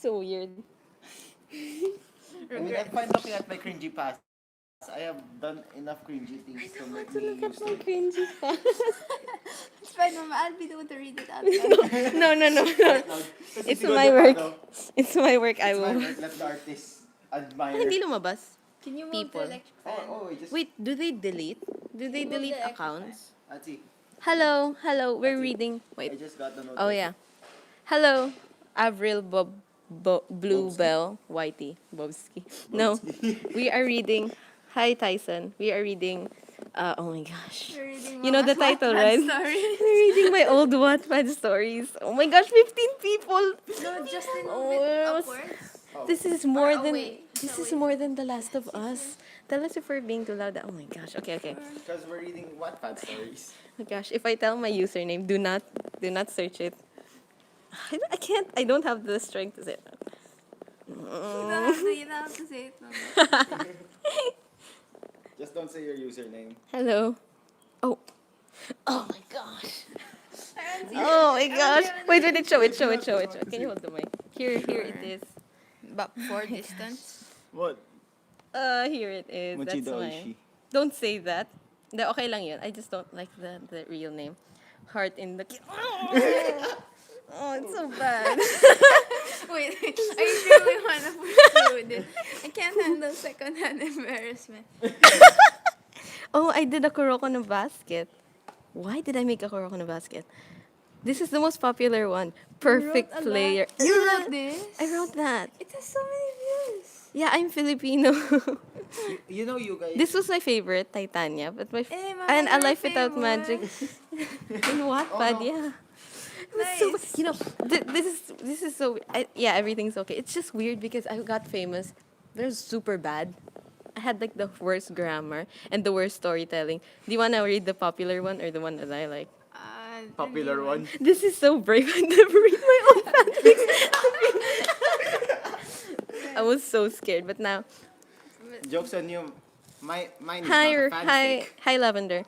so weird. I mean, I'm fine looking at my cringy past. I have done enough cringy things to make me Look at used my to it. cringy past. It's fine, Mama. I'll be the one to read it out loud. No, no, no, no. No, kasi It's siguro my the work. paano, It's my work. I it's my will. work. Let the artist Ah, admire. hindi lumabas. Can you move People. the electric fan? Oh, just Wait, do they delete? Do they Move delete the electric accounts? let's see. Hello, hello. We're That's it. reading. I Wait. just got the notice. Oh yeah. Hello, Avril Bobski? Bluebell Whitey Bobski. No, we are reading. Hi Tyson. We are reading. Oh my gosh. We're reading You know the Mama's title, Wattpad right? stories. We're reading my old Wattpad stories. Oh my gosh, 15 people. No, Justin, Oh, move it it was- upwards. This is more Or than away. this Away is more than The Last of Us. Tell us if we're being too loud. Oh my gosh. Okay, okay. Because we're reading Wattpad stories. Oh my gosh, if I tell my username, do not search it. I can't. I don't have the strength to say it. You don't have to say it, Mama. Just don't say your username. Hello. Oh. Oh my gosh. Oh my gosh. Wait, show it. Can you hold the mic? Here it is. But for distance. What? Here it is. That's Mochida mine. Oishi. Don't say that. Hindi, okay lang yun. I just don't like the real name. Heart in the... Oh, it's so bad. Wait, I really want to pursue this. I can't handle second-hand embarrassment. Oh, I did a Kuroko no basket. Why did I make a Kuroko no basket? This is the most popular one. Perfect a lot. player. You wrote this? I wrote that. It has so many views. Yeah, I'm Filipino. You know you guys. This was my favorite, Titania, but my Eh, Mama, and A you're Life Without famous. Magic in Wattpad, no. yeah. It was so, Nice. you know, this is so yeah, everything's okay. It's just weird because I got famous. They're super bad. I had like the worst grammar and the worst storytelling. Do you wanna read the popular one or the one that I like? Popular one. This is so brave. I never read my own fanfics. I was so scared, but now Jokes on you. Mine is hi, not a fanfic. hi, Lavender.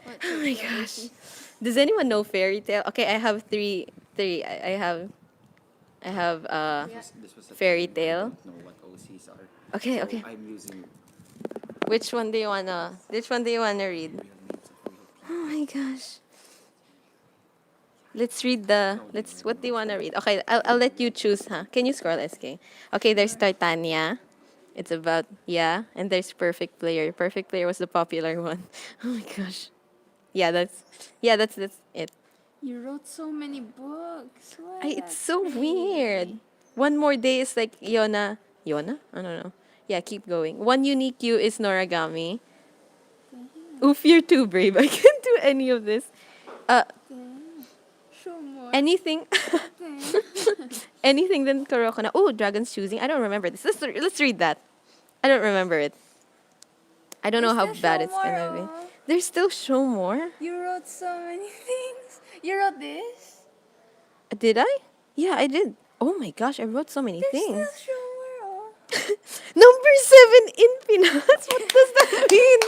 Oh my gosh. Does anyone know fairy tale? Okay, I have three. I have This was a Fairy time I tale. don't know what OCs are. Okay, So okay. I'm using Which one do you wanna read? real names of real people. Oh my gosh. Let's read what do you wanna read? Okay, I'll let you choose, huh? Can you scroll, SK? Okay, there's Titania. It's about and there's Perfect Player. Perfect Player was the popular one. Oh my gosh. That's it. You wrote so many books. What? It's so weird. One more day is like Yona. Yona? I don't know. Yeah, keep going. One unique you is Noragami. Oof, you're too brave. I can't do any of this. Show more. Anything. Anything than Kuroko na. Oh, Dragon's Choosing. I don't remember this. Let's read that. I don't remember it. I don't know how There's bad still it's more, gonna be. oh. There's still show more. You wrote so many things. You wrote this? Did I? Yeah, I did. Oh my gosh, I wrote so many There's things. still show more. Oh. Number 7 in Pinas. What does that mean?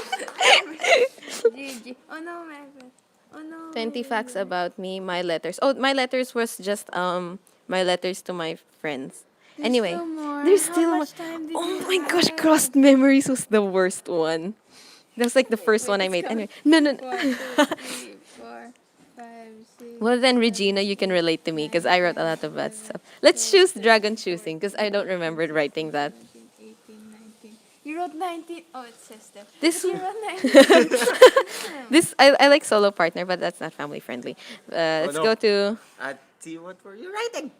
GG. Oh no, Margaret. Oh no. 20 facts about me, my letters. Oh, my letters was just my letters to my friends. There's Anyway, still more. there's How still much time did Oh you my gosh, have? Crossed Memories was the worst one. That was like the first one I made. Anyway, no. 1, 2, 3, 4, 5, 6. Well then, Regina, you can relate to me because I wrote a lot of bad stuff. Let's choose Dragon Choosing because I don't remember writing that. 17, 18, 19. You wrote 19. Oh, it says that. This You wrote 19. I like solo partner, but that's not family friendly. Let's no. go to. See, what were you writing?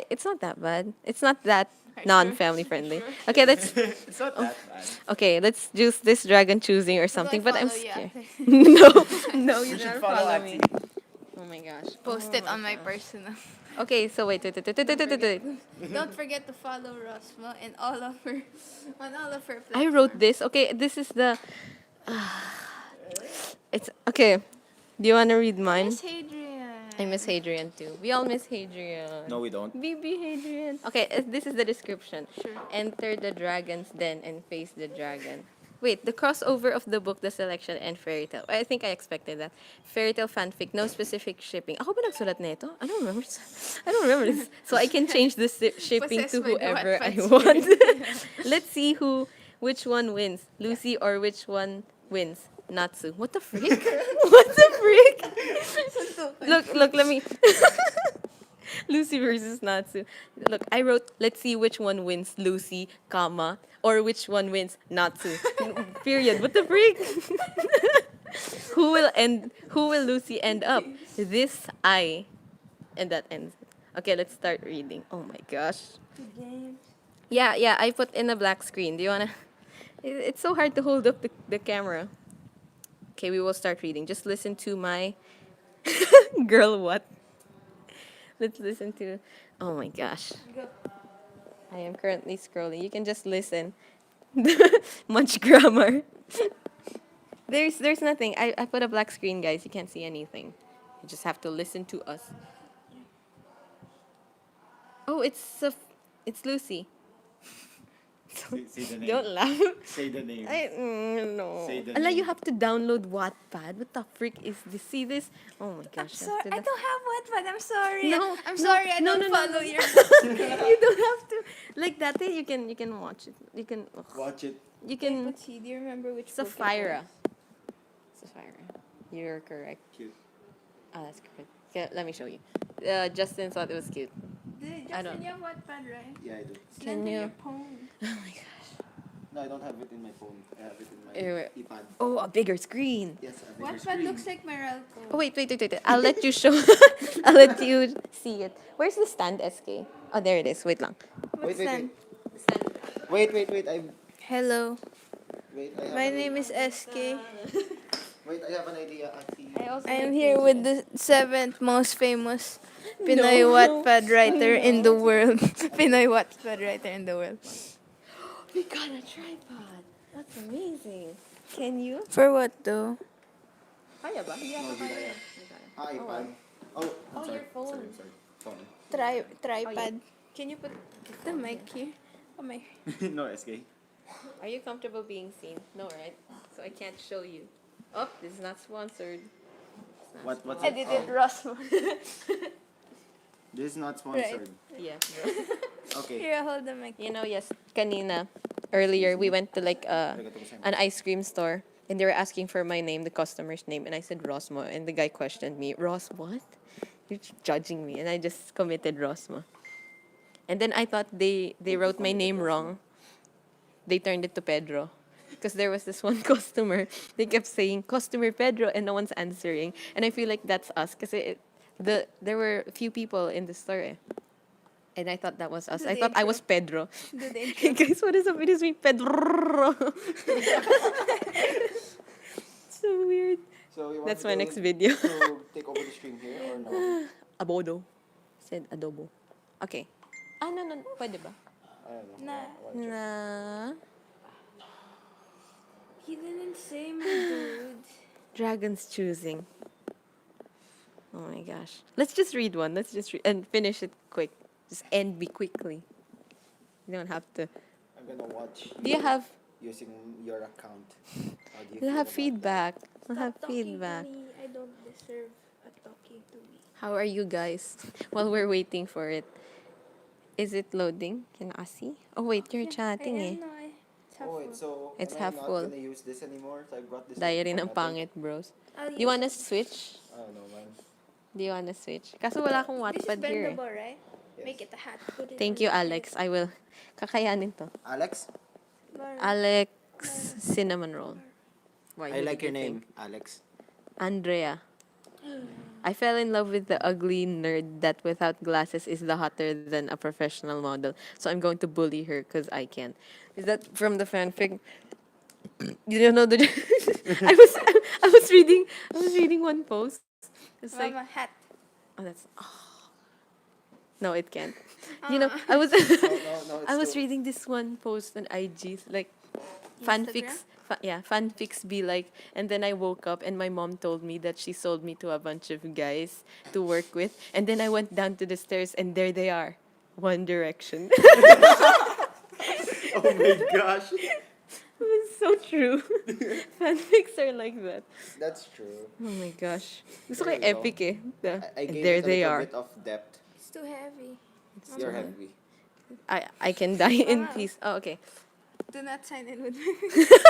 It's not that bad. It's not that non-family friendly. Okay, let's It's not that bad. okay, let's choose this Dragon Choosing or something. But I'm follow you scared. after? No, You should follow Ati. Oh my gosh. Post it on my personal. Okay, so wait. Don't forget to follow Rosma and all of her on all of her platforms. I wrote this. Okay, this is the. It's okay. Do you want to read mine? Miss Hadrian. I miss Hadrian too. We all miss Hadrian. No, we don't. BB Hadrian. Okay, this is the description. Sure. Enter the dragon's den and face the dragon. Wait, the crossover of the book, the selection, and fairy tale. I think I expected that. Fairy tale fanfic, no specific shipping. Ako ba nagsulat nito? I don't remember. I don't remember this. So I can change the shipping Possessed to by the whoever I Wattpad want. spirit. Let's see which one wins. Lucy or which one wins? Natsu. What the freak? What the freak? Look, let me. Lucy versus Natsu. Look, I wrote, let's see which one wins, Lucy, comma, or which one wins, Natsu. Period. What the freak? Who will Lucy end up? This I. And that ends it. Okay, let's start reading. Oh my gosh. Yeah, I put in a black screen. Do you wanna it's so hard to hold up the camera. Okay, we will start reading. Just listen to my girl what? Let's listen to. Oh my gosh. I am currently scrolling. You can just listen. Much grammar. There's nothing. I put a black screen, guys. You can't see anything. You just have to listen to us. Oh, it's Lucy. Say the name. Don't laugh. Say the name. No. Say the Allah, you name. have to download Wattpad. What the freak is this? See this? Oh my gosh. Sorry, that's I the- don't have Wattpad. I'm sorry. No, I'm no, sorry. I no, don't no, no, follow no. your. You don't have to. Like that day, you can watch it. You can. Ugh. Watch it. You can. But see, do you remember which? book it Sapphira. was? Sapphira. You're correct. Cute. Oh, that's correct. Okay, let me show you. Justin thought it was cute. I Justin, don't- you have Wattpad, right? Yeah, I do. Can Slender you? your phone. Oh my gosh. No, I don't have it in my phone. I have it in my Ew. iPad. Oh, a bigger screen. Yes, a bigger Wattpad screen. looks like Meralco. Oh wait. I'll let you show. I'll let you see it. Where's the stand, SK? Oh, there it is. Wait lang. What's wait, that? wait. Wait. Hello, Wait, I have my an name is SK. Wait, I have an idea. I am here with the 7th most famous Pinoy Wattpad writer in the world. Pinoy Wattpad writer in the world. We got a tripod. That's amazing. Can you? For what though? Kaya ba? Hindi No, ako di kaya. kaya. iPad. Oh, I'm Oh, sorry. your phone. Sorry. Phone. Tripod. Can you put The mic here. Oh my. No, SK. Are you comfortable being seen? No, right? So I can't show you. Oh, this is not sponsored. It's not What's sponsored. it? Edited Rosmo. This is not sponsored. Yeah. Okay. Here, hold the mic. You know, yes, kanina, earlier, we went to like an ice cream store and they were asking for my name, the customer's name, and I said Rosmo, and the guy questioned me, Ros what? You're judging me, and I just committed Rosmo. And then I thought they wrote my name wrong. They turned it to Pedro. Because there was this one customer, they kept saying, Customer Pedro, and no one's answering. And I feel like that's us, because there were a few people in the store. Eh. And I thought that was us. Do I the thought I intro. was Pedro. Do the intro. Hey guys, what is up? It is me, Pedro. So weird. So you want That's me my to- next video. to take over the stream here or no? Abodo. Said adobo. Okay. No. Pwede ba? I don't know. Nah. I wanna check. Na. He didn't say, my dude. Dragons choosing. Oh my gosh. Let's just read one. Let's just read and finish it quick. Just end me quickly. You don't have to. I'm gonna watch. Do you have? Using your account? How do you We'll feel have about feedback. We'll have Stop talking feedback. to me. I don't deserve a talking to me. How are you guys? While we're waiting for it. Is it loading? Can I see? Oh wait, you're chatting eh. No, it's half Oh wait, full. so It's am half I not full. gonna use this anymore? So I brought this. Diary one ng for nothing? pangit, bros. I'll You use wanna switch? I don't know, man. Do you wanna switch? Kaso wala akong This is Wattpad here eh. bendable, right? Yes. Make it a hat. Put it Thank on you, your Alex. I will. Kakayanin to. Alex, head. Alex Cinnamon Roll. Why, I who like did your you name, think? Alex. Andrea. I fell in love with the ugly nerd that without glasses is the hotter than a professional model. So I'm going to bully her because I can. Is that from the fanfic? You don't know the. I was reading one post. It's like Mama hat. oh that's no it can't. You know I was No, it's I was too- reading this one post on IG like Instagram? fanfics. Fanfics be like, and then I woke up and my mom told me that she sold me to a bunch of guys to work with, and then I went down to the stairs and there they are, One Direction. Oh my gosh. It was so true. Fanfics are like that. That's true. Oh my gosh. Gusto ko There yung we go. epic eh. I gave There it a they little are. bit of depth. It's too heavy. You're heavy. I can die in Ah. peace. Oh, okay. Do not sign in with my Facebook.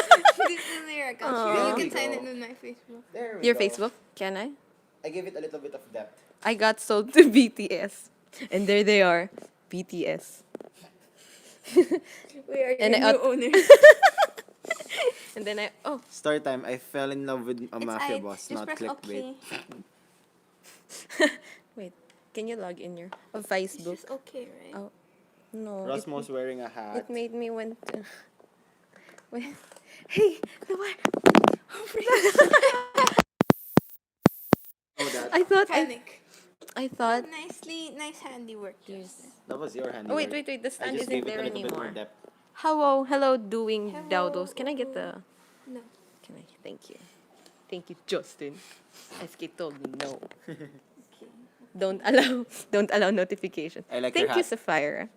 This is their account. Sure, There you we can sign go. in with my Facebook. There we Your go. Facebook? Can I? I gave it a little bit of depth. I got sold to BTS. And there they are. BTS. We are And your I new owners. And then Story time. I fell in love with a mafia boss, Just not press clickbait. okay. wait. Can you log in your It's Facebook? just okay, right? Oh, no. Rosmo's wearing a hat. It made me want to. Wait. Hey, the what? Oh, that. I thought Panic. I thought. Nice handiwork. Yes. That was your hand. Oh wait. The I stand just isn't gave it there a little bit more anymore. depth. Hello, doing Hello. dowdos. Can I get the? No. Can I? Thank you, Justin. SK told me no. Okay. Don't allow notifications. I like Thank your you, hat. Sapphira.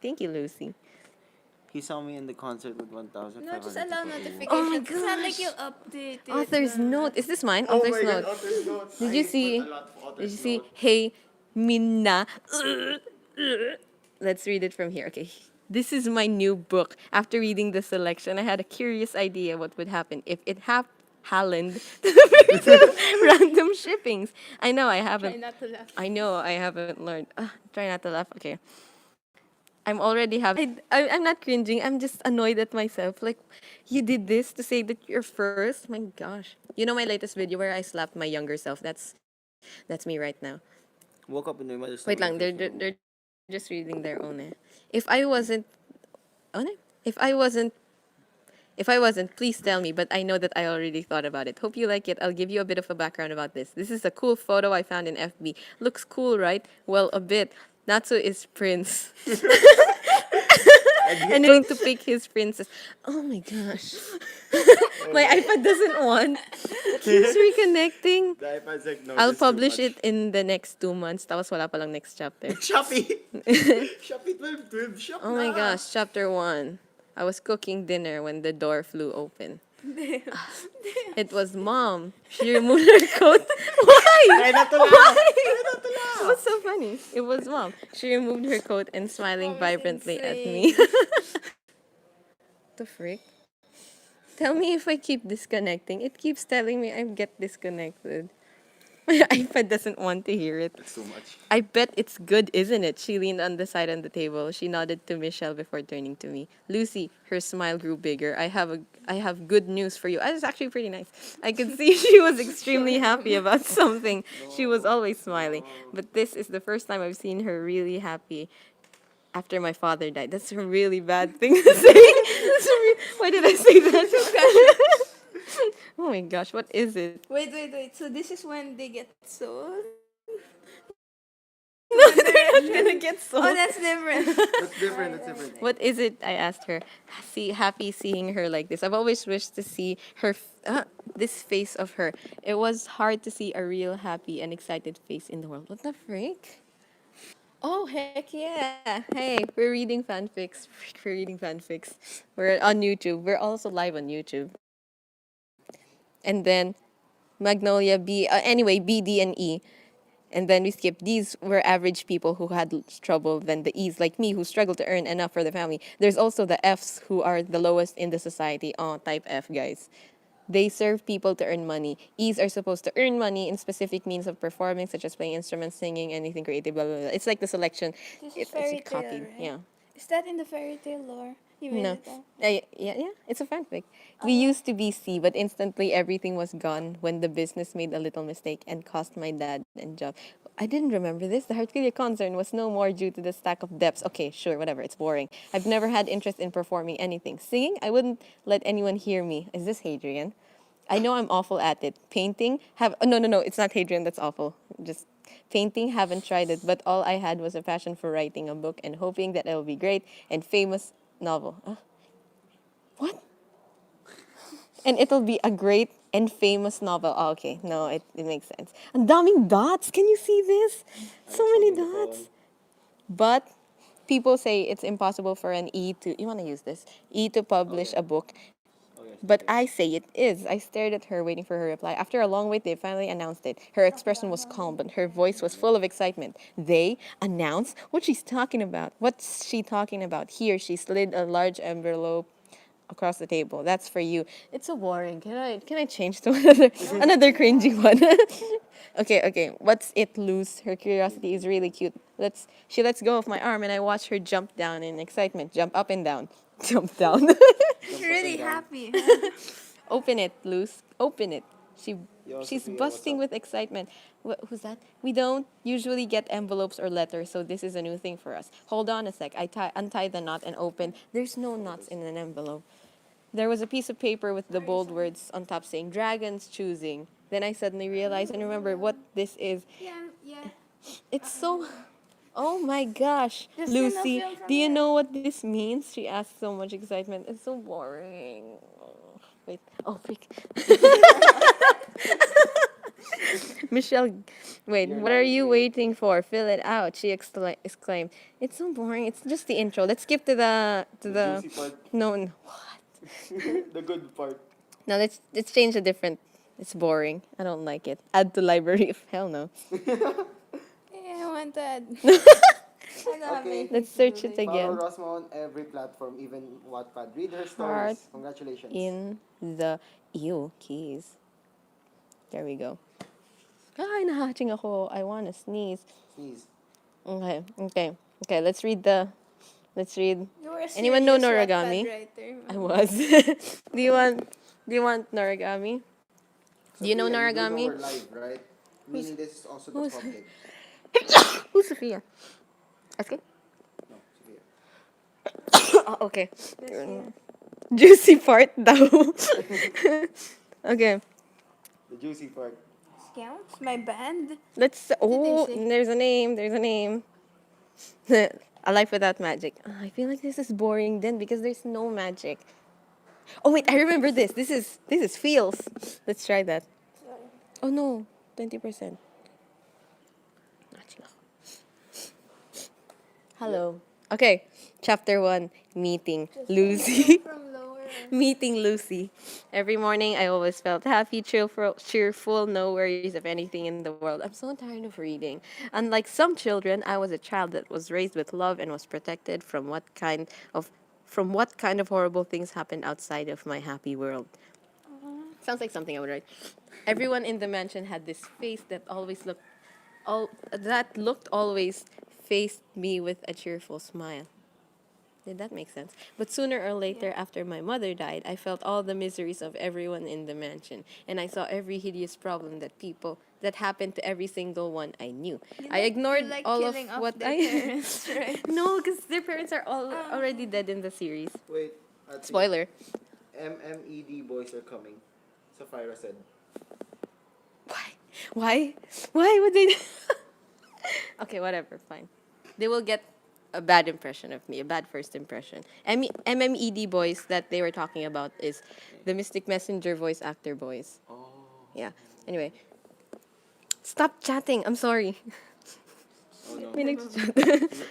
Thank you, Lucy. He saw me in the concert with 1,500 No, just allow people. notifications. Oh my It's not like gosh. you'll update it. Author's na- note. Is this mine? Oh Author's my note. god, author's note. Did I you put see? a lot of Did author's you see? note. Hey, Minna. Let's read it from here. Okay. This is my new book. After reading the selection, I had a curious idea what would happen if it Halland random shippings. I know I Try haven't. not to laugh. I know I haven't learned. Try not to laugh. Okay. I'm already having. I'm not cringing. I'm just annoyed at myself. Like, you did this to say that you're first. My gosh. You know my latest video where I slapped my younger self. That's me right now. Woke up in my mother's Wait lang. stomach. They're just reading their own. If I wasn't, ano? If I wasn't. If I wasn't, please tell me, but I know that I already thought about it. Hope you like it. I'll give you a bit of a background about this. This is a cool photo I found in FB. Looks cool, right? Well, a bit. Natsu is Prince. And going to pick his princess. Oh my gosh. My iPad doesn't want. It keeps reconnecting. The iPad's like, no, I'll this is too publish much. it in the next 2 months. Tapos wala pa lang next chapter. Shopee! Shopee 12, shop Oh my na. gosh, chapter 1. I was cooking dinner when the door flew open. It was Mom. She removed her coat. Why? Try not to laugh. What's so funny? It was Mom. She removed her coat and smiling Mom is vibrantly at insane. me. The frick? Tell me if I keep disconnecting. It keeps telling me I get disconnected. My iPad doesn't want to hear it. That's too much. I bet it's good, isn't it? She leaned on the side on the table. She nodded to Michelle before turning to me. Lucy, her smile grew bigger. I have good news for you. I was actually pretty nice. I could see she was extremely happy about something. She was always smiling. But this is the first time I've seen her really happy after my father died. That's a really bad thing to say. Why did I say that? Oh my gosh, what is it? Wait. So this is when they get sold? No, they're not gonna get sold. Oh, that's different. That's different, that's different. What is it? I asked her. Happy seeing her like this. I've always wished to see this face of her. It was hard to see a real happy and excited face in the world. What the freak? Oh heck yeah! Hey, we're reading fanfics. We're reading fanfics. We're on YouTube. We're also live on YouTube. And then Magnolia B. Anyway, B, D, and E. And then we skip. These were average people who had trouble. Then the E's, like me, who struggle to earn enough for the family. There's also the F's, who are the lowest in the society. Oh, type F, guys. They serve people to earn money. E's are supposed to earn money in specific means of performing, such as playing instruments, singing, anything creative, blah, blah, blah. It's like the selection. This is It's fairy actually tale, copied. right? Yeah. Is that in the fairy tale lore? You made No. it up. Yeah, it's a fanfic. We used to be C, but instantly everything was gone when the business made a little mistake and cost my dad and job. I didn't remember this. The Heartfilia concern was no more due to the stack of debts. Okay, sure, whatever. It's boring. I've never had interest in performing anything. Singing, I wouldn't let anyone hear me. Is this Hadrian? I know I'm awful at it. Painting, no, it's not Hadrian. That's awful. Just painting, haven't tried it. But all I had was a passion for writing a book and hoping that it'll be great and famous novel. What? And it'll be a great and famous novel. Oh, okay. No, it makes sense. Ang daming dots. Can you see this? So many dots. But people say it's impossible for an E to, you want to use this? E to publish a book. Oh, yes. But I say it is. I stared at her, waiting for her reply. After a long wait, they finally announced it. Her expression was calm, but her voice was full of excitement. They announced what she's talking about. What's she talking about? Here, she slid a large envelope across the table. That's for you. It's so boring. Can I change to another cringy one? Okay. What's it, Luz? Her curiosity is really cute. She lets go of my arm and I watch her jump down in excitement. Jump up and down. Jump down. Really happy. Open it, Luz. Open it. She's Sophia, what's busting up? with excitement. Who's that? We don't usually get envelopes or letters, so this is a new thing for us. Hold on a sec. I untie the knot and open. There's no knots in an envelope. There was a piece of paper with the bold words on top saying "Dragons choosing." Then I suddenly realized and remembered what this is. Yeah. It's so. Oh my gosh, Just Lucy, enough film do you from know what this means? She asked so much excitement. It's so boring. Wait. Oh, freak. Michelle, wait, You're what are you lying. waiting for? Fill it out, she exclaimed. It's so boring. It's just the intro. Let's skip to the Juicy part. no. The good part. No, let's change a different. It's boring. I don't like it. Add to library. Hell no. Yeah, I want that. Okay. Let's search it Follow again. Rosma on every platform, even Wattpad. Read her Heart stories. Congratulations. in the keys. There we go. Ay, nahatching ako. I want to sneeze. Sneeze. Okay. Let's read. You were a Anyone know serious Noragami? Wattpad writer. I was. Do you want Noragami? Do you know Sophia, Noragami? we're live, right? Meaning this is also the who's- public. Who's Sophia? Okay. No, Sophia. Oh, okay. Juicy part daw. Okay. The juicy part. Scouts? My band? Let's. Oh, say? there's a name. There's a name. A life without magic. I feel like this is boring then because there's no magic. Oh wait, I remember this. This is feels. Let's try that. Oh no, 20%. Hello. Okay, chapter 1, meeting Lucy. From lower. Meeting Lucy. Every morning, I always felt happy, cheerful, no worries of anything in the world. I'm so tired of reading. Unlike some children, I was a child that was raised with love and was protected from what kind of horrible things happened outside of my happy world. Sounds like something I would write. Everyone in the mansion had this face that looked always faced me with a cheerful smile. Did that make sense? But sooner or later, after my mother died, I felt all the miseries of everyone in the mansion, and I saw every hideous problem that happened to every single one I knew. I ignored like all of killing off what their I parents, right? no, because their parents are all already dead in the series. Wait. Ate, Spoiler. MMED boys are coming. Sapphira said. Why would they? Okay, whatever. Fine. They will get a bad impression of me, a bad first impression. MMED boys that they were talking about is the Mystic Messenger voice actor boys. Oh. Yeah. Anyway, stop chatting. I'm sorry. Oh no. May nagchat.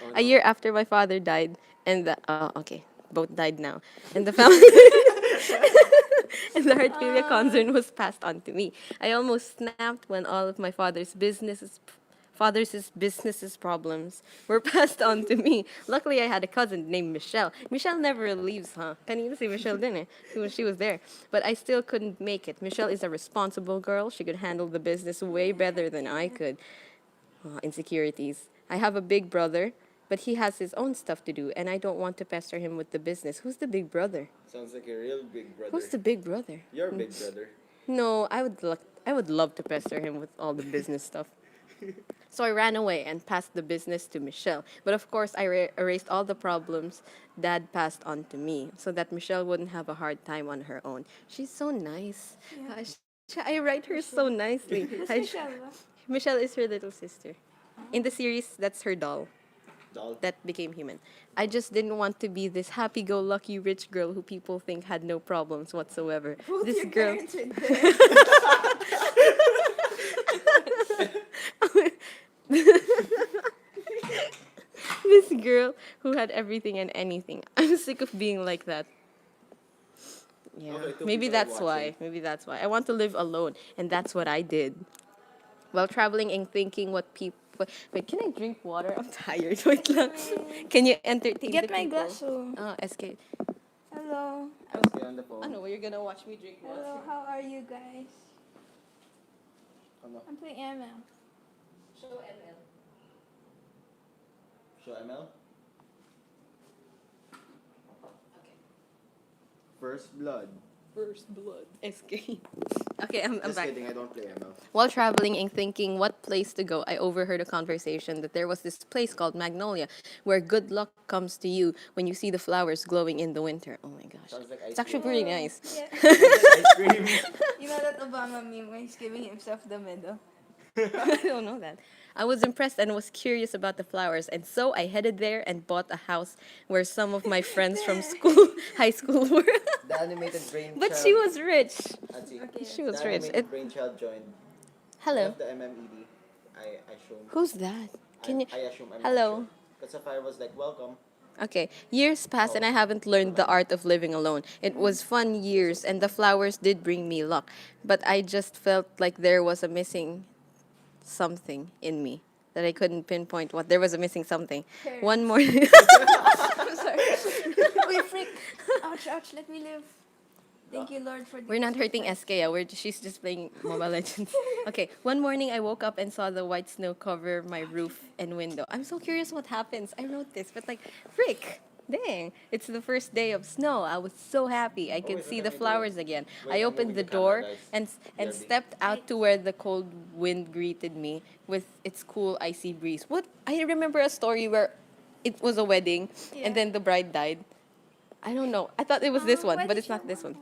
Oh, A no. year after my father died, and okay, both died now, and the family. And the heartfilia concern was passed on to me. I almost snapped when all of my father's businesses problems were passed on to me. Luckily, I had a cousin named Michelle. Michelle never leaves, huh? Kanina si Michelle din eh. She was there. But I still couldn't make it. Michelle is a responsible girl. She could handle the business way better than I could. Insecurities. I have a big brother, but he has his own stuff to do, and I don't want to pester him with the business. Who's the big brother? Sounds like a real big brother. Who's the big brother? Your big brother. No, I would love to pester him with all the business stuff. So I ran away and passed the business to Michelle. But of course, I erased all the problems Dad passed on to me so that Michelle wouldn't have a hard time on her own. She's so nice. I write her so nicely. Michelle is her little sister. In the series, that's her doll Doll. that became human. I just didn't want to be this happy-go-lucky rich girl who people think had no problems whatsoever. This girl. This girl who had everything and anything. I'm sick of being like that. Yeah. Okay, two Maybe people are that's watching. why. Maybe that's why. I want to live alone, and that's what I did. While traveling and thinking what people. Wait, can I drink water? I'm tired. Wait lang. Can you entertain the Get my people? glass. Oh. SK. Hello. SK on the phone. Ano, you're gonna watch me drink water? Hello, how are you guys? Ano? I'm playing ML. Show ML. Show ML? Okay. First blood. First blood. SK. Okay, I'm Just back. kidding, I don't play ML. While traveling and thinking what place to go, I overheard a conversation that there was this place called Magnolia where good luck comes to you when you see the flowers glowing in the winter. Oh my gosh. Sounds like It's ice actually cream. pretty nice. Yeah. Sounds like ice cream. You know that Obama meme where he's giving himself the medal? I don't know that. I was impressed and was curious about the flowers, and so I headed there and bought a house where some of my friends from school, high school were. The animated brainchild. But she was rich. Let's see. Okay. She was The rich. animated brainchild joined. I Hello. have the MMED. I assume. Who's that? Can you? I assume I'm Hello. Because Sapphire was like, welcome. Okay, years passed and I haven't learned the art of living alone. It was fun years and the flowers did bring me luck, but I just felt like there was a missing something in me that I couldn't pinpoint what. There was a missing something. Parents. One morning. I'm sorry. Wait, freak. Ouch, ouch, let me live. Thank you, Lord, for We're not hurting SK. She's just playing Mobile Legends. Okay, one morning I woke up and saw the white snow cover my roof and window. I'm so curious what happens. I wrote this, but like, frick, dang. It's the first day of snow. I was so happy. I could wait, see what the can we do? flowers again. Wait, I I'm opened moving the the camera, door guys. and BRB. stepped out to where the cold wind greeted me with its cool icy breeze. What? I remember a story where it was a wedding Yeah. and then the bride died. I don't know. I thought it was this one, why but did it's not you this one.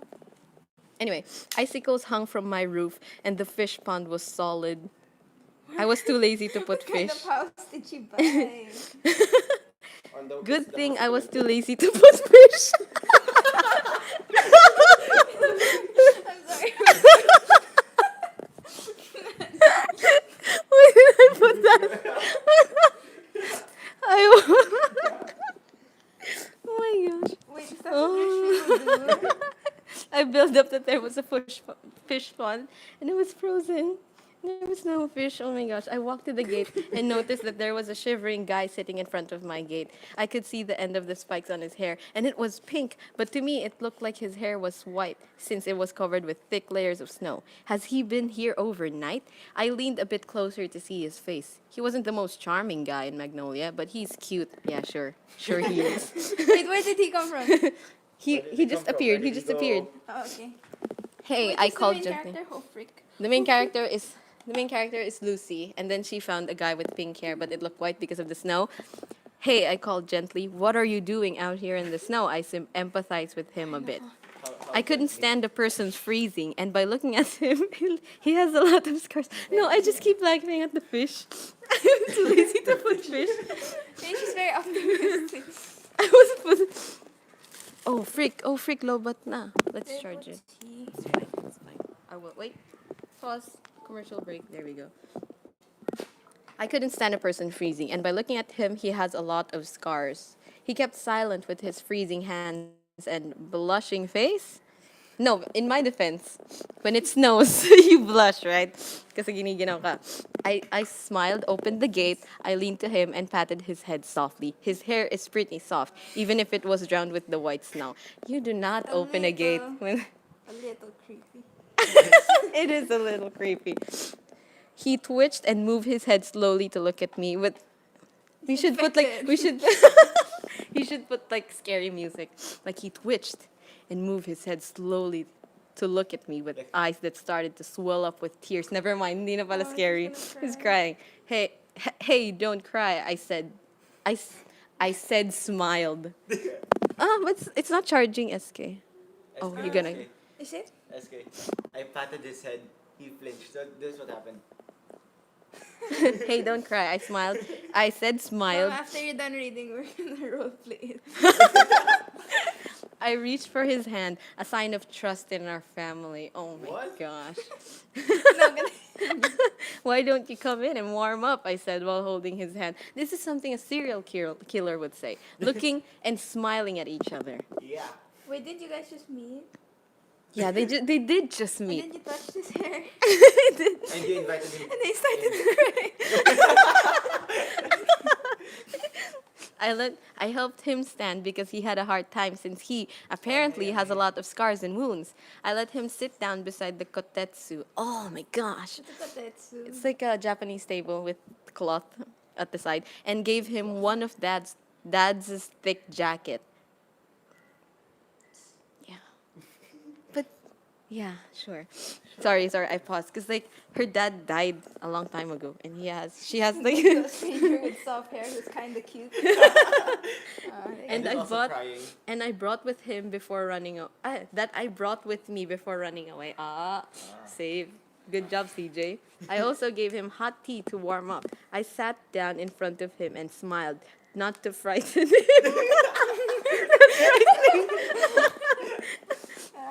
Anyway, icicles hung from my roof and the fish pond was solid. I was too lazy to put What kind fish. of house did you buy? Good thing I was too lazy to put fish. I'm sorry. Where did I put that? I. Oh my gosh. Wait, that's what rich people do? I built up that there was a fish pond and it was frozen. There was no fish. Oh my gosh. I walked to the gate and noticed that there was a shivering guy sitting in front of my gate. I could see the end of the spikes on his hair and it was pink, but to me it looked like his hair was white since it was covered with thick layers of snow. Has he been here overnight? I leaned a bit closer to see his face. He wasn't the most charming guy in Magnolia, but he's cute. Yeah, sure. Sure he is. Wait, where did he come from? He did he just come from? appeared. Where He did he just appeared. go? Oh, okay. Hey, Wait, I who's called the main gently. character? Oh, freak. The main character is Lucy, and then she found a guy with pink hair, but it looked white because of the snow. Hey, I called gently. What are you doing out here in the snow? I empathized with him a bit. I couldn't stand a person freezing, and by looking at him, he has a lot of scars. No, I just keep laughing at the fish. I'm too lazy to put fish. Hey, she's very optimistic. I wasn't put. Oh freak, lobat na. Let's Wait, charge it. what's he? It's fine, it's fine. I will wait. Pause. Commercial break. There we go. I couldn't stand a person freezing, and by looking at him, he has a lot of scars. He kept silent with his freezing hands and blushing face. No, in my defense, when it snows, you blush, right? Kasi giniginaw ka. I smiled, opened the gate, I leaned to him and patted his head softly. His hair is pretty soft, even if it was drowned with the white snow. You do not open a gate when... A little creepy. It is a little creepy. He twitched and moved his head slowly to look at me. But we should put like we should he should put like scary music. Like he twitched and moved his head slowly to look at me with eyes that started to swell up with tears. Never mind, hindi na pala Oh, scary. he's gonna He's cry. crying. Hey, don't cry. I said, I said, smiled. But it's not charging SK. Oh, you're gonna. Is it? SK. I patted his head. He flinched. So this is what happened. Hey, don't cry. I smiled. I said smiled. After you're done reading, we're gonna role play it. I reached for his hand, a sign of trust in our family. Oh my What? gosh. No, gonna- Why don't you come in and warm up? I said while holding his hand. This is something a serial killer would say, looking and smiling at each other. Yeah. Wait, did you guys just meet? Yeah, they did just And meet. then you touched his hair. And you invited him. And they started to cry. I helped him stand because he had a hard time since he apparently has a lot of scars and wounds. I let him sit down beside the kotetsu. Oh my gosh. It's like a Japanese table with cloth at the side and gave him one of dad's thick jacket. Yeah. But yeah, sure. Sorry, I paused because like her dad died a long time ago and she has like Stranger with soft hair who's kind of cute. and he's I also bought crying. and I brought with him before running that I brought with me before running away. Save. Good job, CJ. I also gave him hot tea to warm up. I sat down in front of him and smiled, not to frighten him.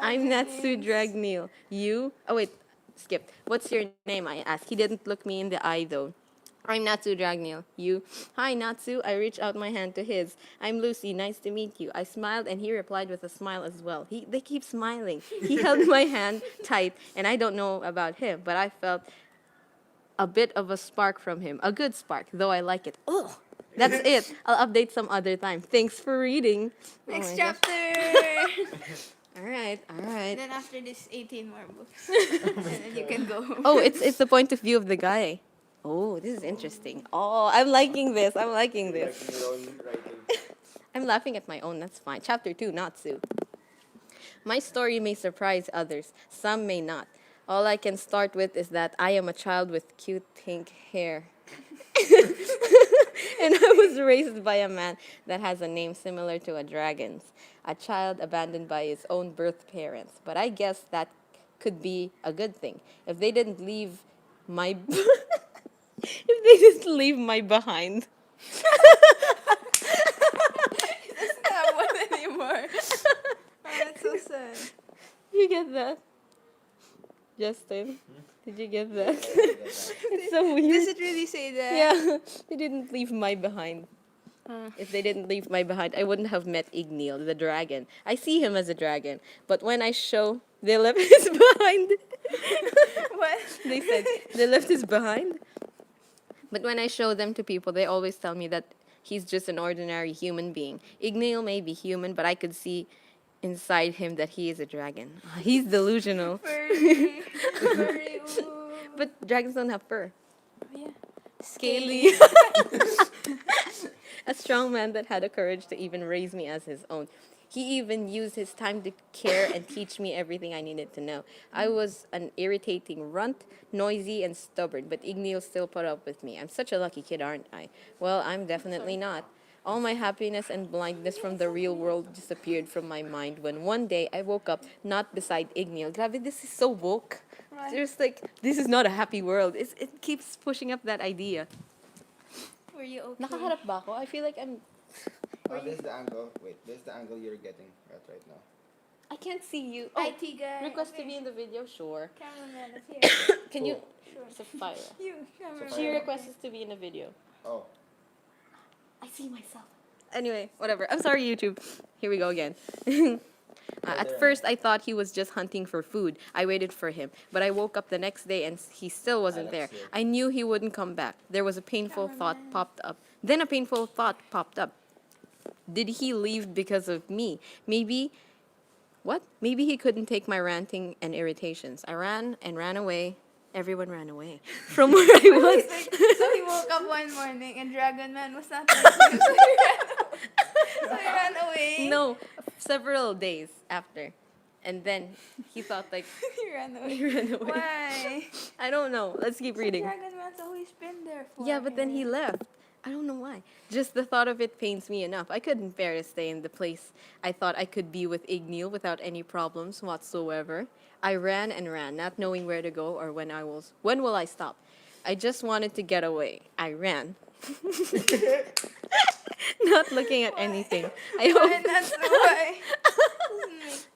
I'm Natsu Dragneel. You? Oh wait, skip. What's your name? I asked. He didn't look me in the eye though. I'm Natsu Dragneel. You? Hi, Natsu. I reached out my hand to his. I'm Lucy. Nice to meet you. I smiled and he replied with a smile as well. They keep smiling. He held my hand tight and I don't know about him, but I felt a bit of a spark from him. A good spark, though I like it. Oh, that's it. I'll update some other time. Thanks for reading. Oh Next my gosh. chapter. All right, all right. Then after this, 18 more books. And then you can go home. Oh, it's the point of view of the guy. Oh, this is interesting. Oh, I'm liking this. I'm liking this. Like your own writing. I'm laughing at my own. That's fine. Chapter 2, Natsu. My story may surprise others. Some may not. All I can start with is that I am a child with cute pink hair. And I was raised by a man that has a name similar to a dragon's. A child abandoned by his own birth parents. But I guess that could be a good thing. If they didn't leave my if they didn't leave my behind. It's not one anymore. Oh, that's so sad. You get that? Justin, did you get that? It's so weird. Does it really say that? Yeah, they didn't leave my behind. Uh. If they didn't leave my behind, I wouldn't have met Igneel, the dragon. I see him as a dragon, but when I show they left his behind. What? They said they left his behind. But when I show them to people, they always tell me that he's just an ordinary human being. Igneel may be human, but I could see inside him that he is a dragon. He's delusional. Furry. Furry. Ooh. But dragons don't have fur. Yeah. Scaly. A strong man that had the courage to even raise me as his own. He even used his time to care and teach me everything I needed to know. I was an irritating runt, noisy and stubborn, but Igneel still put up with me. I'm such a lucky kid, aren't I? Well, I'm definitely not. All my happiness and blindness from the real world disappeared from my mind when one day I woke up not beside Igneel. Grabe, this is so woke. Right. There's like, this is not a happy world. It keeps pushing up that idea. Were you okay? Nakaharap ba ako? I feel like I'm... Oh, this is the angle. Wait, this is the angle you're getting at right now. I can't see you. IT guy. Request to be in the video? Sure. Cameraman is here. Can you... Sure. Sapphira. You, cameraman. She requests to be in the video. Oh. I see myself. Anyway, whatever. I'm sorry, YouTube. Here we go again. At first, I thought he was just hunting for food. I waited for him, but I woke up the next day and he still wasn't there. that's it. I knew he wouldn't come back. There was a painful thought popped up. Then a painful thought popped up. Did he leave because of me? Maybe... What? Maybe he couldn't take my ranting and irritations. I ran and ran away. Everyone ran away from where I was. So he woke up one morning and Dragon Man was not there. So he ran away. So he ran away. No, several days after. And then he thought like, He ran away. he ran away. Why? I don't know. Let's keep reading. Dragon Man's always been there for Yeah, but then he him. left. I don't know why. Just the thought of it pains me enough. I couldn't bear to stay in the place I thought I could be with Igneel without any problems whatsoever. I ran and ran, not knowing where to go or when will I stop. I just wanted to get away. I ran. Not looking at anything. I Why hope Natsu? Why?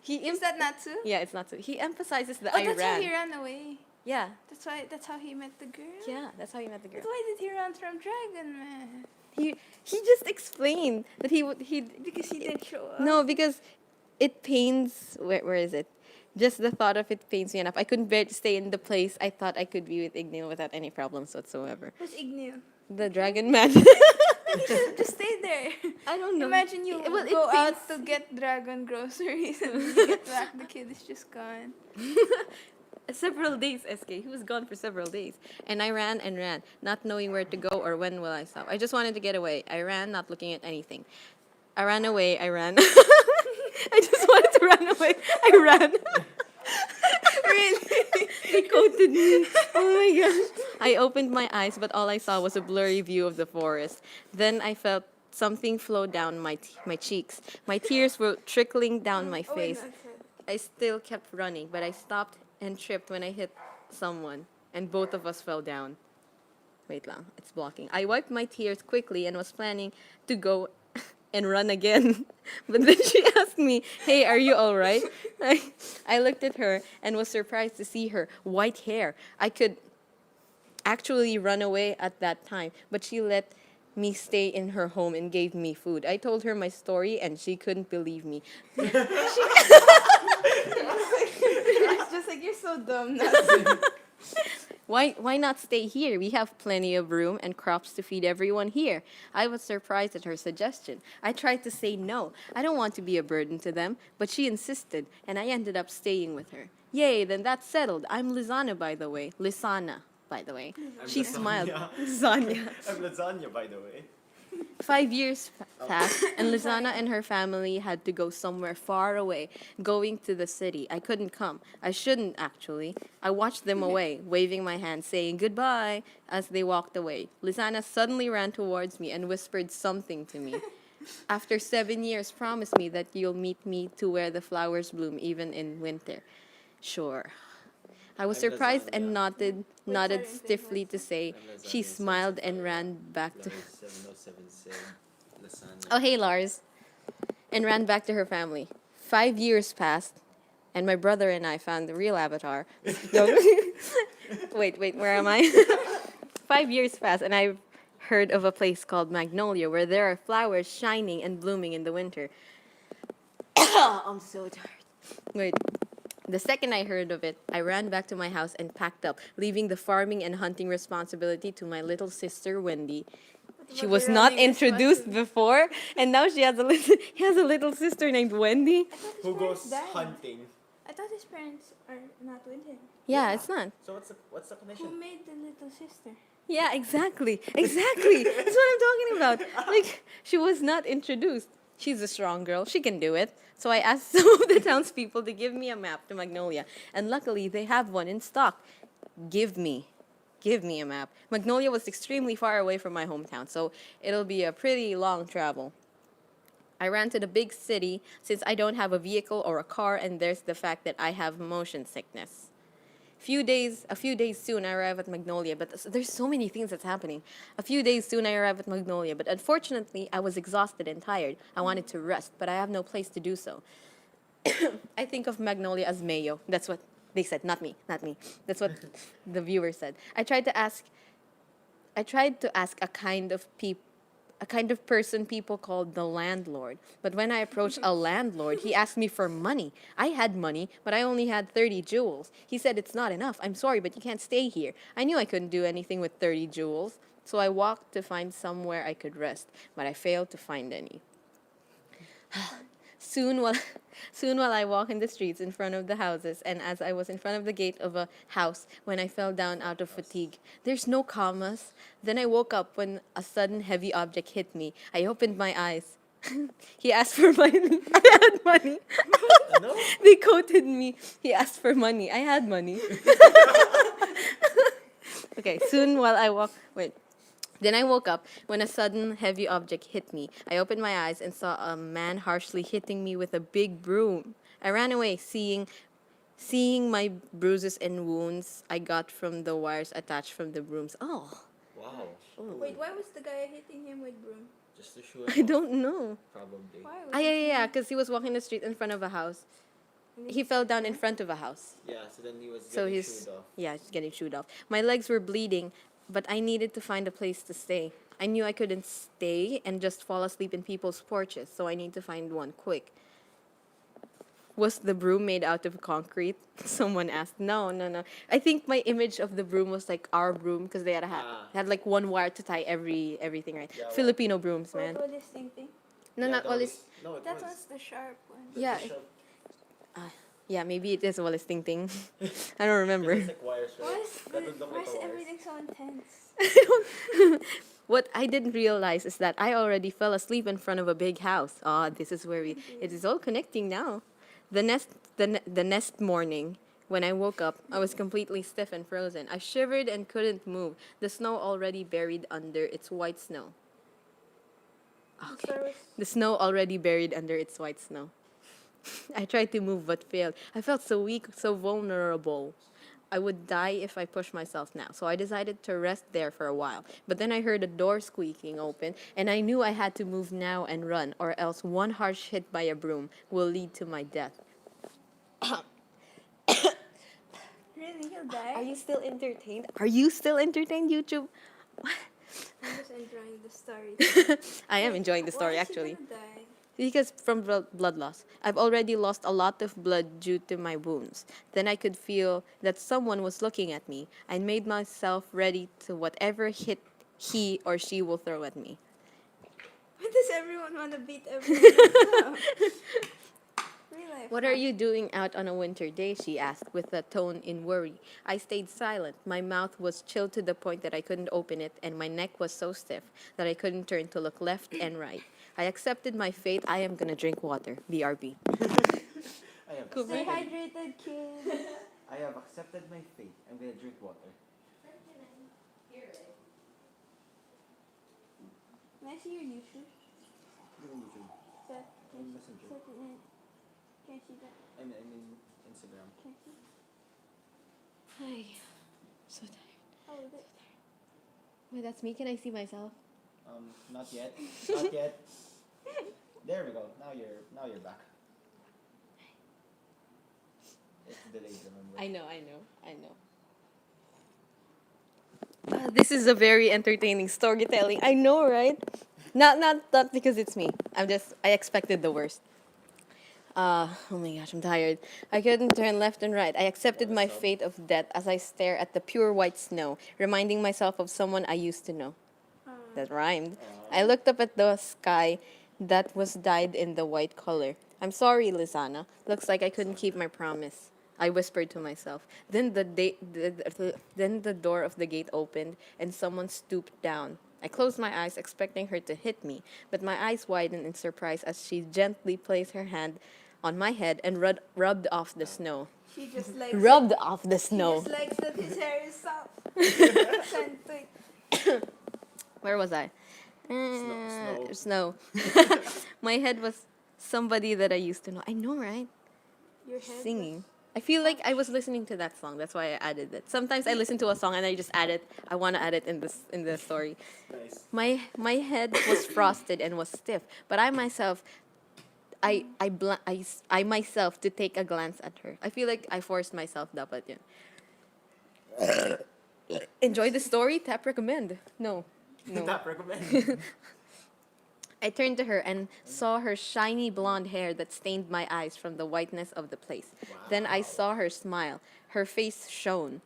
he Is that Natsu? yeah, it's not so. He emphasizes that Oh, I that's ran. how he ran away. Yeah, That's how he met the girl. yeah, that's how he met the girl. But why did he run from Dragon Man? He just explained that he Because he didn't show up. no, because it pains. Where is it? Just the thought of it pains me enough. I couldn't bear to stay in the place I thought I could be with Ignil without any problems whatsoever. Who's Igneo? The dragon man. Just stay there. I don't know. Imagine you Well, it go out pains- to get dragon groceries and when you get back, the kid is just gone. Several days, SK. He was gone for several days. And I ran and ran, not knowing where to go or when will I stop. I just wanted to get away. I ran, not looking at anything. I ran away. I ran. I just wanted to run away. I ran. Really? They coated me. Oh my gosh. I opened my eyes, but all I saw was a blurry view of the forest. Then I felt something flow down my cheeks. My tears were trickling down my Oh, wait, face. no, it's not. I still kept running, but I stopped and tripped when I hit someone, and both of us fell down. Wait lang, it's blocking. I wiped my tears quickly and was planning to go and run again. But then she asked me, "Hey, are you all right?" I looked at her and was surprised to see her white hair. I could actually run away at that time, but she let me stay in her home and gave me food. I told her my story and she couldn't believe me. It's just like, you're so dumb now. Why not stay here? We have plenty of room and crops to feed everyone here. I was surprised at her suggestion. I tried to say no. I don't want to be a burden to them, but she insisted, and I ended up staying with her. Yay, then that's settled. I'm Lizana, by the way. Lisana, by the way. She smiled. Lasagna. I'm lasagna, by the way. 5 years passed, and Lizana and her family had to go somewhere far away, going to the city. I couldn't come. I shouldn't, actually. I watched them away, waving my hand, saying goodbye as they walked away. Lizana suddenly ran towards me and whispered something to me. After 7 years, promise me that you'll meet me to where the flowers bloom, even in winter. Sure. I was I'm surprised and lasagna. nodded sorry, stiffly to say. I'm She lasagna, smiled so and it's ran back to. 7077 lasagna. Oh, hey, Lars. And ran back to her family. 5 years passed, and my brother and I found the real avatar. No. Wait, where am I? 5 years passed, and I heard of a place called Magnolia where there are flowers shining and blooming in the winter. I'm so tired. Wait. The second I heard of it, I ran back to my house and packed up, leaving the farming and hunting responsibility to my little sister, Wendy. She about was the not running introduced before, and now he has a little sister named Wendy. Who goes hunting? I thought his parents are not with him. Yeah, it's not. So what's the Who connection? made the little sister? Yeah, exactly. Exactly. That's what I'm talking about. Like, she was not introduced. She's a strong girl. She can do it. So I asked some of the townspeople to give me a map to Magnolia. And luckily, they have one in stock. Give me. Give me a map. Magnolia was extremely far away from my hometown, so it'll be a pretty long travel. I ran to the big city since I don't have a vehicle or a car, and there's the fact that I have motion sickness. A few days soon, I arrive at Magnolia, but there's so many things that's happening. A few days soon, I arrive at Magnolia, but unfortunately, I was exhausted and tired. I wanted to rest, but I have no place to do so. I think of Magnolia as Mayo. That's what they said, not me, not me. That's what the viewer said. I tried to ask a kind of person people called the landlord. But when I approached a landlord, he asked me for money. I had money, but I only had 30 jewels. He said it's not enough. I'm sorry, but you can't stay here. I knew I couldn't do anything with 30 jewels, so I walked to find somewhere I could rest, but I failed to find any. Soon while, soon while I walk in the streets in front of the houses, and as I was in front of the gate of a house when I fell down out of fatigue. There's no commas. Then I woke up when a sudden heavy object hit me. I opened my eyes. He asked for money. I had money. No? They quoted me. He asked for money. I had money. Okay, soon while I walk. Wait. Then I woke up when a sudden heavy object hit me. I opened my eyes and saw a man harshly hitting me with a big broom. I ran away, seeing my bruises and wounds I got from the wires attached from the brooms. Oh, Wow. Wait, why was the guy hitting him with broom? Just to show I don't know. Probably. Why? Ah, yeah, because he was walking the street in front of a house. He fell down in front of a house. Yeah, so then he was So getting he's, shooed off. yeah, he's getting chewed off. My legs were bleeding, but I needed to find a place to stay. I knew I couldn't stay and just fall asleep in people's porches, so I need to find one quick. Was the broom made out of concrete? Someone asked. No, no, no. I think my image of the broom was like our broom because they had like one wire to tie everything, right? Yeah, Filipino brooms, man. What is thing? No, not all is. No, it That was. one's the sharp one. Yeah, The sharp- yeah. Maybe it is a Wallace Ting Ting. I don't remember. It's like wires, right? Why is, That would look why like is a wires. everything so intense? What I didn't realize is that I already fell asleep in front of a big house. Ah, this is where we. It is all connecting now. The next morning, when I woke up, I was completely stiff and frozen. I shivered and couldn't move. The snow already buried under its white snow. Okay. The snow already buried under its white snow. I tried to move but failed. I felt so weak, so vulnerable. I would die if I pushed myself now, so I decided to rest there for a while. But then I heard a door squeaking open, and I knew I had to move now and run, or else one harsh hit by a broom will lead to my death. Really, he'll die? Are you still entertained? Are you still entertained, YouTube? I'm just enjoying the story. I am enjoying the story, Why is he actually. gonna die? Because from blood loss. I've already lost a lot of blood due to my wounds. Then I could feel that someone was looking at me. I made myself ready to whatever hit he or she will throw at me. Why does everyone want to beat everyone up? Real life. What are you doing out on a winter day? She asked with a tone in worry. I stayed silent. My mouth was chilled to the point that I couldn't open it, and my neck was so stiff that I couldn't turn to look left and right. I accepted my fate. I am gonna drink water. BRB. I have Stay accepted, hydrated, kids. I have accepted my fate. I'm gonna drink water. Can I see your YouTube? Give me YouTube. Set, On Messenger. set it in. Can I see that? I mean Instagram. Can I see? Hi. So tired. How is it? Wait, that's me. Can I see myself? Not yet. Not yet. There we go. Now you're back. It's delayed, remember? I know. This is a very entertaining storytelling. I know, right? Not because it's me. I expected the worst. Oh my gosh, I'm tired. I couldn't turn left and right. I accepted my fate of death as I stare at the pure white snow, reminding myself of someone I used to know. That rhymed. I looked up at the sky that was dyed in the white color. I'm sorry, Lizana. Looks like I couldn't keep my promise. I whispered to myself. Then then the door of the gate opened and someone stooped down. I closed my eyes, expecting her to hit me, but my eyes widened in surprise as she gently placed her hand on my head and rubbed off the snow. She just likes Rubbed off the She snow. just likes that his hair is soft. Scented. Where was I? Snow. My head was somebody that I used to know. I know, right? Your head. Singing. I feel like I was listening to that song. That's why I added it. Sometimes I listen to a song and I just add it. I want to add it in the story. Nice. My head was frosted and was stiff, but I myself I myself to take a glance at her. I feel like I forced myself dapat yun. Enjoy the story? Tap recommend. No. Not recommend. I turned to her and saw her shiny blonde hair that stained my eyes from the whiteness of the place. Then I saw her smile. Her face shone.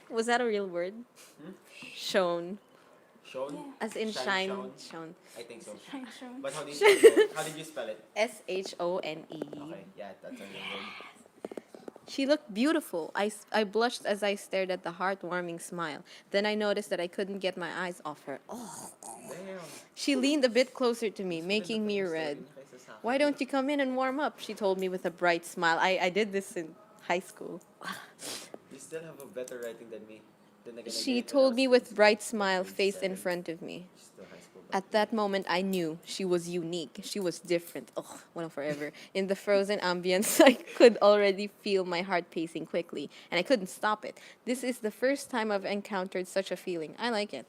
Was that a real word? Shone. Shown? As in Shine, shine. shone? Shone. I think so. Shine, shone. But how did you spell it? How did you spell it? Shone. Okay, yeah, that's a real word. She looked beautiful. I blushed as I stared at the heartwarming smile. Then I noticed that I couldn't get my eyes off her. Oh. Damn. She leaned a bit closer to me, making me red. Why don't you come in and warm up? She told me with a bright smile. I did this in high school. You still have a better writing than me. Then again, I She did it when I told was me in with school. bright smile, Grade face in 7. front of me. Still high school. but- At that moment, I knew she was unique. She was different. Oh, one of forever. In the frozen ambience, I could already feel my heart pacing quickly, and I couldn't stop it. This is the first time I've encountered such a feeling. I like it.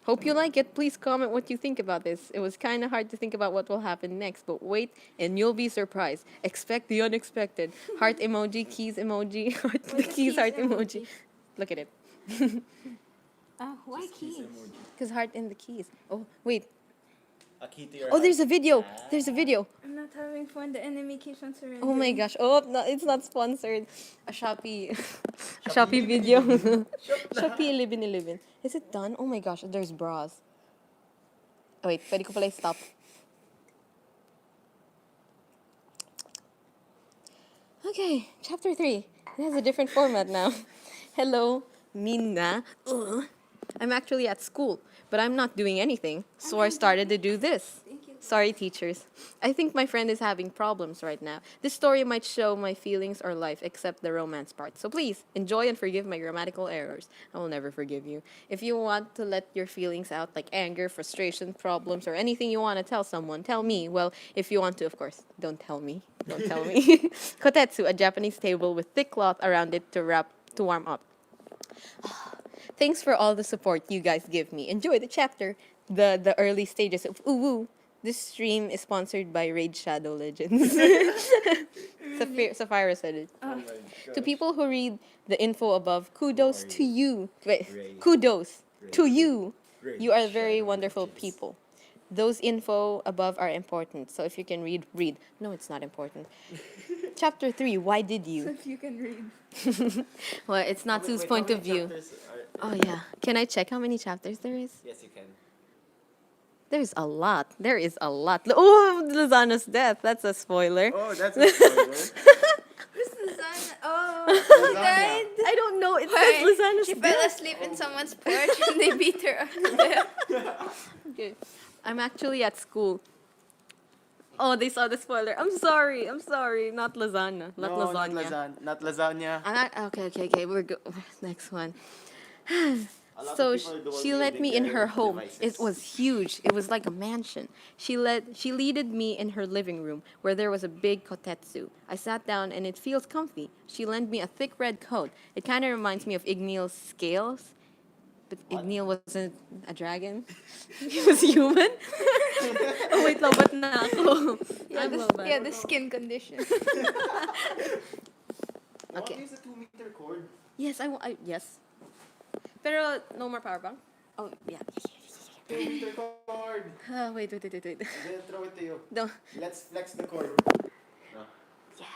Hope you like it. Please comment what you think about this. It was kind of hard to think about what will happen next, but wait and you'll be surprised. Expect the unexpected. Heart emoji, keys emoji, heart, the What's a keys keys heart emoji? emoji. Look at it. Oh, why Just keys keys? emoji. Because heart in the keys. Oh, wait. A key to your Oh, there's a heart. video. There's a video. I'm not having fun. The enemy keeps on surrendering. Oh my gosh. Oh, no, it's not sponsored. A Shopee. A Shopee video. Shopee 1111. Is it done? Oh my gosh, there's bras. Oh, wait, pwede ko pala stop. Okay, chapter 3. It has a different format now. Hello, Mina. Ugh. I'm actually at school, but I'm not doing anything, so I started to do this. Sorry, teachers. I think my friend is having problems right now. This story might show my feelings or life, except the romance part. So please, enjoy and forgive my grammatical errors. I will never forgive you. If you want to let your feelings out, like anger, frustration, problems, or anything you want to tell someone, tell me. Well, if you want to, of course. Don't tell me. Don't tell me. Kotetsu, a Japanese table with thick cloth around it to warm up. Thanks for all the support you guys give me. Enjoy the chapter, the early stages of Uwu. This stream is sponsored by Raid Shadow Legends. Sapphira said it. Oh my To gosh. people who read the info above, kudos are to you. Wait, Raid. kudos to Raid. you. Raid You are very Shadow wonderful Legends. people. Those info above are important. So if you can read, read. No, it's not important. Chapter 3, why did you? If you can read. Well, it's Wait, Natsu's wait, point how of many view. chapters are- Oh yeah. Can I check how many chapters there is? Yes, you can. There's a lot. There is a lot. Oh, Lozano's death. That's a spoiler. Oh, that's a spoiler. Who's Lizana? Oh, she Lizana. died. I don't know. It Why? says Lozano's She fell death. asleep in someone's porch and they beat her up to death. Okay. I'm actually at school. Oh, they saw the spoiler. I'm sorry. I'm sorry. Not lasagna. Not No, lasagna. Not lasagna. Okay. We're go. Next one. A lot So of people don't she use let me in her their home. devices. It was huge. It was like a mansion. She leaded me in her living room where there was a big kotetsu. I sat down and it feels comfy. She lent me a thick red coat. It kind of reminds me of Igneal's scales. But Igneal wasn't a dragon. He was human. Oh wait, lobat na ako. I'm lobat. Yeah, the skin condition. You want Okay. to use a 2-meter cord? Yes, yes. Pero no more power bank. Oh yeah. 2-meter cord. Wait. I'm gonna throw it to you. No. Let's flex the cord. No. Yeah.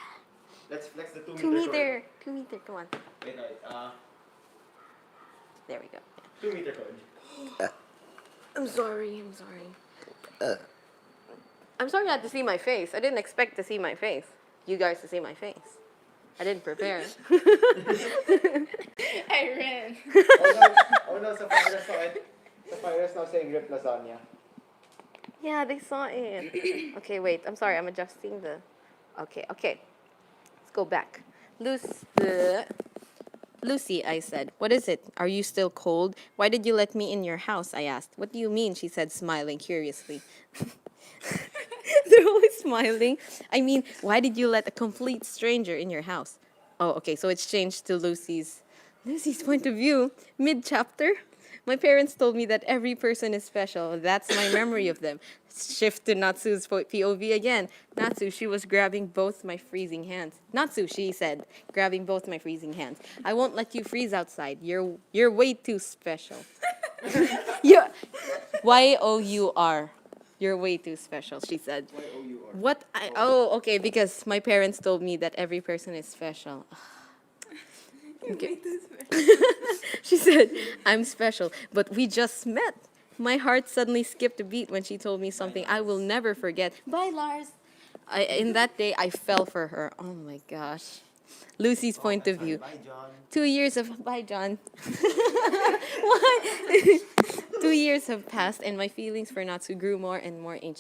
Let's flex the 2-meter 2 cord. meter. 2 meter. Come on. Wait. There we go. 2-meter cord. I'm sorry. I'm sorry not to see my face. I didn't expect to see my face. You guys to see my face. I didn't prepare. I ran. Oh no, Sapphira saw it. Sapphira's now saying rip lasagna. Yeah, they saw it. Okay, wait. I'm sorry. I'm adjusting the. Okay. Let's go back. Lucy, I said. What is it? Are you still cold? Why did you let me in your house? I asked. What do you mean? She said, smiling curiously. They're always smiling. I mean, why did you let a complete stranger in your house? Oh, okay. So it's changed to Lucy's point of view. Mid-chapter. My parents told me that every person is special. That's my memory of them. Shift to Natsu's POV again. Natsu, she was grabbing both my freezing hands. Natsu, she said, grabbing both my freezing hands. I won't let you freeze outside. You're way too special. Y-O-U-R. You're way too special, she said. Y-O-U-R. What? Okay, because my parents told me that every person is special. Okay. She said, I'm special, but we just met. My heart suddenly skipped a beat when she told me something I will never forget. Bye, Lars. In that day, I fell for her. Oh my gosh. Lucy's point of view. Bye, John. 2 years of. Bye, John. Why? 2 years have passed, and my feelings for Natsu grew more and more each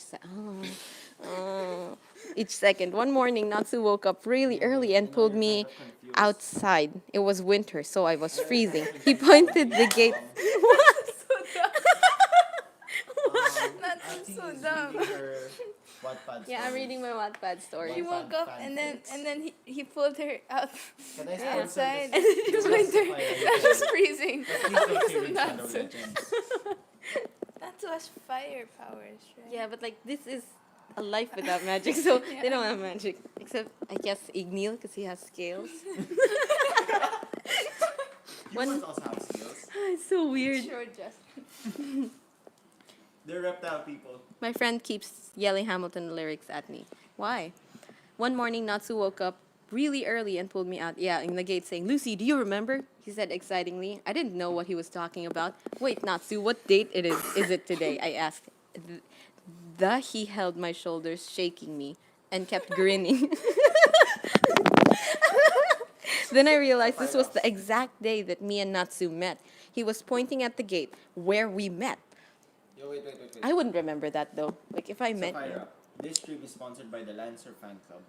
second. One morning, Natsu woke up really early and pulled me outside. It was winter, so I was freezing. He pointed the gate. That's so dumb. Wattpad Yeah, I'm reading my Wattpad story. She woke up and then he pulled her out Can I sponsor outside. this? And it was winter. Sapphira. It was freezing. Please don't say Raid Shadow Natsu. Legends. Natsu has fire powers, right? Yeah, but like this is a life without magic, so they don't have magic. Except I guess Igneal because he has scales. Humans also have skills. It's so weird. Sure, just. They're reptile people. My friend keeps yelling Hamilton lyrics at me. Why? One morning, Natsu woke up really early and pulled me out. Yeah, in the gate saying, Lucy, do you remember? He said excitingly. I didn't know what he was talking about. Wait, Natsu, what date it is it today? I asked. He held my shoulders, shaking me, and kept grinning. Then I realized this was the exact day that me and Natsu met. He was pointing at the gate where we met. Yo, wait. I wouldn't remember that though. Like if I met you. Sapphira, this trip is sponsored by the Lancer Fan Club.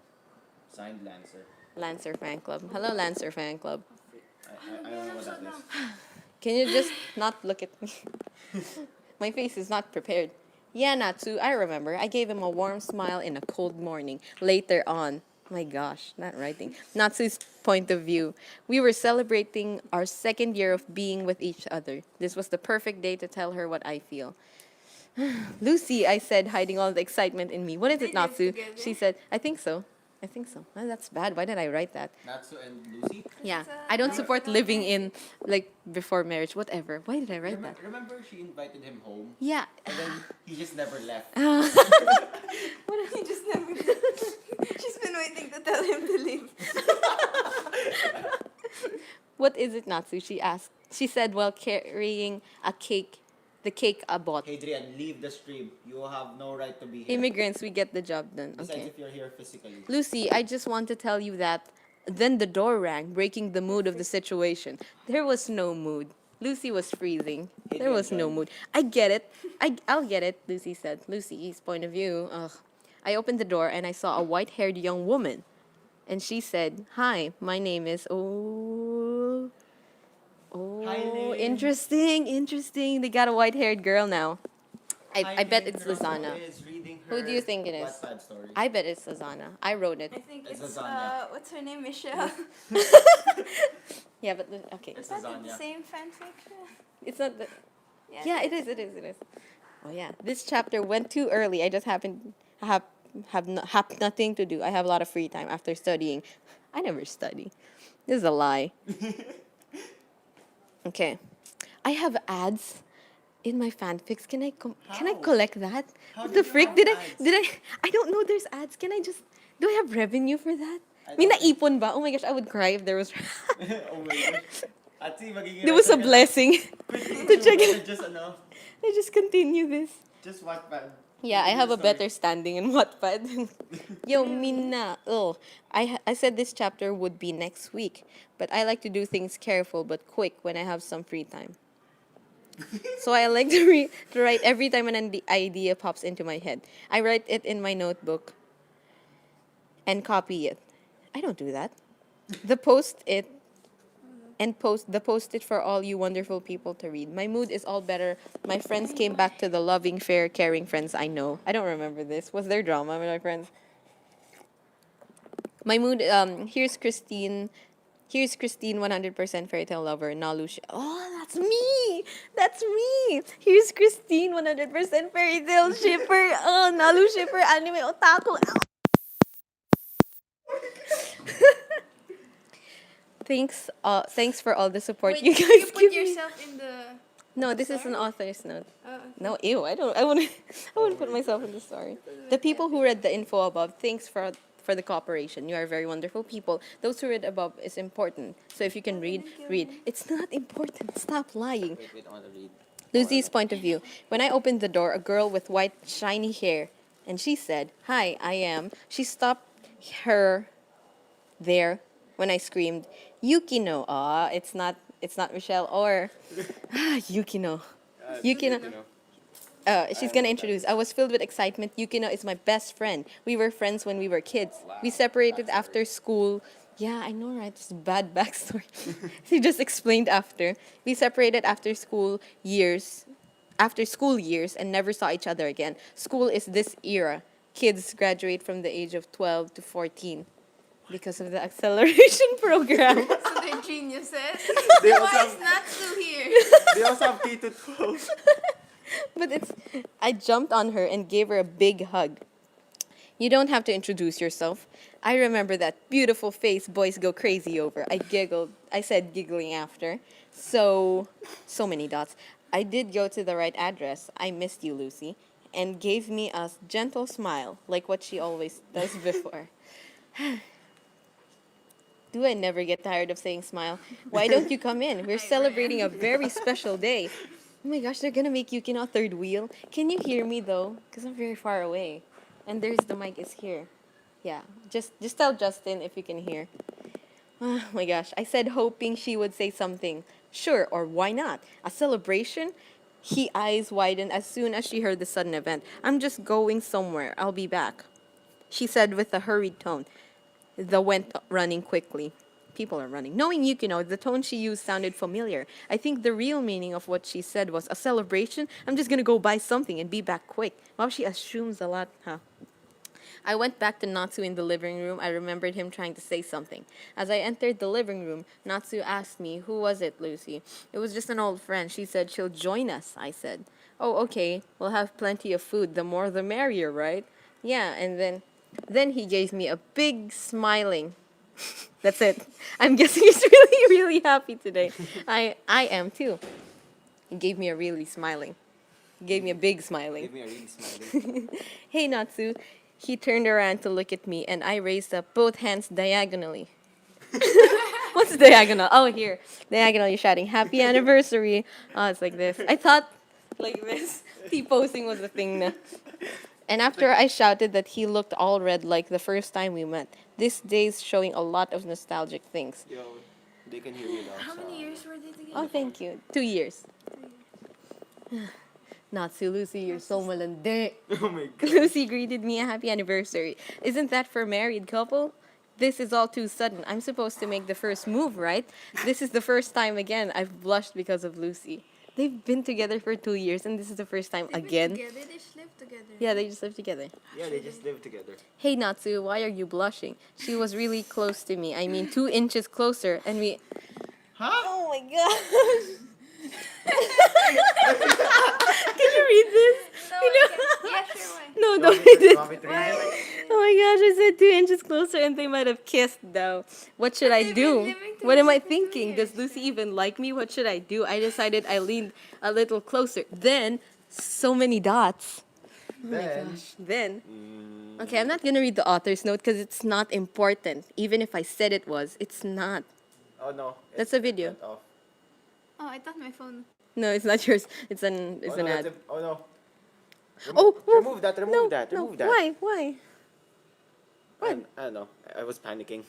Signed Lancer. Lancer Fan Club. Hello, Lancer Fan Club. I don't know what that is. Can you just not look at me? My face is not prepared. Yeah, Natsu, I remember. I gave him a warm smile in a cold morning. Later on, my gosh, not writing. Natsu's point of view. We were celebrating our second year of being with each other. This was the perfect day to tell her what I feel. Lucy, I said, hiding all the excitement in me. What is They it, live Natsu? together? She said, I think so. Oh, that's bad. Why did I write that? Natsu and Lucy. Yeah, It's I don't a- support living in, like, before marriage, whatever. Why did I write that? Remember she invited him home? Yeah. And then he just never left. He just never. She's been waiting to tell him to leave. What is it, Natsu? She asked. She said while carrying a cake, the cake I bought. Hadrian, leave the stream. You have no right to be here. Immigrants, we get the job done. Besides, Okay. if you're here physically. Lucy, I just want to tell you that. Then the door rang, breaking the mood of the situation. There was no mood. Lucy was freezing. There was no mood. I get it. I'll get it, Lucy said. Lucy's point of view. Ugh. I opened the door and I saw a white-haired young woman. And she said, "Hi, my name is..." Oh, Hi, Lynn. interesting. They got a white-haired girl now. I bet it's Lizana. Who do you think it is? Wattpad story. I bet it's Lizana. I wrote it. I think It's it's lasagna. what's her name, Michelle. Yeah, but okay. It's Is that the lasagna. same fanfic? It's not the... Yeah, it is. Oh yeah, this chapter went too early. I just happened have nothing to do. I have a lot of free time after studying. I never study. This is a lie. Okay, I have ads in my fanfics. Can I How? collect that? How What did the you frick have did ads? I don't know. There's ads. Can I just do I have revenue for that? I May don't think- naipon ba? Oh my gosh, I would cry if there was. Oh my gosh. At see, magiging There was a writer ka na. blessing. To check it. Just ano, I just continue this. just Wattpad. Yeah, I have a Story. better standing in Wattpad. Yo, Mina. Oh, I said this chapter would be next week, but I like to do things careful but quick when I have some free time. So I like to write every time an idea pops into my head. I write it in my notebook and copy it. I don't do that. The post-it for all you wonderful people to read. My mood is all better. My friends came back to the loving, fair, caring friends I know. I don't remember this. Was there drama with my friends? My mood, here's Christine. Here's Christine, 100% fairy tale lover. Nalu. Oh, that's me. That's me. Here's Christine, 100% fairy tale shipper. Oh, Nalu shipper, anime otaku. Thanks for all the support Wait, you guys you put give me. yourself in the. No, this is an author's note. Oh, No, ew. I wouldn't put myself in the story. The people who read the info above, thanks for the cooperation. You are very wonderful people. Those who read above is important. So if you can read. It's not important. Stop lying. Wait, I want to read. Lucy's point of view. When I opened the door, a girl with white, shiny hair, and she said, "Hi, I am." She stopped her there when I screamed, "Yukino." It's not Michelle or Yukino. Yukino. She's gonna introduce. I was filled with excitement. Yukino is my best friend. We were friends when we were kids. We separated after school. Yeah, I know, right? It's a bad backstory. She just explained after. We separated after school years, and never saw each other again. School is this era. Kids graduate from the age of 12 to 14 because of the acceleration program. so they're geniuses. They also Why is have, Natsu here? they also have K to 12. But I jumped on her and gave her a big hug. You don't have to introduce yourself. I remember that beautiful face boys go crazy over. I giggled. I said, giggling after. So many dots. I did go to the right address. I missed you, Lucy. And gave me a gentle smile, like what she always does before. Do I never get tired of saying smile? Why don't you come in? We're celebrating a very special day. Oh my gosh, they're gonna make Yuki a third wheel. Can you hear me though? Because I'm very far away. And there's the mic is here. Yeah, just tell Justin if you can hear. Oh my gosh, I said hoping she would say something. Sure, or why not? A celebration? He eyes widened as soon as she heard the sudden event. I'm just going somewhere. I'll be back, she said with a hurried tone. The went running quickly. People are running. Knowing Yukino, the tone she used sounded familiar. I think the real meaning of what she said was a celebration. I'm just gonna go buy something and be back quick. Wow, she assumes a lot, huh? I went back to Natsu in the living room. I remembered him trying to say something. As I entered the living room, Natsu asked me, "Who was it, Lucy?" "It was just an old friend. She said she'll join us," I said. "Oh, okay. We'll have plenty of food. The more the merrier, right?" "Yeah," and then he gave me a big smiling. That's it. I'm guessing he's really, really happy today. I am too. He gave me a really smiling. He gave me a big smiling. Give me a really smiling. Hey, Natsu. He turned around to look at me, and I raised up both hands diagonally. What's diagonal? Oh, here. Diagonal, you're shouting, "Happy anniversary." Oh, it's like this. I thought like this. T-posing was a thing na. And after I shouted that, he looked all red like the first time we met. This day's showing a lot of nostalgic things. Yo, they can hear you now. How so- many years were they together? Oh, thank you. 2 years. Natsu, Lucy, you're so malandi. Oh my god. Lucy greeted me a happy anniversary. Isn't that for married couple? This is all too sudden. I'm supposed to make the first move, right? This is the first time again I've blushed because of Lucy. They've been together for 2 years, and this is the first time They've been again. together, they just live together. Yeah, they just live together. Yeah, they just live together. Hey, Natsu, why are you blushing? She was really close to me. I mean, 2 inches closer, and we. Huh? Oh my gosh! Can you read this? No, You know- yeah, sure, why? No, You don't want me read to- you it. want me to read it? Oh my gosh, I said 2 inches closer and they might have kissed though. What should I they've do? been living What am I together for 2 thinking? Does years, Lucy even like me? What should I do? I decided I leaned a little closer. Then, so many dots. Then, Then, Mm, okay, I'm not gonna read the author's note because it's not important. Even if I said it was, it's not. oh no. That's a video. Went off. Oh, I thought my phone. No, it's not yours. It's an Oh, an no, ad. oh no. Oh, Remove that, remove no, that, no. remove that. Why? Why? I don't know. I was panicking.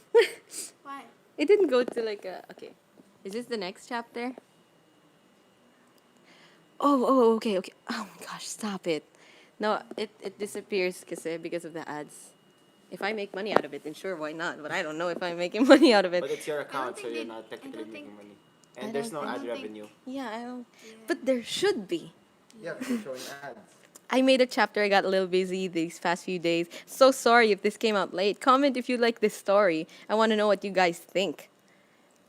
Why? It didn't go to like a. Okay. Is this the next chapter? Oh, okay, okay. Oh my gosh, stop it. No, it disappears because of the ads. If I make money out of it, then sure, why not? But I don't know if I'm making money out of it. But it's your account, so think you're they- not technically I don't making think- money. I And there's no don't- I ad don't think- revenue. Yeah, I don't. But there should be. yeah, they're showing ads. I made a chapter. I got a little busy these past few days. So sorry if this came out late. Comment if you like this story. I want to know what you guys think.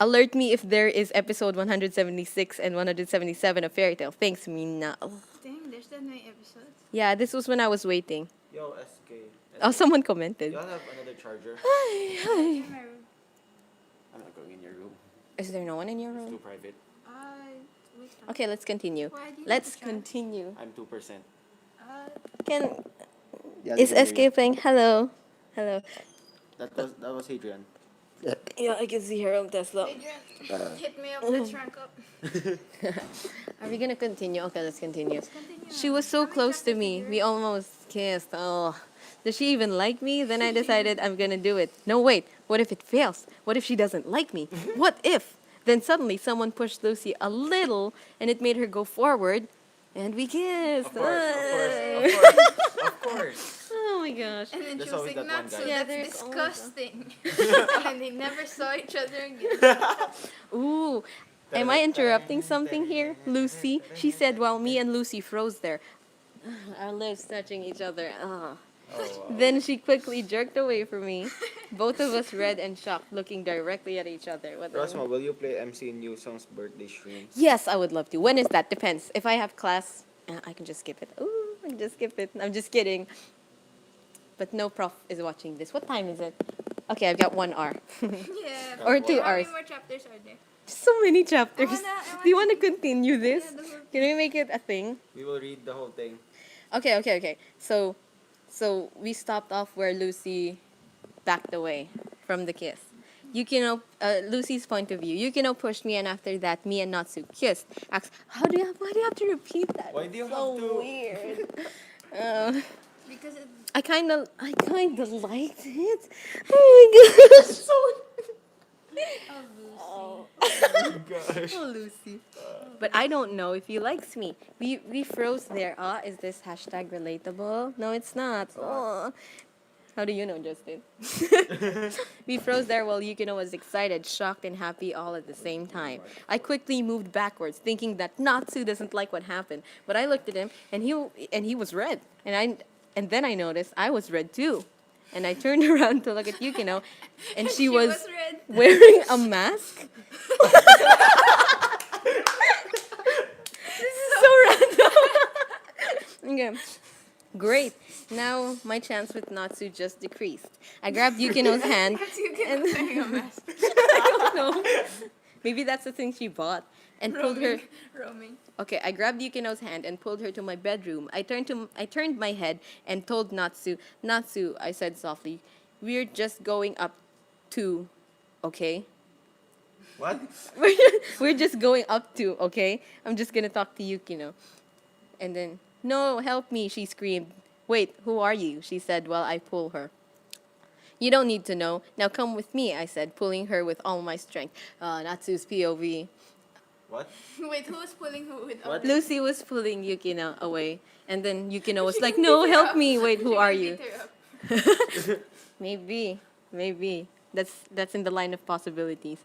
Alert me if there is episode 176 and 177 of Fairy Tale. Thanks, Mina. Oh. Dang, there's that many episodes. Yeah, this was when I was waiting. Yo, SK. Oh, someone commented. Y'all have another charger? Hi, hi. In my room. I'm not going in your room. Is there no one in your It's too room? private. Wait, Okay, let's continue. Why do you Let's have a charge? continue. I'm 2%. Can Yeah, is they can hear SK playing? Hello, hello. That was Adrian. Yeah, I can see her on Tesla. Adrian, hit me up. Let's rank up. Are we gonna continue? Okay, let's continue. Continue. She was so How many close to chapters me. did We you almost kissed. Oh, does she even like me? Then I decided I'm gonna do it. No, wait. What if it fails? What if she doesn't like me? What if? Then suddenly someone pushed Lucy a little, and it made her go forward, and we kissed. Of course. Of course. Oh my gosh. And then There's she was always like, that one not guy. so, Yeah, that's there's always disgusting. And then they never saw each other again. Ooh. Am I interrupting something here? Lucy, she said while me and Lucy froze there. Our lips touching each other. Ah. Oh, wow. Then she quickly jerked away from me. Both of us red and shocked, looking directly at each other. What the- Rosma, will you play MC in New Song's birthday stream? Yes, I would love to. When is that? Depends. If I have class, I can just skip it. Ooh, I can just skip it. I'm just kidding. But no prof is watching this. What time is it? Okay, I've got 1 hour. Yeah. Or but 2 How hours. many more chapters are there? So many chapters. I Do you want to continue this? Yeah, the whole Can we make it a thing? We will read the whole thing. Okay. So we stopped off where Lucy backed away from the kiss. Yukino, Lucy's point of view. Yukino pushed me, and after that, me and Natsu kissed. Why do you have to repeat that? Why do you so have to- weird. Uh, Because it, I kind of liked it. Oh my gosh. oh, Gosh. Oh, Lucy. But I don't know if he likes me. We froze there. Is this hashtag relatable? No, it's not. Oh. How do you know, Justin? We froze there while Yukino was excited, shocked, and happy all at the same time. I quickly moved backwards, thinking that Natsu doesn't like what happened. But I looked at him, and he was red. And then I noticed I was red too. And I turned around to look at Yukino, and she was red. wearing a mask. This is so random. Okay. Great. Now my chance with Natsu just decreased. I grabbed Yukino's hand. You can wearing a mask. I don't know. Maybe that's the thing she bought. And pulled her. Roaming. Okay, I grabbed Yukino's hand and pulled her to my bedroom. I turned my head and told Natsu, I said softly, we're just going up to, okay? What? We're just going up to, okay? I'm just gonna talk to Yukino. And then, no, help me, she screamed. Wait, who are you? She said while I pull her. You don't need to know. Now come with me, I said, pulling her with all my strength. Natsu's POV. What? Wait, who was pulling who with What? Lucy was pulling Yukino away. And then Yukino was like, no, help me. Wait, who are you? Maybe. That's in the line of possibilities.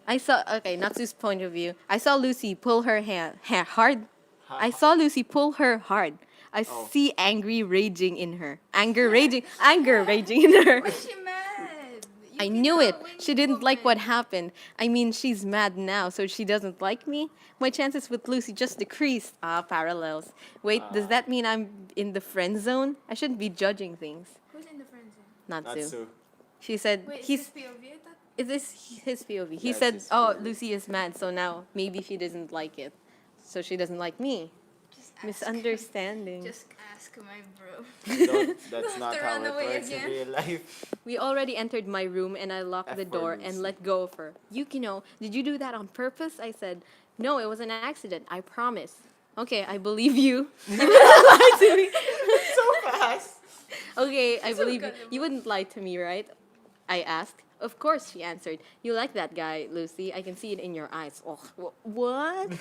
Natsu's point of view. I saw Lucy pull her hand hard. I saw Lucy pull her hard. I see anger raging in her. Anger raging in her. Why is she mad? I knew it. She didn't like what happened. I mean, she's mad now, so she doesn't like me. My chances with Lucy just decreased. Parallels. Wait, does that mean I'm in the friend zone? I shouldn't be judging things. Who's in the friend zone? Natsu. Natsu. She said Wait, he's. is this POV? I thought Is this his POV? He Yeah, said, it's his "Oh, POV. Lucy is mad, so now maybe she doesn't like it, so she doesn't like me." just ask. Misunderstanding. Just ask my bro. That's not To how run it away works in again. real life. We already entered my room, and I locked the F for door Lucy. and let go of her. Yukino, did you do that on purpose? I said, "No, it was an accident. I promise." Okay, I believe you. You wouldn't lie to me. So fast. Okay, I So believe you. gullible. You wouldn't lie to me, right? I asked. Of course, she answered. You like that guy, Lucy. I can see it in your eyes. Oh, what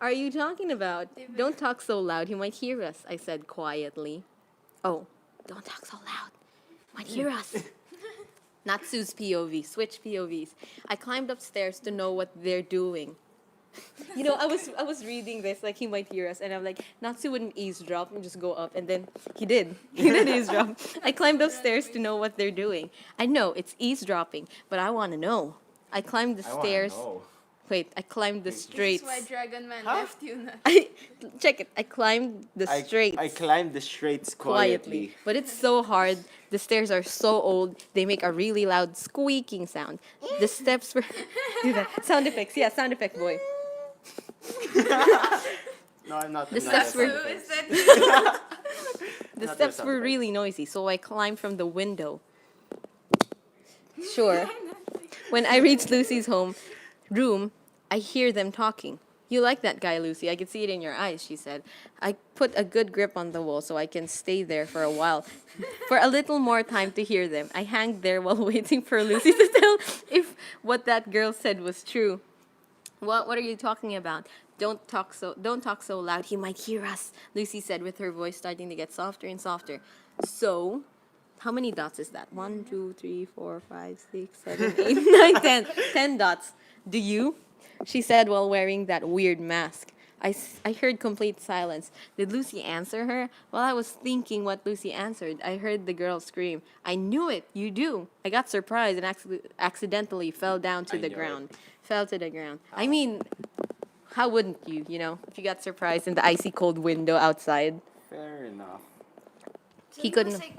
are you talking about? Don't talk so loud. He might hear us, I said quietly. Oh, don't talk so loud. Might hear us. Natsu's POV. Switch POVs. I climbed upstairs to know what they're doing. You know, I was reading this like he might hear us, and I'm like, Natsu wouldn't eavesdrop and just go up, and then he did. He did eavesdrop. I climbed upstairs to know what they're doing. I know it's eavesdropping, but I want to know. I climbed the I wanna stairs. know. Wait, I climbed the This is straights. why Dragon Man Huh? left you. Not. Check it. I climbed the straights. I climbed the straights quietly. But it's so hard. The stairs are so old. They make a really loud squeaking sound. The steps were do that sound effects. Yeah, sound effect boy. No, I'm not. The I'm not steps that were- Who kind of is thing. that? The Not steps their were sound really noisy, so I climbed from the window. Sure. When I reached Lucy's room, I hear them talking. You like that guy, Lucy. I can see it in your eyes, she said. I put a good grip on the wall so I can stay there for a while. For a little more time to hear them. I hung there while waiting for Lucy to tell if what that girl said was true. What are you talking about? Don't talk so loud. He might hear us, Lucy said with her voice starting to get softer and softer. So, how many dots is that? 1, 2, 3, 4, 5, 6, 7, 8, 9, 10. 10 dots. Do you? She said while wearing that weird mask. I heard complete silence. Did Lucy answer her? While I was thinking what Lucy answered, I heard the girl scream. I knew it. You do. I got surprised and accidentally fell down to I the knew ground. Fell to the ground. I mean, how wouldn't you, if you got surprised in the icy cold window outside? Fair enough. So He was couldn't- like,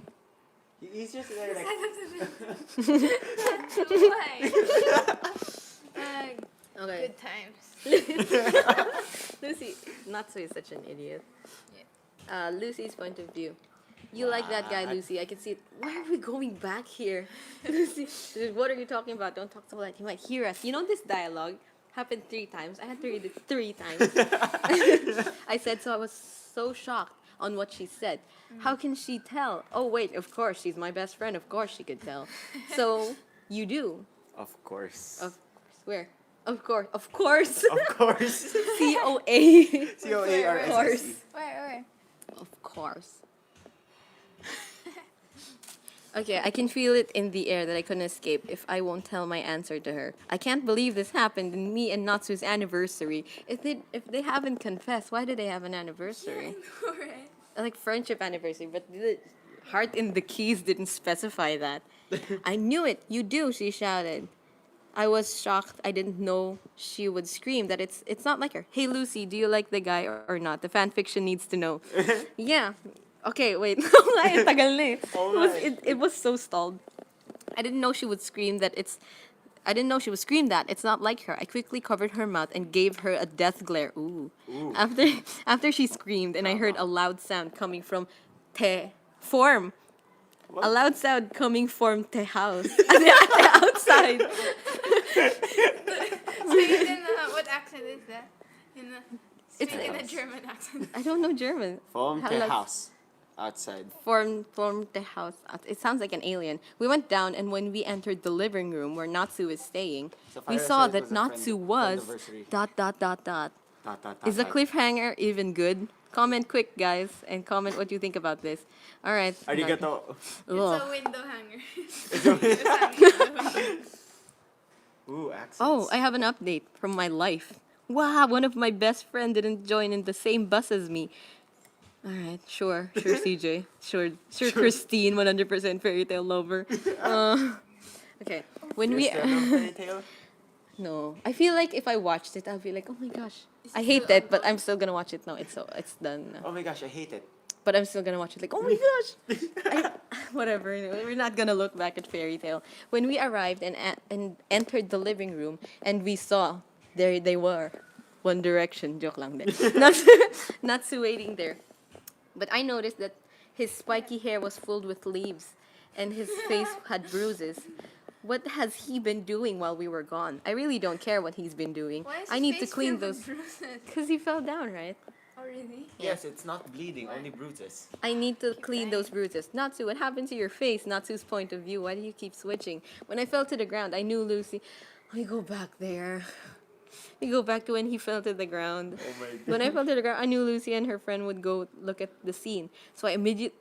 He's just there like. why? Okay. Good times. Lucy, Natsu is such an idiot. Lucy's point of view. You like that guy, Lucy. I can see it. Why are we going back here? Lucy, what are you talking about? Don't talk so loud. He might hear us. You know this dialogue happened 3 times. I had to read it 3 times. I said so. I was so shocked on what she said. How can she tell? Oh, wait, of course. She's my best friend. Of course she could tell. So, you do. Of course. Of course. Where? Of course. Of course. Of course. COA. COARSSE. Of course. Where? Of course. Okay, I can feel it in the air that I couldn't escape if I won't tell my answer to her. I can't believe this happened in me and Natsu's anniversary. If they haven't confessed, why do they have an anniversary? Alright. Like friendship anniversary, but the heart in the keys didn't specify that. I knew it. You do, she shouted. I was shocked. I didn't know she would scream that it's not like her. Hey Lucy, do you like the guy or not? The fan fiction needs to know. Yeah. Okay, wait. Ay, tagal na eh. It was so stalled. I didn't know she would scream that I didn't know she would scream that. It's not like her. I quickly covered her mouth and gave her a death glare. Ooh. After she screamed and I heard a loud sound coming from form. A loud sound coming from the house. At the outside. Speak in what accent is that? It's Speak in a German accent. I don't know German. From How the like- house. Outside. From the house. It sounds like an alien. We went down, and when we entered the living room where Natsu is staying, we Sapphire saw said it that was a Natsu was friendiversary. ... Is the cliffhanger even good? Comment quick, guys, and comment what you think about this. All right. Arigato. It's Ugh. a window hanger. It's hanging. Ooh, accents. Oh, I have an update from my life. Wow, one of my best friend didn't join in the same bus as me. All right, sure, CJ, sure, Christine, 100% fairy tale lover. Okay, when You're we scared of fairy tale? no, I feel like if I watched it, I'll be like, oh my gosh, I hate that, but I'm still gonna watch it. No, it's done. now. Oh my gosh, I hate it. But I'm still gonna watch it. Like, oh my gosh, whatever. We're not gonna look back at fairy tale. When we arrived and entered the living room, and we saw there they were, One Direction. Joke lang din. Natsu waiting there. But I noticed that his spiky hair was filled with leaves, and his face had bruises. What has he been doing while we were gone? I really don't care what he's been doing. Why is I his need to face clean filled with those. bruises? Because he fell down, right? Oh, really? Yes, it's not bleeding, only bruises. I need to clean those bruises. Natsu, what happened to your face? Natsu's point of view. Why do you keep switching? When I fell to the ground, I knew Lucy. We go back there. We go back to when he fell to the ground. Oh my god. When I fell to the ground, I knew Lucy and her friend would go look at the scene. So I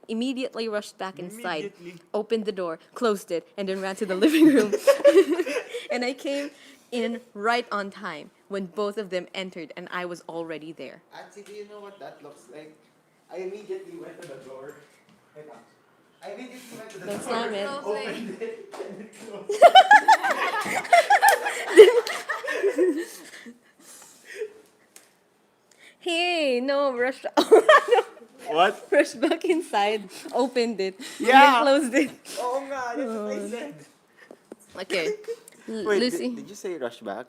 immediately rushed back inside, Immediately. opened the door, closed it, and then ran to the living room. And I came in right on time when both of them entered, and I was already there. Actually, do you know what that looks like? I immediately went to the door. Wait, I immediately went to the Don't door. slam it. Opened it, and it closed. Hey, no, rush. What? Rushed back inside, opened it, and Yeah. then closed it. Oh nga, that's what I said. Okay. Wait, Lucy did you say rush back?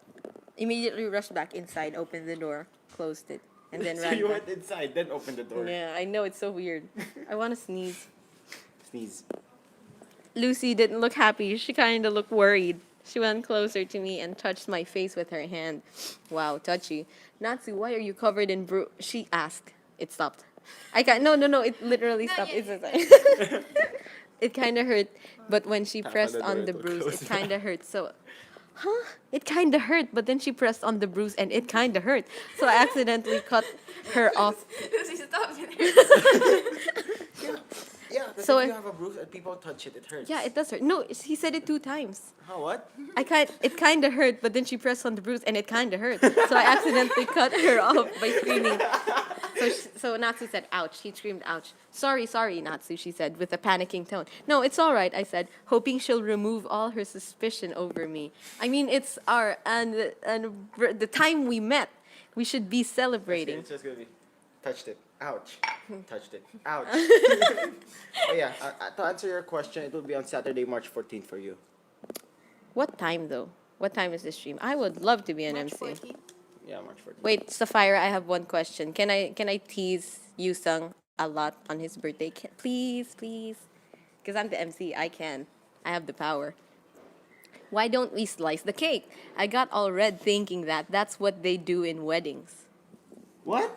immediately rushed back inside, opened the door, closed it, and then So ran you back. went inside, then opened the door. Yeah, I know, it's so weird. I want to sneeze. Sneeze. Lucy didn't look happy. She kind of looked worried. She went closer to me and touched my face with her hand. Wow, touchy. Natsu, why are you covered in She asked. It stopped. I can't. No. It literally stopped. yet. It's it kind of hurt, but when she Tap on pressed the door, on the it will bruise, close. it kind of hurt. So, it kind of hurt, but then she pressed on the bruise and it kind of hurt. So I accidentally cut her off. Lucy, stop it. Yeah, because So if I- you have a bruise and people touch it, it hurts. Yeah, it does hurt. No, he said it 2 times. How, what? It kind of hurt, but then she pressed on the bruise and it kind of hurt. So I accidentally cut her off by screaming. So Natsu said, ouch. He screamed, ouch. Sorry, Natsu, she said, with a panicking tone. No, it's all right, I said, hoping she'll remove all her suspicion over me. I mean, it's the time we met. We should be celebrating. It's just gonna be touched it. Ouch. Touched it. Ouch. Oh yeah, to answer your question, it will be on Saturday, March 14th for you. What time, though? What time is the stream? I would love to be an March MC. 14. Yeah, March 14th. Wait, Sapphire, I have one question. Can I tease Yusung a lot on his birthday? Please, please. Because I'm the MC. I can. I have the power. Why don't we slice the cake? I got all red thinking that that's what they do in weddings. What?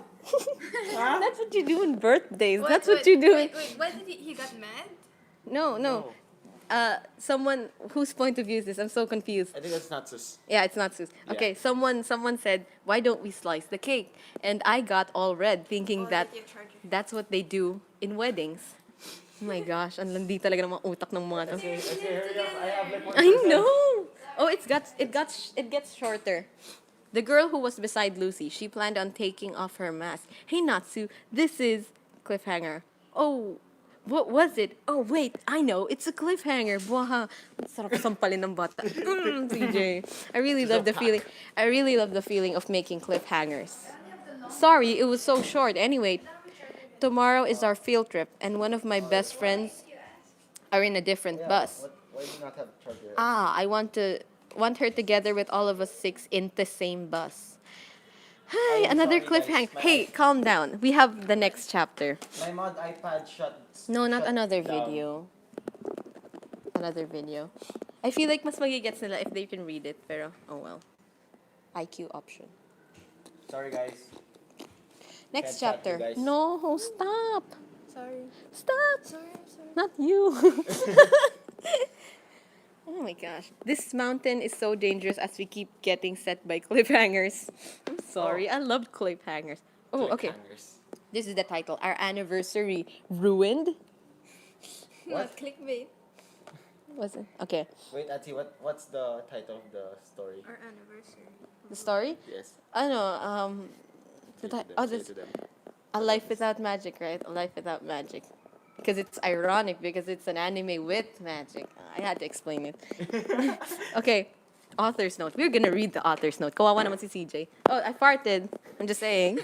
That's what you do in birthdays. That's what Wait, you do. Wait, why did he got mad? No, no. Someone whose point of view is this? I'm so confused. I think that's Natsus. Yeah, it's not Sus. Yeah. Okay, someone said, "Why don't we slice the cake?" And I got all red thinking Oh, that your charger. that's what they do in weddings. Oh my gosh, ang landi talaga ng mga utak ng mga to. Okay, hurry up. I have like 1%. I know. Oh, it gets shorter. The girl who was beside Lucy, she planned on taking off her mask. Hey Natsu, this is cliffhanger. Oh, what was it? Oh wait, I know. It's a cliffhanger. Buha. Sarap sampalin ng bata. CJ. I really love the feeling. I really love the feeling of making cliffhangers. Sorry, it was so short. Anyway, tomorrow is our field trip, and one of my best friends are in a different bus. Why do you not have charger? I want her together with all of us 6 in the same bus. Hi, I'm another sorry, guys. cliffhanger. My- Hey, calm down. We have the next chapter. My mod iPad shut. No, not shut another down. video. Another video. I feel like mas magigets nila if they can read it, pero oh well. IQ option. Sorry, guys. Next Can't chat you chapter. guys. No, stop. Sorry. Stop. Sorry, I'm sorry. Not you. Oh my gosh. This mountain is so dangerous as we keep getting set by cliffhangers. I'm sorry. I love cliffhangers. Oh, okay. Cliffhangers. This is the title. Our anniversary ruined. What? Clickbait. Was it? Okay. Wait, Ati, what's the title of the story? Our anniversary. The story? Yes. I know. Say to them, oh, say this to them. A Life Without Magic, right? A Life Without Magic. Because it's ironic because it's an anime with magic. I had to explain it. Okay. Author's note. We're gonna read the author's note. Kawawa naman si CJ. Oh, I farted. I'm just saying.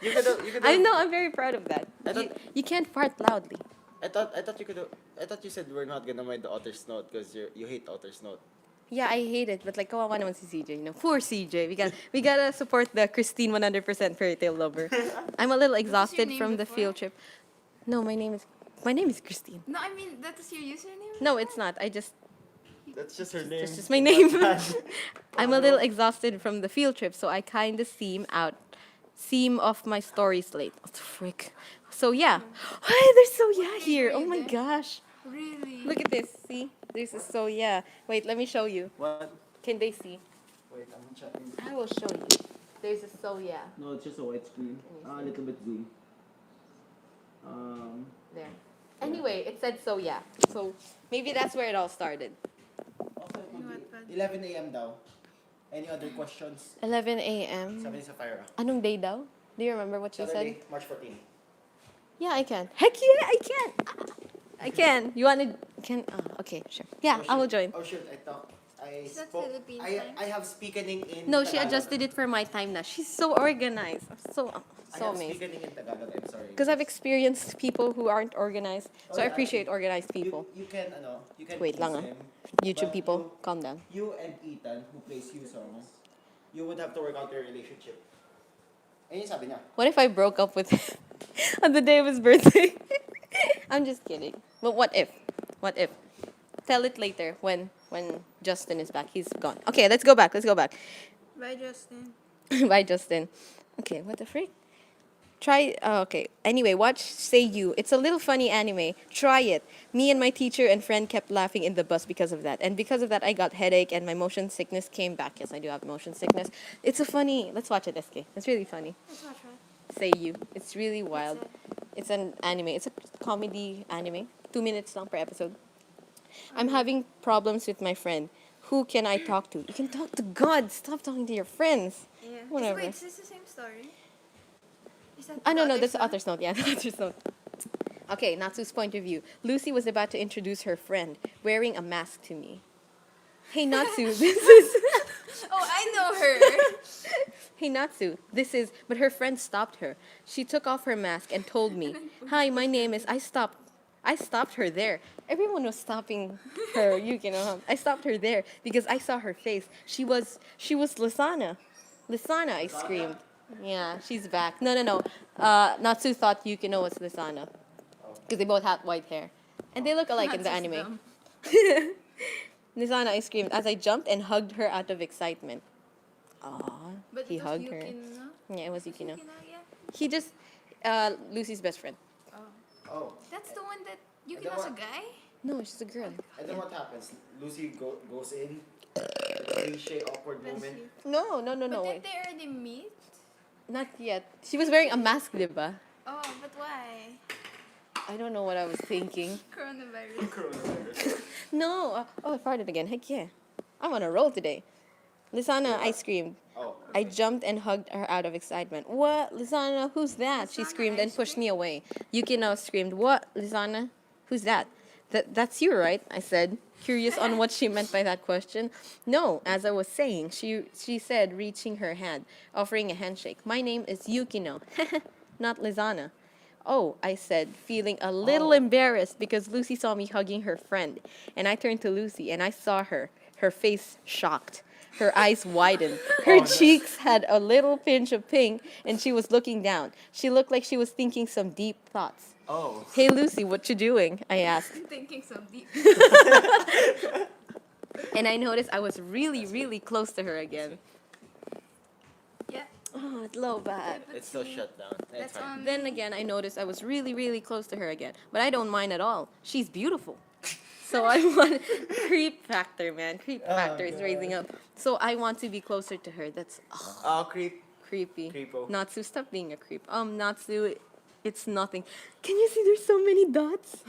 You could do. I know. I'm very proud of that. I You, thought- you can't fart loudly. I thought you could do. I thought you said we're not gonna mind the author's note because you hate author's note. Yeah, I hate it, but like kawawa naman si CJ. You know, poor CJ. We gotta support the Christine 100% fairy tale lover. I'm a little exhausted name from the before? field trip. No, my name is Christine. No, I mean, that is your username? No, it's not. That's just her name. It's just my name. I'm a little exhausted from the field trip, so I kind of seem off my story slate. What the frick? So yeah. Hey, there's Soya here. Oh my gosh. Really? Look at this. See? This is Soya. Wait, let me show you. What? Can they see? Wait, I'm chatting. I will show you. There's a Soya. No, it's just a white screen. A little bit zoom. There. Anyway, it said Soya. So maybe that's where it all started. Also, it would be 11 a.m. daw. Any other questions? 11 a.m. Sabi ni Sapphira. Anong day daw? Do you remember what you said? Saturday, March 14. Yeah, I can. Heck yeah, I can. I can. You wanna? Can? Okay, sure. Yeah, I will join. Oh shoot, I thought I Is that spoke. Philippine time? I have speaking in No, she Tagalog. adjusted it for my time na. She's so organized. I'm so I so have amazed. speaking in Tagalog, I'm sorry. Because I've experienced people who aren't organized, so Oh, I yeah, appreciate organized people. You can, you can Wait tease lang ah. him, YouTube but people, calm down. You and Ethan, who plays you songs, you would have to work out your relationship. Ayun yung sabi niya. What if I broke up with him on the day of his birthday? I'm just kidding. But what if? What if? Tell it later when Justin is back. He's gone. Okay, let's go back. Bye, Justin. Bye, Justin. Okay, what the freak? Okay. Anyway, watch Say You. It's a little funny anime. Try it. Me and my teacher and friend kept laughing in the bus because of that. And because of that, I got headache and my motion sickness came back. Yes, I do have motion sickness. It's a funny... Let's watch it, SK. It's really funny. Let's watch it. Say You. It's really wild. It's an anime. It's a comedy anime. 2 minutes long per episode. I'm having problems with my friend. Who can I talk to? You can talk to God. Stop talking to your friends. Yeah. Whatever. Wait, is this the same story? Is that No, the that's the author's author's note. Yeah, the author's note. Okay, Natsu's point of view. Lucy was about to introduce her friend, wearing a mask to me. Hey, Natsu, this is... note? Oh, I know her. Hey, Natsu, this is... But her friend stopped her. She took off her mask and told me, Hi, my name is... I stopped her there. Everyone was stopping her, I stopped her there because I saw her face. She was Lasana. Lasana, I screamed. Yeah, she's back. No. Natsu thought Yukino was Lasana because they both had white hair. And they look alike in the anime. Nisana, I screamed as I jumped and hugged her out of excitement. Aww, But he it was hugged her. Yukino. Yeah, it was Yukino. Yukino, yeah. He just, Lucy's best friend. Oh. That's the one that then Yukino's a what? guy? No, she's a girl. And then what happens? Lucy goes in. Cliche awkward moment. No, But wait. did they already meet? Not yet. She was wearing a mask, diba? Oh, but why? I don't know what I was thinking. Coronavirus. No. I farted again. Heck yeah. I'm on a roll today. Lisana, I screamed. Oh. I jumped and hugged her out of excitement. What? Lisana, who's that? She Lisana, screamed and ice pushed cream? me away. Yukino screamed, what? Lisana? Who's that? That's you, right? I said, curious on what she meant by that question. No, as I was saying, she said, reaching her hand, offering a handshake. My name is Yukino, not Lisana. Oh, I said, feeling a little embarrassed because Lucy saw me hugging her friend. And I turned to Lucy and I saw her face shocked. Her eyes widened. Her cheeks had a little pinch of pink and she was looking down. She looked like she was thinking some deep thoughts. Oh. Hey Lucy, what you doing? I asked. Thinking so deep. And I noticed I was really, really close to her again. Yeah. Oh, it's low bad. But It's still see, shut down. It's That's fine. Then again, I noticed I was really, really close to her again. But I don't mind at all. She's beautiful. So I want creep factor, man. Creep factor is raising up. So I want to be closer to her. That's Oh, creep. creepy. Creepo. Natsu, stop being a creep. Natsu, it's nothing. Can you see there's so many dots?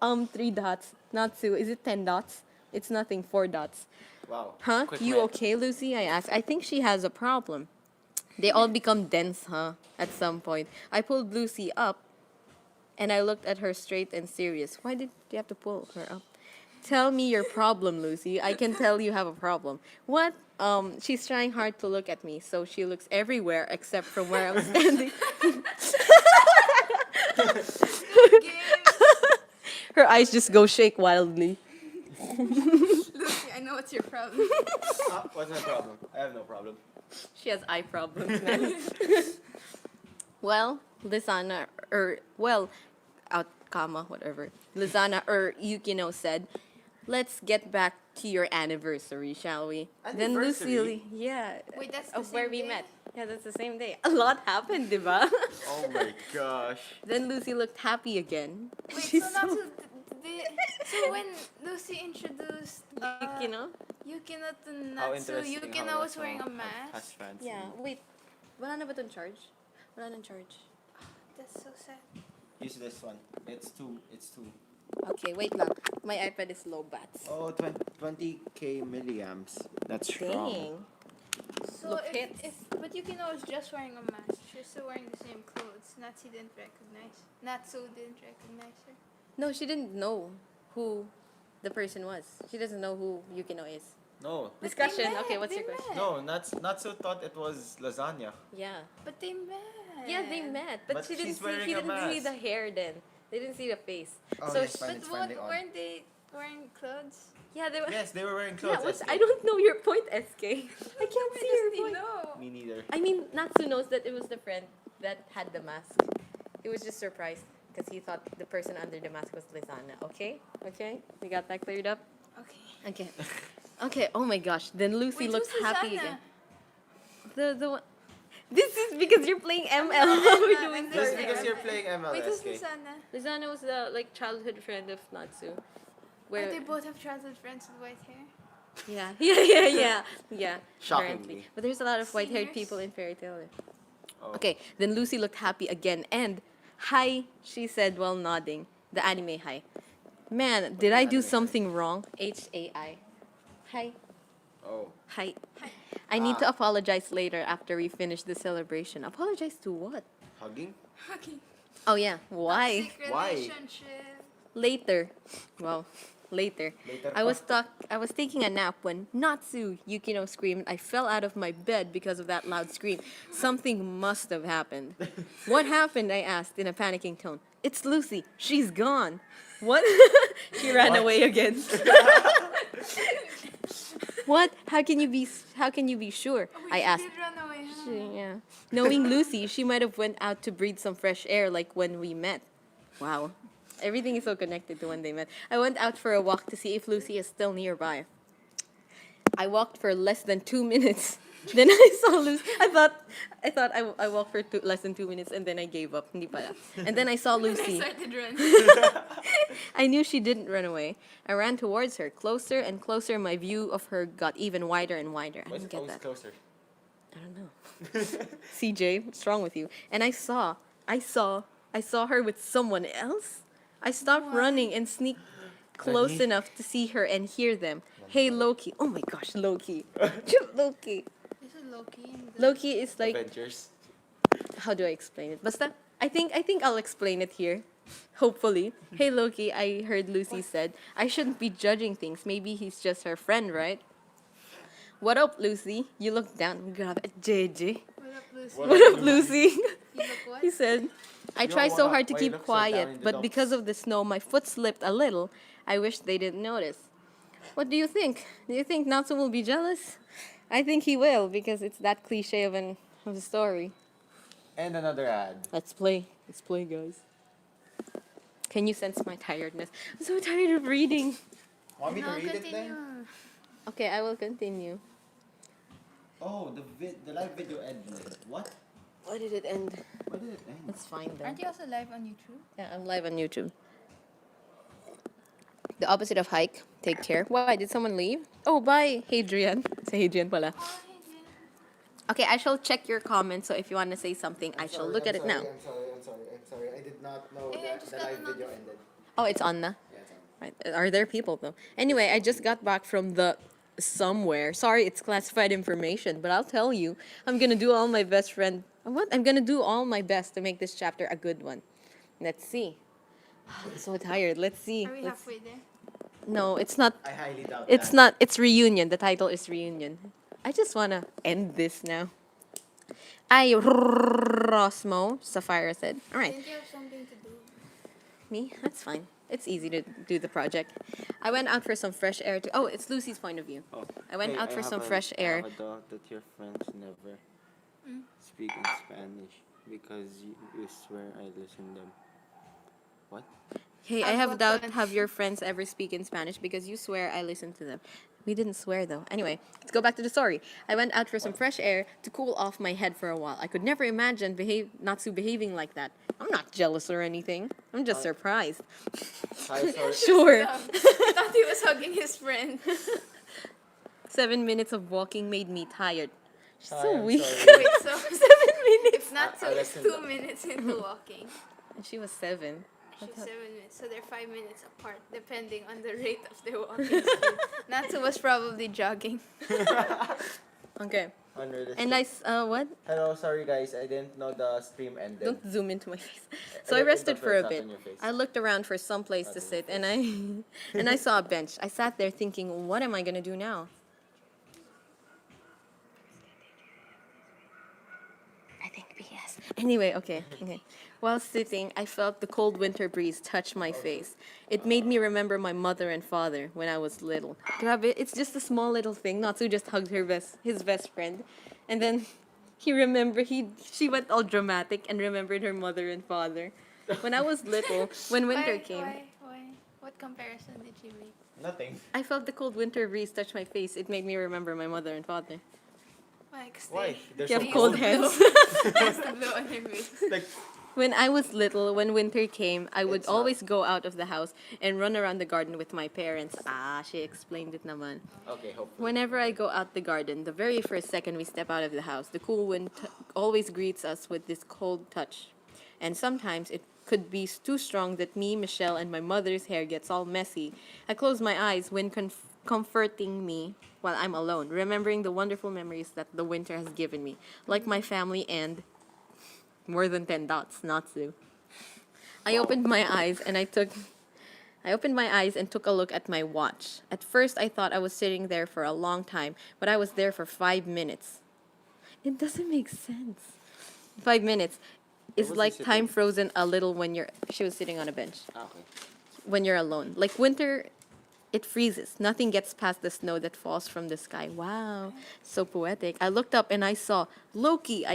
3 dots. Natsu, is it 10 dots? It's nothing, 4 dots. Wow. Huh? Quick You math. okay, Lucy? I asked. I think she has a problem. They all become dense, huh? At some point. I pulled Lucy up and I looked at her straight and serious. Why did you have to pull her up? Tell me your problem, Lucy. I can tell you have a problem. What? She's trying hard to look at me, so she looks everywhere except from where I'm standing. Her eyes just go shake wildly. Lucy, I know what's your problem. What's my problem? I have no problem. She has eye problems, man. Well, Lisana, out comma, whatever. Lisana Yukino said, let's get back to your anniversary, shall we? Then Anniversary? Lucy, yeah. Wait, that's the of where same we day? met. Yeah, that's the same day. A lot happened, diba? Oh my gosh. Then Lucy looked happy again. Wait, She's so Natsu, so when Lucy introduced Yukino? Yukino to How Natsu, interesting. Yukino how was wearing a Natsu mask. has fans. Yeah, wait. Wala na ba tong charge? Wala nang charge. That's so sad. Use this one. It's two. Okay, wait lang. My iPad is low bats. Oh, 20k milliamps. That's strong. Dang. So Look hits. but Yukino was just wearing a mask. She was still wearing the same clothes. Natsu didn't recognize her. No, she didn't know who the person was. She doesn't know who Yukino is. No. But Discussion. they met, Okay, what's they your question? met. No, Natsu thought it was lasagna. Yeah. But they met. Yeah, they met, but, But she didn't she's see. wearing She a didn't see mask. the hair. Then they didn't see the face. Oh, so yes, fine, But it's finally on. weren't they wearing clothes? yeah, they were. Yes, they were wearing clothes. Yeah, what's, SK. I don't know your point, SK. I can't see your point. No. Me neither. I mean, Natsu knows that it was the friend that had the mask. He was just surprised because he thought the person under the mask was Lisana. Okay, we got that cleared up. Okay. Okay. Oh my gosh. Then Lucy Wait, looked who's happy Susanna? again. The one. This is because you're playing ML. We're doing and Just Sorry. because you're playing Wait, who's MLSK. Susanna? Lisana was the childhood friend of Natsu. Where they both have childhood friends with white hair. Yeah. Shockingly. Apparently. But there's a lot of white-haired Seniors? people in fairy tale. Oh. Okay, then Lucy looked happy again and hi, she said while nodding. The anime hi. Man, did I do anime hi? something wrong? HAI. Hi. Oh. Hi. I need to apologize later after we finish the celebration. Apologize to what? Hugging? Okay. Oh yeah, why? Toxic Why? relationship. Later. Well, later. Later I was taking a nap when Natsu Yukino screamed. I fell out of my bed because of that loud scream. Something must have happened. What happened? I asked in a panicking tone. It's Lucy. She's gone. What? She ran away again. What? How can you be sure? I asked. Run away, Yeah. Knowing Lucy, she might have went out to breathe some fresh air like when we met. Wow. Everything is so connected to when they met. I went out for a walk to see if Lucy is still nearby. I walked for less than 2 minutes. Then I saw Lucy. I walked for less than 2 minutes and then I gave up. Hindi pala. And then I saw Lucy. Started running. I knew she didn't run away. I ran towards her. Closer and closer, my view of her got even wider and wider. I Why is didn't it get always that. closer? I don't know. CJ, what's wrong with you? And I saw her with someone else. I stopped running and sneaked close Nani? enough to see her and hear them. Hey, Loki. Oh my gosh, Loki. Loki. This is Loki. Loki is like, Avengers. how do I explain it? Basta, I think I'll explain it here. Hopefully. Hey, Loki, I heard Lucy said, I shouldn't be judging things. Maybe he's just her friend, right? What up, Lucy? You look down. Grabe, JJ. What up, Lucy? What up, Lucy? You look what? He said, I Yo, try so what hard up? to Why you keep look so down in quiet, the but dumps? because of the snow, my foot slipped a little. I wish they didn't notice. What do you think? Do you think Natsu will be jealous? I think he will, because it's that cliche of a story. And another ad. Let's play. Let's play, guys. Can you sense my tiredness? I'm so tired of reading. Want me to No, read it continue. then? Okay, I will continue. Oh, the live video ended. What? Why did it end? Why did it end? It's fine though. Aren't you also live on YouTube? Yeah, I'm live on YouTube. The opposite of hike. Take care. Why? Did someone leave? Oh, bye, Hadrian. Say Hadrian pala. Okay, I shall check your comments. So if you want to say something, I shall look at it now. I'm sorry. I did not know I that just the got live a video ended. Oh, it's on na. Yeah, it's on. Right. Are there people though? Anyway, I just got back from the somewhere. Sorry, it's classified information, but I'll tell you. I'm gonna do all my best friend. What? I'm gonna do all my best to make this chapter a good one. Let's see. I'm so tired. Let's see. Are we Let's- halfway there? No, it's not. I highly doubt It's that. not. It's reunion. The title is reunion. I just wanna end this now. Ay, Rosmo, Sapphire said. All right. Didn't you have something to do? Me? That's fine. It's easy to do the project. I went out for some fresh air. Oh, it's Lucy's point of view. Oh. I went out for some fresh I air. have a doubt that your friends never speak in Spanish because you swear I listen them. What? Hey, I I've have got doubt one. have your friends ever speak in Spanish because you swear I listen to them. We didn't swear though. Anyway, let's go back to the story. I went out for some fresh air to cool off my head for a while. I could never imagine Natsu behaving like that. I'm not jealous or anything. I'm just surprised. Hi, sorry. Sure. I thought he was hugging his friend. 7 minutes of walking made me tired. She's Hi, so I'm weak. sorry. Wait, so 7 minutes. if not two, I it's listened. 2 minutes into walking. And she was 7. She's 7 minutes, so they're 5 minutes apart, depending on the rate of their walking speed. Natsu was probably jogging. Okay. Unrealistic. And what? Hello, sorry guys. I didn't know the stream ended. Don't zoom into my face. So I I don't rested for a interpret bit. on your face. I looked around for some place to Not on sit, and I saw a bench. I sat there thinking, what am I gonna do now? I think BS. Anyway, okay. While sitting, I felt the cold winter breeze touch my face. It made me remember my mother and father when I was little. Grabe, it's just a small little thing. Natsu just hugged his best friend, and then she went all dramatic and remembered her mother and father. When I was little, when winter came, Why? What comparison did she make? Nothing. I felt the cold winter breeze touch my face. It made me remember my mother and father. Why? 'Cause Why? There's You some have cold hands. Has to blow on her face. Like, When I was little, when winter came, I would It's not- always go out of the house and run around the garden with my parents. She explained it naman. okay, hopefully. Whenever I go out the garden, the very first second we step out of the house, the cool wind always greets us with this cold touch. And sometimes it could be too strong that me, Michelle, and my mother's hair gets all messy. I close my eyes when comforting me while I'm alone, remembering the wonderful memories that the winter has given me, like my family and more than 10 dots, Natsu. I opened my eyes and took a look at my watch. At first, I thought I was sitting there for a long time, but I was there for 5 minutes. It doesn't make sense. 5 minutes is was he like time sitting? frozen a little when she was sitting on a bench. Okay. when you're alone. Like winter, it freezes. Nothing gets past the snow that falls from the sky. Wow, so poetic. I looked up and I saw Loki. I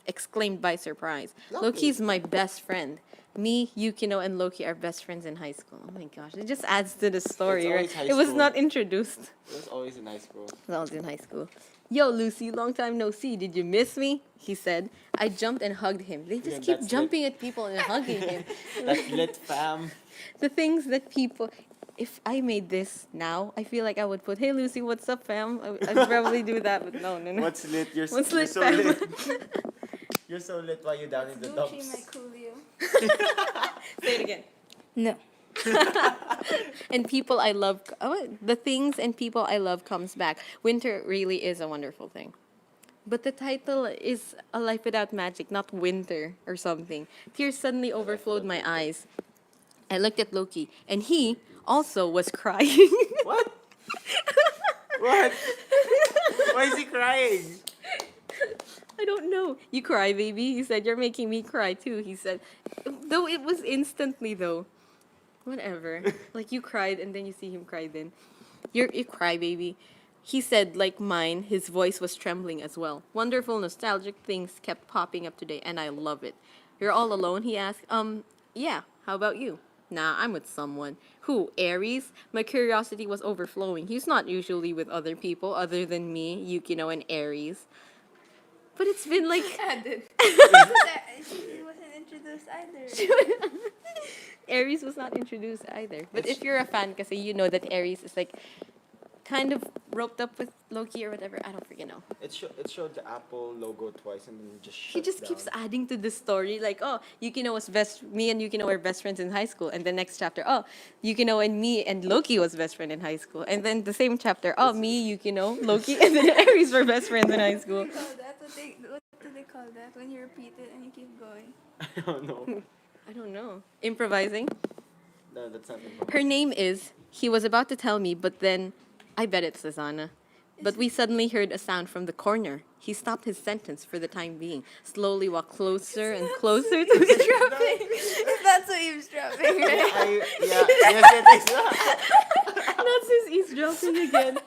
exclaimed by surprise. Loki's my best friend. Me, Yukino, and Loki are best friends in high school. Oh my gosh, it just adds to the story, It's right? always high It was school. not introduced. It was always in high school. When I was in high school. Yo, Lucy, long time no see. Did you miss me? He said. I jumped and hugged him. They just Yeah, keep that's jumping at people and hugging him. That's lit, fam. The things that people. If I made this now, I feel like I would put, "Hey Lucy, what's up, fam?" I'd probably do that, but no. What's lit? You're, What's you're lit, so fam? lit. You're so lit while you're down in the Gucci, dumps. my coolio. Say it again. No. And people I love, the things and people I love comes back. Winter really is a wonderful thing. But the title is A Life Without Magic, not Winter or something. Tears suddenly overflowed my eyes. I looked at Loki, and he also was crying. What? What? Why is he crying? I don't know. You cry, baby. He said, "You're making me cry too." He said, though it was instantly though. Whatever. Like you cried and then you see him cry then. You cry, baby. He said, like mine, his voice was trembling as well. Wonderful nostalgic things kept popping up today and I love it. You're all alone, he asked. Yeah, how about you? Nah, I'm with someone. Who, Aries? My curiosity was overflowing. He's not usually with other people other than me, Yukino, and Aries. But it's been like Added. She wasn't introduced either. Aries was not introduced either. But if you're a fan, kasi you know that Aries is like kind of roped up with Loki or whatever. I don't freaking know. It showed the Apple logo twice and then just He shut just down. keeps adding to the story. Like, oh, Yukino was me and Yukino were best friends in high school. And the next chapter, oh, Yukino and me and Loki was best friend in high school. And then the same chapter, oh, me, Yukino, Loki, and then Aries were best friends in high school. What do they call that when you repeat it and you keep going? I don't know. I don't know. Improvising. No, that's not important. Her name is, he was about to tell me, but then I bet it's Susanna. But we suddenly heard a sound from the corner. He stopped his sentence for the time being, slowly walked closer and closer to the Eavesdropping. That's what eavesdropping, right? Yes, it is. Natsu's eavesdropping again.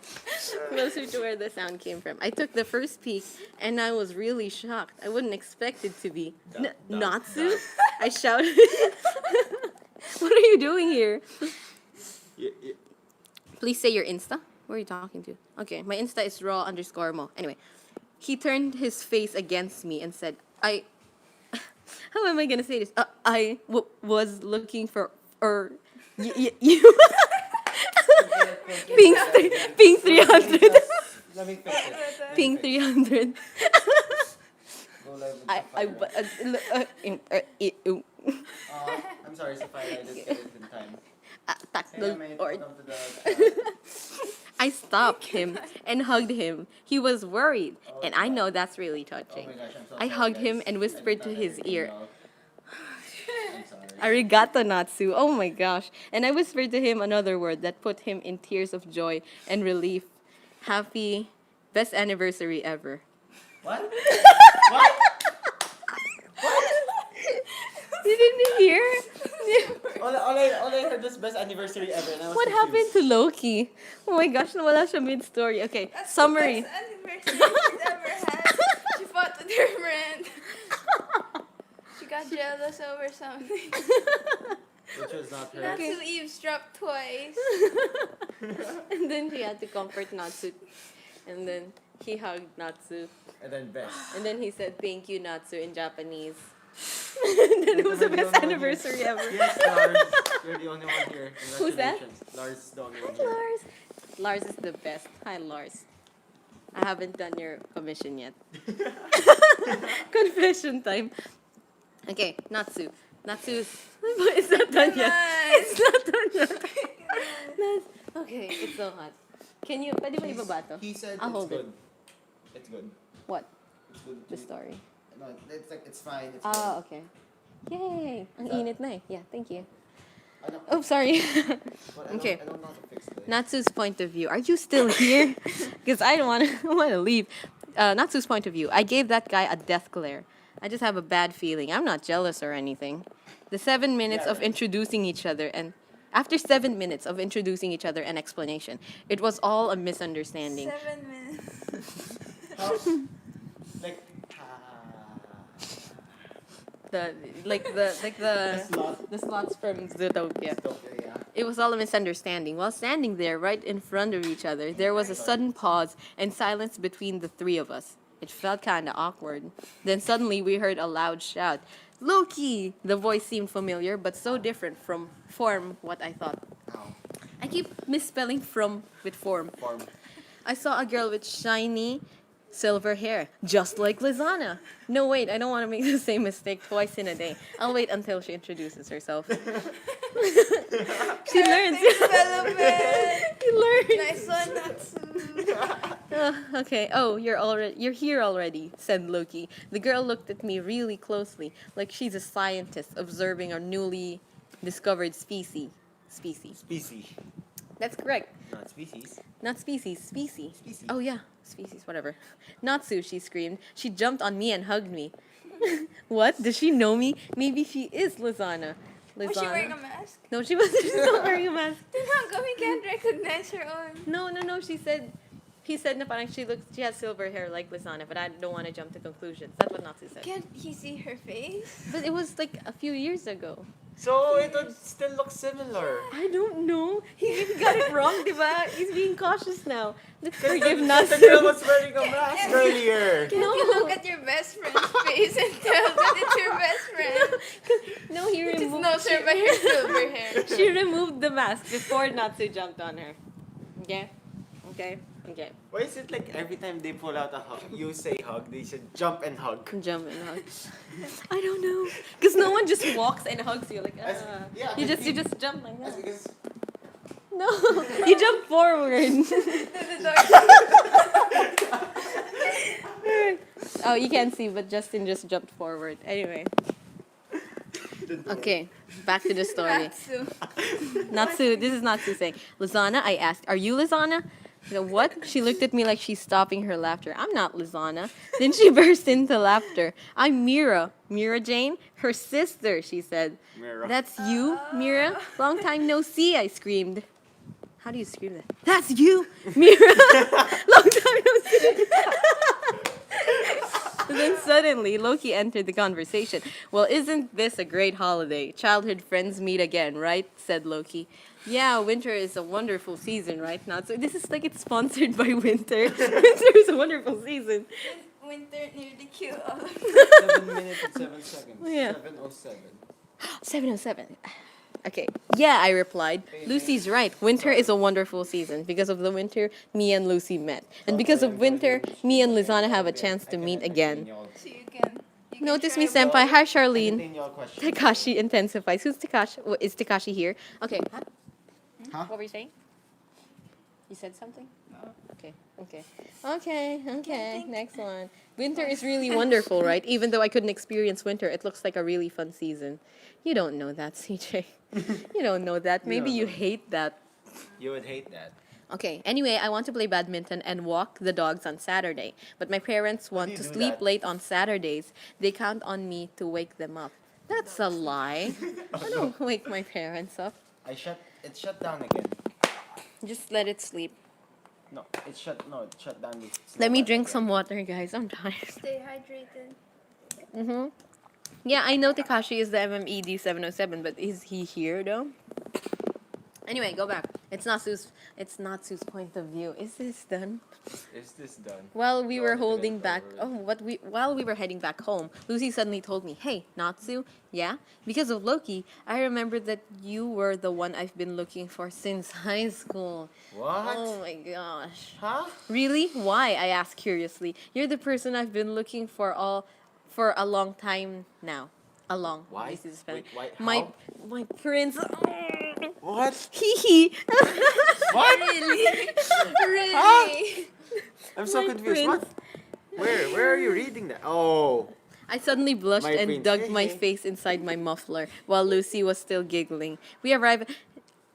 Closer to where the sound came from. I took the first peek and I was really shocked. I wouldn't expect it to be. Natsu? I shouted. What are you doing here? Yeah, yeah. Please say your Insta. Who are you talking to? Okay, my Insta is raw_mo. Anyway, he turned his face against me and said, how am I gonna say this? Was looking for, or, you, ping 300. Let me fix it. Ping 300. Go live with I'm sorry, Sophia, I didn't get it in time. Hey, Takdol mate, or welcome to the... I stopped him and hugged him. He was worried, Oh, and I God. know that's really Oh touching. my gosh, I'm so I sorry, hugged him guys. and whispered to his ear, I'm sorry. "Arigato, Natsu." Oh my gosh. And I whispered to him another word that put him in tears of joy and relief. Happy, best anniversary ever. What? What? You didn't hear? All I heard was best anniversary ever, and I was What happened confused. to Loki? Oh my gosh, nawala siya mid-story. Okay, summary. Best anniversary she's ever had. She fought with her friend. She got jealous over something. Which was not her. Natsu eavesdropped twice. And then she had to comfort Natsu. And then he hugged Natsu. And then best. And then he said, "Thank you, Natsu," in Japanese. And then it was the best anniversary ever. Yes, Lars. You're the only one here. Who's that? Congratulations. Lars is the only one Hi, here. Lars. Lars is the best. Hi, Lars. I haven't done your commission yet. Confession time. Okay, Natsu. Natsu's... It's not done yet. It's not done yet. Okay, it's so hot. Can you... Pwede ba ibaba to? He said I'll it's hold it. good. It's good. What? It's good. The story. No, it's like, it's fine. It's Oh, okay. Yay! Ang Is that- init na eh. Yeah, thank you. I don't, Oh, sorry. but okay. I don't know how to fix this. Natsu's point of view. Are you still here? Because I don't want to leave. Natsu's point of view. I gave that guy a death glare. I just have a bad feeling. I'm not jealous or anything. The 7 minutes Yeah, of right. introducing each other and After 7 minutes of introducing each other and explanation, it was all a misunderstanding. 7 minutes. How, like, The slot. the slots from Zootopia. Okay, yeah. It was all a misunderstanding. While standing there, right in front of each other, there was a sudden pause and silence between the three of us. It felt kind of awkward. Then suddenly we heard a loud shout. Loki! The voice seemed familiar, but so different from what I thought. Ow. I keep misspelling from with form. Form. I saw a girl with shiny silver hair, just like Lizana. No, wait, I don't want to make the same mistake twice in a day. I'll wait until she introduces herself. She learns. Development. She learns. Nice one, Natsu. Okay. Oh, you're here already, said Loki. The girl looked at me really closely, like she's a scientist observing a newly discovered species. Species. Species. That's correct. Not species. Not species, species. Species. Oh yeah, species, whatever. Natsu, she screamed. She jumped on me and hugged me. What? Does she know me? Maybe she is Lizana. Was she wearing a mask? No, she wasn't. She's not wearing a mask. Then how come we can't recognize her own? No. He said na parang she has silver hair like Lizana, but I don't want to jump to conclusions. That's what Natsu said. Can't he see her face? But it was like a few years ago. So it would still look similar. I don't know. He got it wrong, diba? He's being cautious now. Let's forgive The Natsu. girl was wearing a mask earlier. Can't No. you look at your best friend's face and tell that it's your best friend? No, he Just removed. knows her by her silver hair. She removed the mask before Natsu jumped on her. Okay? Okay? Okay. Why is it like every time they pull out a hug, you say hug, they should jump and hug? Jump and hug. I don't know. Because no one just walks and hugs you like, As- yeah, you I just think- jump like That's that. because No. You jump forward. Oh, you can't see, but Justin just jumped forward. Anyway. Okay, back to the story. Natsu. Natsu, this is Natsu saying, Lizana, I asked, are you Lizana? I said, what? She looked at me like she's stopping her laughter. I'm not Lizana. Then she burst into laughter. I'm Mira. Mira Jane? Her sister, she said. Mira. That's you, Mira? Long time no see, I screamed. How do you scream that? That's you, Mira. Long time no see. Then suddenly, Loki entered the conversation. Well, isn't this a great holiday? Childhood friends meet again, right? Said Loki. Yeah, winter is a wonderful season, right? Not so. This is like it's sponsored by winter. Winter is a wonderful season. Winter nearly killed all of 7 minutes and 7 seconds. Yeah. 7:07. 7:07. Okay. Yeah, I replied. Lucy's right. Winter is a wonderful season. Because of the winter, me and Lucy met. And because of winter, me and Lizana have a chance to meet again. So you can Notice try me, senpai. Hi, Charlene. Entertain your question. Takashi intensifies. Who's Takashi? Is Takashi here? Okay. Huh? What were you saying? You said something? Okay. Okay. Next one. Winter is really wonderful, right? Even though I couldn't experience winter, it looks like a really fun season. You don't know that, CJ. You don't know that. Maybe you hate that. You would hate that. Okay, anyway, I want to play badminton and walk the dogs on Saturday. But my parents want you to do sleep that? late on Saturdays. They count on me to wake them up. That's a lie. I don't wake my parents up. It shut down again. Just let it sleep. It shut down this. Let me drink some water, guys. I'm tired. Stay hydrated. Mm-hmm. Yeah, I know Takashi is the MMED 707, but is he here though? Anyway, go back. It's Natsu's point of view. Is this done? Is this done? While we were want to holding get back, over while we were heading back home, Lucy suddenly told me, "Hey, Natsu, yeah, because of Loki, I remembered that you were the one I've been looking for since high school." What? Oh my gosh. Huh? Really? Why? I asked curiously. You're the person I've been looking for a long time now. Why? This is Spanish. Wait, My how? my prince. What? Hee hee. What? Really? I'm so My confused. prince. What? Where are you reading that? Oh. I suddenly blushed My and prince. dug my face inside my muffler while Lucy was still giggling. We arrived.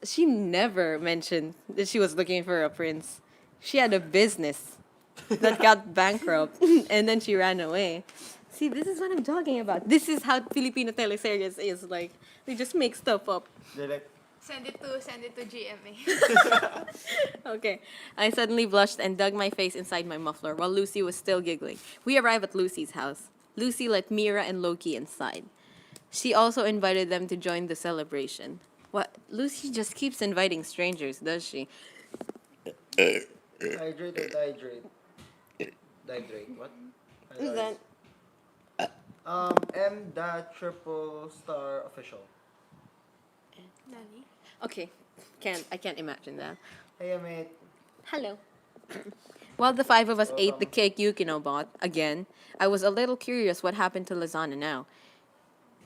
She never mentioned that she was looking for a prince. She had a business that got bankrupt and then she ran away. See, this is what I'm talking about. This is how Filipino teleseries is like. They just make stuff up. They're like, Send it to GMA. Okay. I suddenly blushed and dug my face inside my muffler while Lucy was still giggling. We arrive at Lucy's house. Lucy let Mira and Loki inside. She also invited them to join the celebration. What? Lucy just keeps inviting strangers, does she? Hydrate or dihydrate? Dihydrate. What? Is that? M the triple star official. Nani? Okay. I can't imagine that. Hey, mate. Hello. While the five of us ate the Welcome. cake Yukino bought, again, I was a little curious what happened to Lasagna now.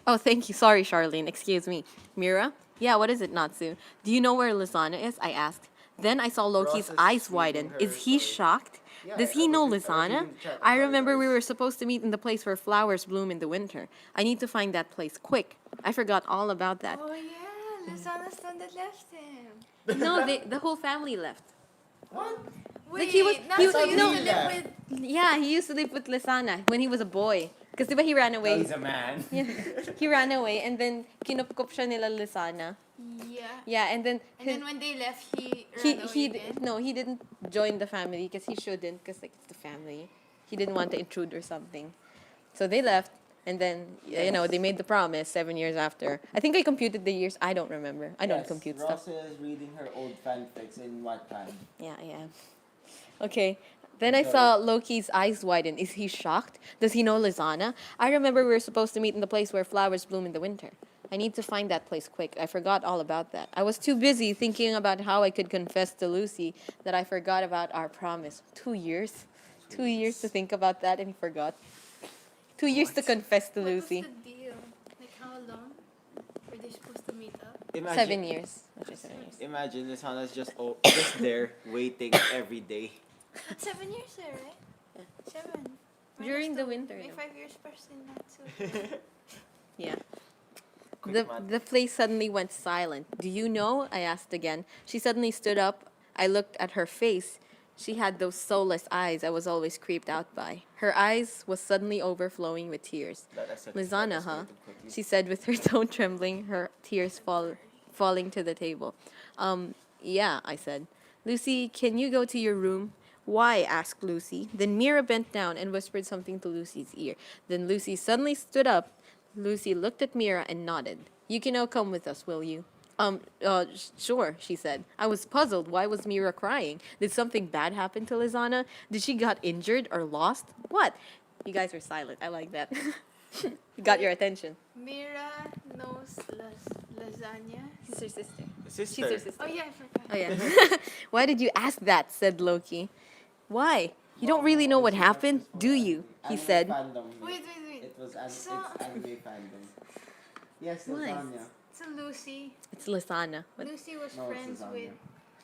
Oh, thank you. Sorry, Charlene. Excuse me. Mira? Yeah, what is it, Natsu? Do you know where Lasagna is? I asked. Then I saw Loki's Ross is eyes reading widen. her Is he story. shocked? Yeah, Does I he was know re- I was Lasagna? reading the chat. I Sorry, remember we guys. were supposed to meet in the place where flowers bloom in the winter. I need to find that place quick. I forgot all about that. Oh yeah, Lozana's the one that left him. No, the whole family left. What? Wait, Like, he was- not he so was- used no. to live with. Yeah, he used to live with Lasana when he was a boy. Because diba he ran Now away? he's a man. Yeah, he ran away and then kinupkop siya nila Lasana. Yeah. Yeah, and then And then when they left, he he ran away he again. no, he didn't join the family because he shouldn't because like it's the family. He didn't want to intrude or something. So they left and then they made the promise 7 years after. I think I computed the years. I don't remember. I don't compute stuff. Rosa is reading her old fanfics in wattpad. Yeah, yeah. Okay. Then I saw Loki's eyes widen. Is he shocked? Does he know Lizana? I remember we were supposed to meet in the place where flowers bloom in the winter. I need to find that place quick. I forgot all about that. I was too busy thinking about how I could confess to Lucy that I forgot about our promise. 2 years? 2 years to think about that and he forgot. 2 years to confess to What Lucy. was the deal? Like how long were they supposed to meet up? 7 years. Which is 7 years. Imagine Lisana's just there waiting every day. That's 7 years there, right? Yeah. 7. During the winter, May no? 5 years first in that too. Yeah. Quick math. The place suddenly went silent. Do you know? I asked again. She suddenly stood up. I looked at her face. She had those soulless eyes I was always creeped out by. Her eyes was suddenly overflowing with tears. Lizana, huh? She said with her tone trembling, her tears falling to the table. Yeah, I said. Lucy, can you go to your room? Why? Asked Lucy. Then Mira bent down and whispered something to Lucy's ear. Then Lucy suddenly stood up. Lucy looked at Mira and nodded. You can now come with us, will you? Sure, she said. I was puzzled. Why was Mira crying? Did something bad happen to Lizana? Did she got injured or lost? What? You guys are silent. I like that. Got your attention. Mira knows lasagna. She's her sister. Sister. She's her sister. Oh yeah, I forgot. Oh yeah. Why did you ask that? Said Loki. Why? You don't really know what happened, do you? He Anime said. Fandom. Wait. It was So- it's anime fandom. Yes, Why? Lasagna. So Lucy. It's Lasana. But Lucy was No, it's friends lasagna. with.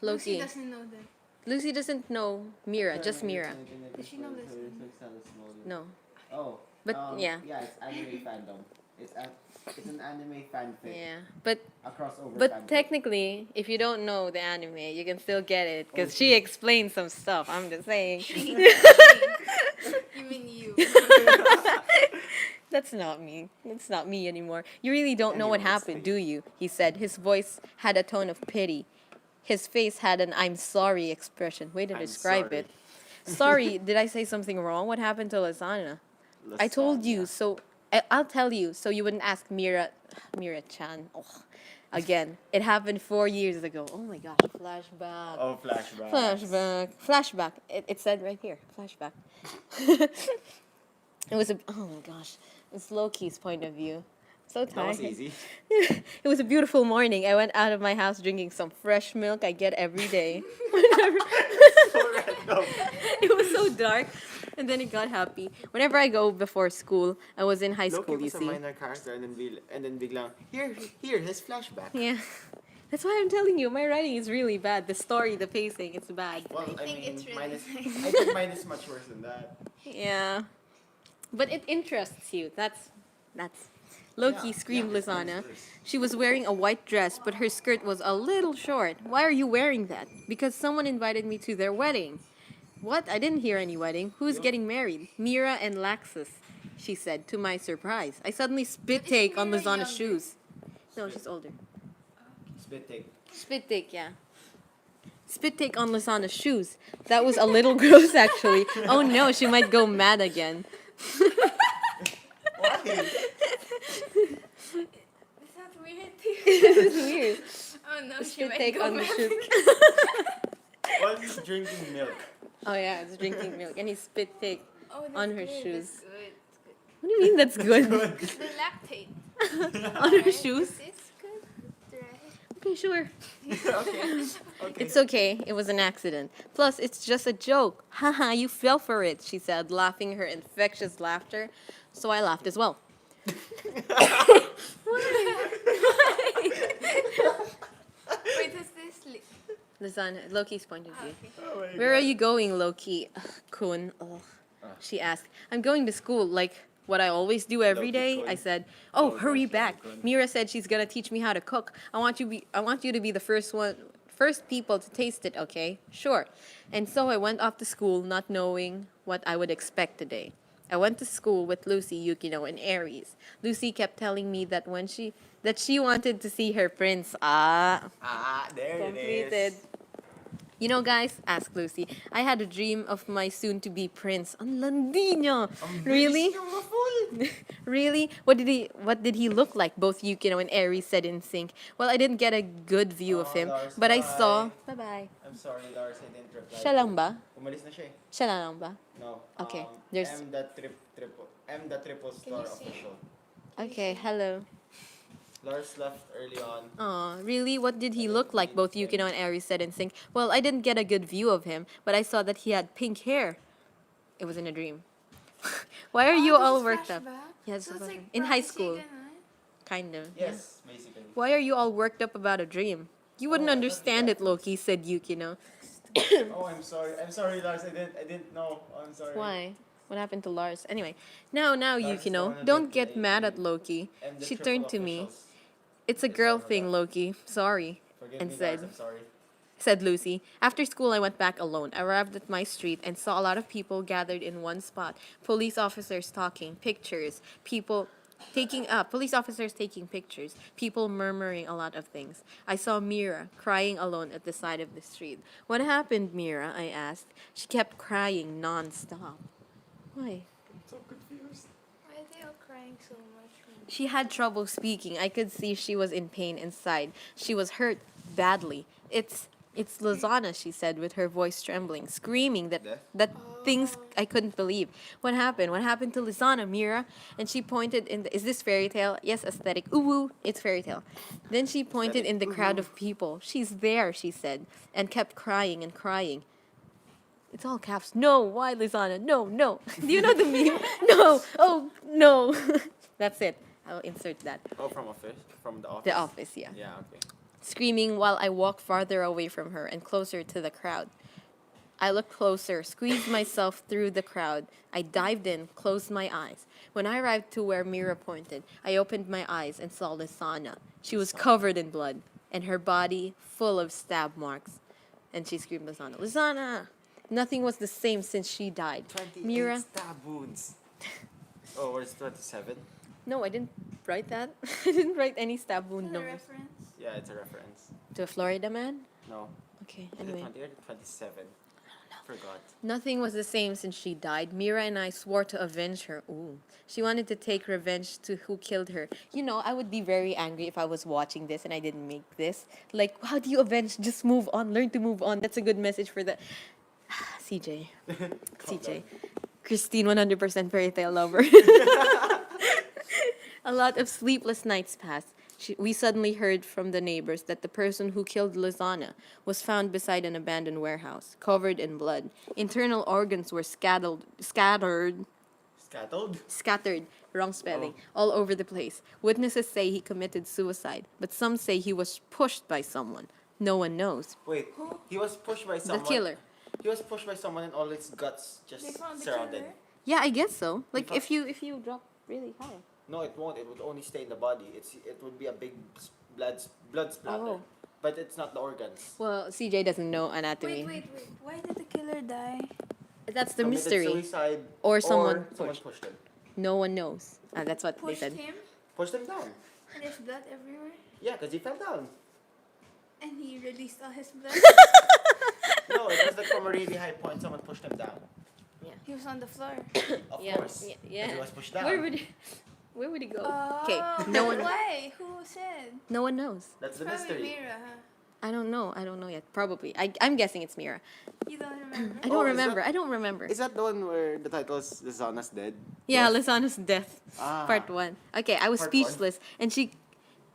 Lucy Loki. doesn't know them. Lucy doesn't know Mira, just Mira. Does she know Lasagna? No. Oh. But, yeah. Yeah, it's anime fandom. It's an anime fanfic. Yeah. But A crossover But fanfic. technically, if you don't know the anime, you can still get it because she explains some stuff. I'm just saying. You mean you? That's not me. That's not me anymore. You really don't know what Anyways, happened, do you? He said. His voice had a tone of pity. His face had an I'm sorry expression. Way to I'm describe sorry. it. Sorry, did I say something wrong? What happened to Lasagna? I told you, Lasagna. so I'll tell you, so you wouldn't ask Mira-chan. Oh, again, it happened 4 years ago. Oh my gosh, flashback. Oh, flashback. Flashback. It said right here, flashback. It was oh my gosh, it's Loki's point of view. So That tired. was easy. It was a beautiful morning. I went out of my house drinking some fresh milk I get every day. So random. It was so dark, and then it got happy. Whenever I go before school, I was in high Loki school, you was a see. minor character and then biglang, here, his flashback. Yeah. That's why I'm telling you, my writing is really bad. The story, the pacing, it's bad. Well, I think mean, it's really mine is, nice. I think mine is much worse than that. Yeah. But it interests you. That's Loki Yeah, screamed yeah, it's Lizana. worse. She was wearing a white dress, but her skirt was a little short. Why are you wearing that? Because someone invited me to their wedding. What? I didn't hear any wedding. Who's getting married? Mira and Laxus, she said, to my surprise. I suddenly spit But isn't take on Mira Lizana's younger? shoes. No, she's older. Spit take. Spit take, yeah. Spit take on Lasana's shoes. That was a little gross, actually. Oh no, she might go mad again. Why? Is that weird? This is weird. Oh no, she Spit might take go on the mad. shoe. While he's drinking milk. Oh yeah, it's drinking milk, and he spit take. Oh, that's On her good, shoes. That's good. What do you mean that's good? The lactate. On her right? shoes? It's good, right? Okay, sure. Okay. It's okay. It was an accident. Plus, it's just a joke. Haha, you fell for it, she said, laughing her infectious laughter. So I laughed as well. Wait, is this? Listen, Loki's point of view. Oh my Where are you going, Loki? Ugh, Kun. Ugh. She asked. I'm going to school, like what I always do every Loki day. Kun. I said, "Oh, Oh, hurry gosh, back." Loki Kun. Mira said she's gonna teach me how to cook. I want you to be the first people to taste it. Okay? Sure. And so I went off to school, not knowing what I would expect today. I went to school with Lucy, Yukino, and Aries. Lucy kept telling me that she wanted to see her prince. There Completed. it is. You know, guys, asked Lucy, I had a dream of my soon-to-be prince. Ang landi niya. Really? Really? What did he look like? Both Yukino and Aries said in sync. Well, I didn't get a good view of him, Lars, but I bye. saw... Bye-bye. I'm sorry, Lars, I didn't reply. Siya lang ba? Umalis na siya eh. Siya lang ba? No. Okay, there's- M the triple star official. Okay, hello. Lars left early on. Aw, really? What did he look like? Both Yukino and Aries said in sync. Well, I didn't get a good view of him, but I saw that he had pink hair. It was in a dream. Why are you all worked up? Yeah, it's So it's about- like in high prophecy school. ganun? Kind of. yeah. Yes, basically. Why are you all worked up about a dream? You wouldn't Oh, I thought understand you it, Loki, said Yukino. Oh, I'm sorry. I'm sorry, Lars. I didn't know. I'm sorry. Why? What happened to Lars? Anyway, now, Lars is the Yukino, one who don't did get the- mad at Loki. M the She triple turned to me. officials. It's a Yes, girl I know thing, that. Loki. Sorry. Forgive And me, said- Lars. I'm sorry. Said Lucy. After school, I went back alone. I arrived at my street and saw a lot of people gathered in one spot. Police officers talking, pictures, police officers taking pictures, people murmuring a lot of things. I saw Mira crying alone at the side of the street. What happened, Mira? I asked. She kept crying non-stop. Why? I'm so confused. Why are they all crying so much? She had trouble speaking. I could see she was in pain inside. She was hurt badly. It's Lozana, she said with her voice trembling, screaming that things I couldn't believe. What happened? What happened to Lozana, Mira? And she pointed is this fairy tale? Yes, aesthetic. Ooh, woo, it's fairy tale. Then she pointed in the crowd of people. She's there, she said, and kept crying and crying. It's all caps. No, why, Lizana? No, no. Do you know the meme? No. Oh, no. That's it. I'll insert that. Oh, from the office. The office, yeah. Yeah. Okay. Screaming while I walked farther away from her and closer to the crowd. I looked closer, squeezed myself through the crowd. I dived in, closed my eyes. When I arrived to where Mira pointed, I opened my eyes and saw Lisana. She was covered in blood, and her body full of stab marks. And she screamed, Lisana, Lisana! Nothing was the same since she died. 28 Mira? stab wounds. Oh, where's 27? No, I didn't write that. I didn't write any stab Is wound that a numbers. reference? Yeah, it's a reference. To a Florida man? No. Okay, Is anyway. it 28 or 27? Forgot. Nothing was the same since she died. Mira and I swore to avenge her. Ooh. She wanted to take revenge to who killed her. You know, I would be very angry if I was watching this and I didn't make this. Like, how do you avenge? Just move on. Learn to move on. That's a good message for the... CJ. CJ. Christine, 100% fairy tale lover. A lot of sleepless nights passed. We suddenly heard from the neighbors that the person who killed Lizana was found beside an abandoned warehouse, covered in blood. Internal organs were scattered, wrong spelling, all over the place. Witnesses say he committed suicide, but some say he was pushed by someone. No one knows. Wait, he was pushed by someone. The killer. He was pushed by someone and all its guts They just found the surrounded. killer? Yeah, I guess so. Like Because- if you drop really high. No, it won't. It would only stay in the body. It would be a big blood splatter. Oh. But it's not the organs. Well, CJ doesn't know anatomy. Wait. Why did the killer die? That's the Committed mystery. Suicide Or someone pushed him. No one knows. That's what they Pushed said. him? Pushed him down. And there's blood everywhere? Yeah, because he fell down. And he released all his blood. No, it was like from a really high point. Someone pushed him down. He was on the floor. Of Yeah, course. yeah. 'Cause he was pushed down. Where would he go? Oh, Okay, but no one why? Who said? no one knows. That's the Probably mystery. Mira, huh? I don't know. I don't know yet. Probably. I'm guessing it's Mira. You don't remember? I don't Oh, is remember. that- I don't remember. Is that the one where the title is Lizana's Dead? Yeah, Lizana's death. Ah. Part 1. Okay, I was Part one. speechless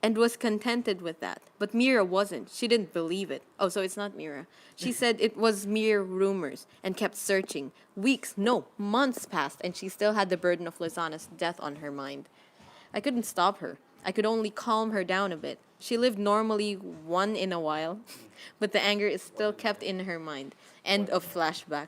and was contented with that. But Mira wasn't. She didn't believe it. Oh, so it's not Mira. She said it was mere rumors and kept searching. Weeks, no, months passed and she still had the burden of Lizana's death on her mind. I couldn't stop her. I could only calm her down a bit. She lived normally one in a while, but the anger is still kept in her mind. End of flashback.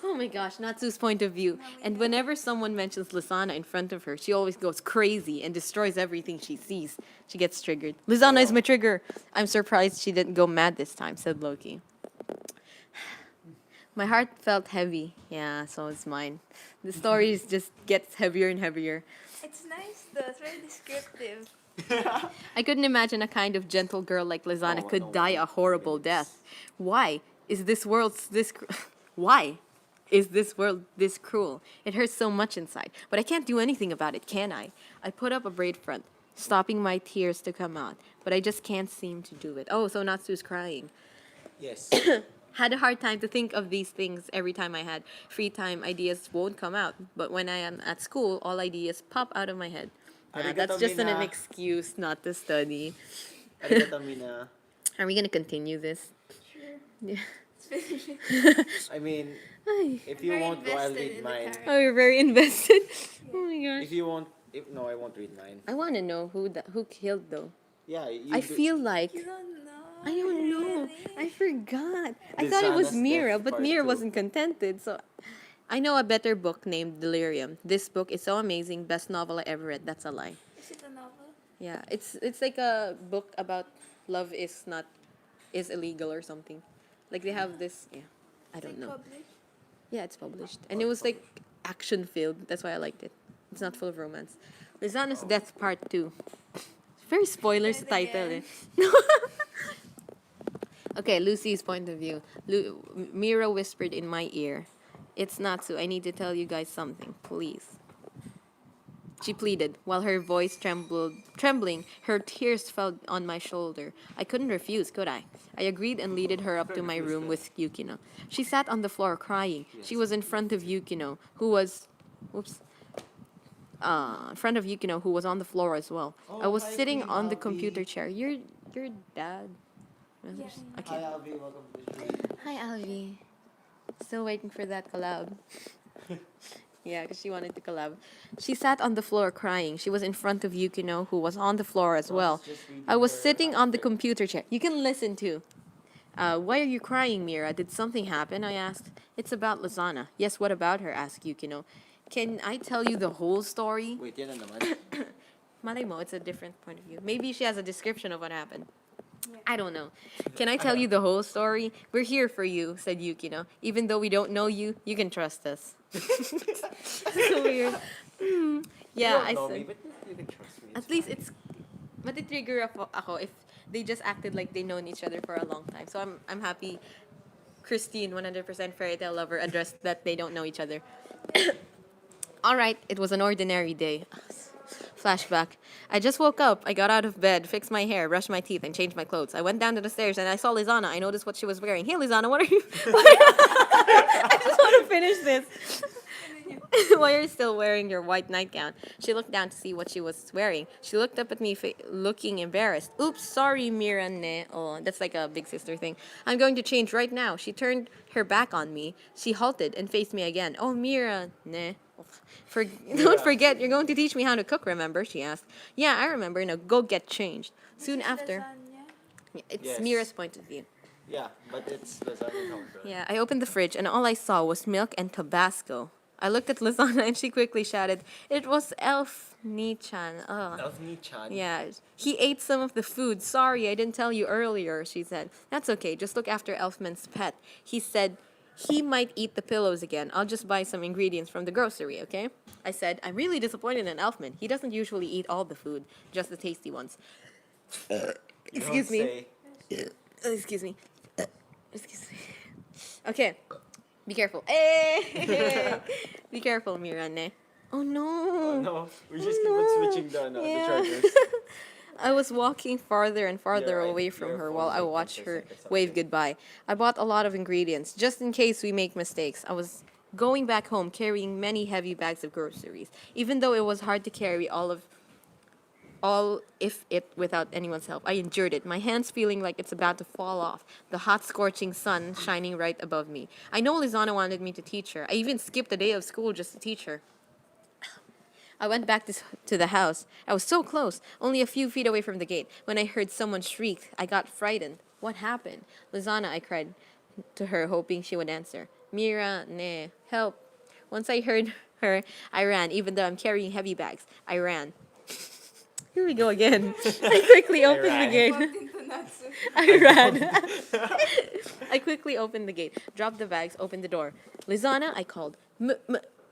Oh my gosh, Natsu's point of view. And whenever someone mentions Lizana in front of her, she always goes crazy and destroys everything she sees. She gets triggered. Lizana is my trigger. I'm surprised she didn't go mad this time, said Loki. My heart felt heavy. Yeah, so is mine. The story just gets heavier and heavier. It's nice though. It's very descriptive. I couldn't imagine a kind of gentle girl like Lizana No, could no, die a horrible death. Why is this world why is this world this cruel? It hurts so much inside, but I can't do anything about it, can I? I put up a brave front, stopping my tears to come out, but I just can't seem to do it. Oh, so Natsu's crying. Yes. Had a hard time to think of these things every time I had free time. Ideas won't come out, but when I am at school, all ideas pop out of my head. That's Arigato, just an Mina. excuse not to study. Arigato, Mina. Are we gonna continue this? Sure. Yeah. I mean, Ay. if you Very won't go, I'll invested read in the mine. character. Oh, you're very invested. Oh my gosh. If you won't, no, I won't read mine. I want to know who killed though. Yeah, you I do- feel like You don't know. I don't know. Really? I forgot. I thought it was Lizana's Mira, Death but Part Mira 2. wasn't contented. So I know a better book named Delirium. This book is so amazing. Best novel I ever read. That's a lie. Is it a novel? Yeah, it's like a book about love is illegal or something. Like they have this. Yeah, I don't know. Published? Yeah, it's published, and it was like action filled. That's why I liked it. It's not full of romance. Lizana's Death Part 2. Very spoilers Read title. again. Okay, Lucy's point of view. Mira whispered in my ear, "It's Natsu. I need to tell you guys something, please." She pleaded, while her voice trembling, her tears fell on my shoulder. I couldn't refuse, could I? I agreed and leaded her up to my room with Yukino. She sat on the floor crying. She was in front of Yukino, who was, in front of Yukino, who was on the floor as well. I was hi, sitting Queen on the Alvi. computer chair. Your dad. Yeah. Okay. Hi, Alvi. Welcome to the stream. Hi, Alvi. Still waiting for that collab. Yeah, because she wanted to collab. She sat on the floor crying. She was in front of Yukino, who was on the floor as well. Just reading I was her sitting on the fanfic. computer chair. You can listen too. Why are you crying, Mira? Did something happen? I asked. It's about Lizana. Yes, what about her? Asked Yukino. Can I tell you the whole story? Wait, yan na naman. Malay mo, it's a different point of view. Maybe she has a description of what happened. I don't know. Can I tell you the whole story? We're here for you, said Yukino. Even though we don't know you, you can trust us. So weird. Yeah, I No, said. but you can trust me. At least it's matitrigger ako if they just acted like they known each other for a long time. So I'm happy Christine, 100% fairy tale lover, addressed that they don't know each other. All right, it was an ordinary day. Flashback. I just woke up. I got out of bed, fixed my hair, brushed my teeth, and changed my clothes. I went down to the stairs and I saw Lizana. I noticed what she was wearing. Hey, Lizana, what are you? I just want to finish this. Why are you still wearing your white nightgown? She looked down to see what she was wearing. She looked up at me, looking embarrassed. Oops, sorry, Mira ne. Oh, that's like a big sister thing. I'm going to change right now. She turned her back on me. She halted and faced me again. Oh, Mira ne. Don't forget, you're going to teach me how to cook, remember? She asked. Yeah, I remember. Now go get changed. Soon This is after, lasagna. it's Yes. Mira's point of view. Yeah, but it's lasagna counter. Yeah, I opened the fridge and all I saw was milk and Tabasco. I looked at Lizana and she quickly shouted, "It was Elf Nichan." Oh. Elfni-chan. Yeah, he ate some of the food. Sorry, I didn't tell you earlier, she said. That's okay, just look after Elfman's pet. He said he might eat the pillows again. I'll just buy some ingredients from the grocery, okay? I said, I'm really disappointed in Elfman. He doesn't usually eat all the food, just the tasty ones. Excuse Don't me. say. Excuse me. Excuse me. Okay. Be careful. Hey! Be careful, Mirane. Oh Oh no. no, we just keep no. on switching the Yeah. chargers. I was walking farther and farther Your away your from her phone while is I like watched 10% her or wave something. goodbye. I bought a lot of ingredients just in case we make mistakes. I was going back home carrying many heavy bags of groceries, even though it was hard to carry all if it without anyone's help. I endured it, my hands feeling like it's about to fall off, the hot scorching sun shining right above me. I know Lizana wanted me to teach her. I even skipped a day of school just to teach her. I went back to the house. I was so close, only a few feet away from the gate. When I heard someone shriek, I got frightened. What happened? Lizana, I cried to her, hoping she would answer. Mira, ne, help. Once I heard her, I ran, even though I'm carrying heavy bags. I ran. Here we go again. I quickly opened the ran. gate. Bumped into Natsu. I ran. I quickly opened the gate, dropped the bags, opened the door. Lizana, I called.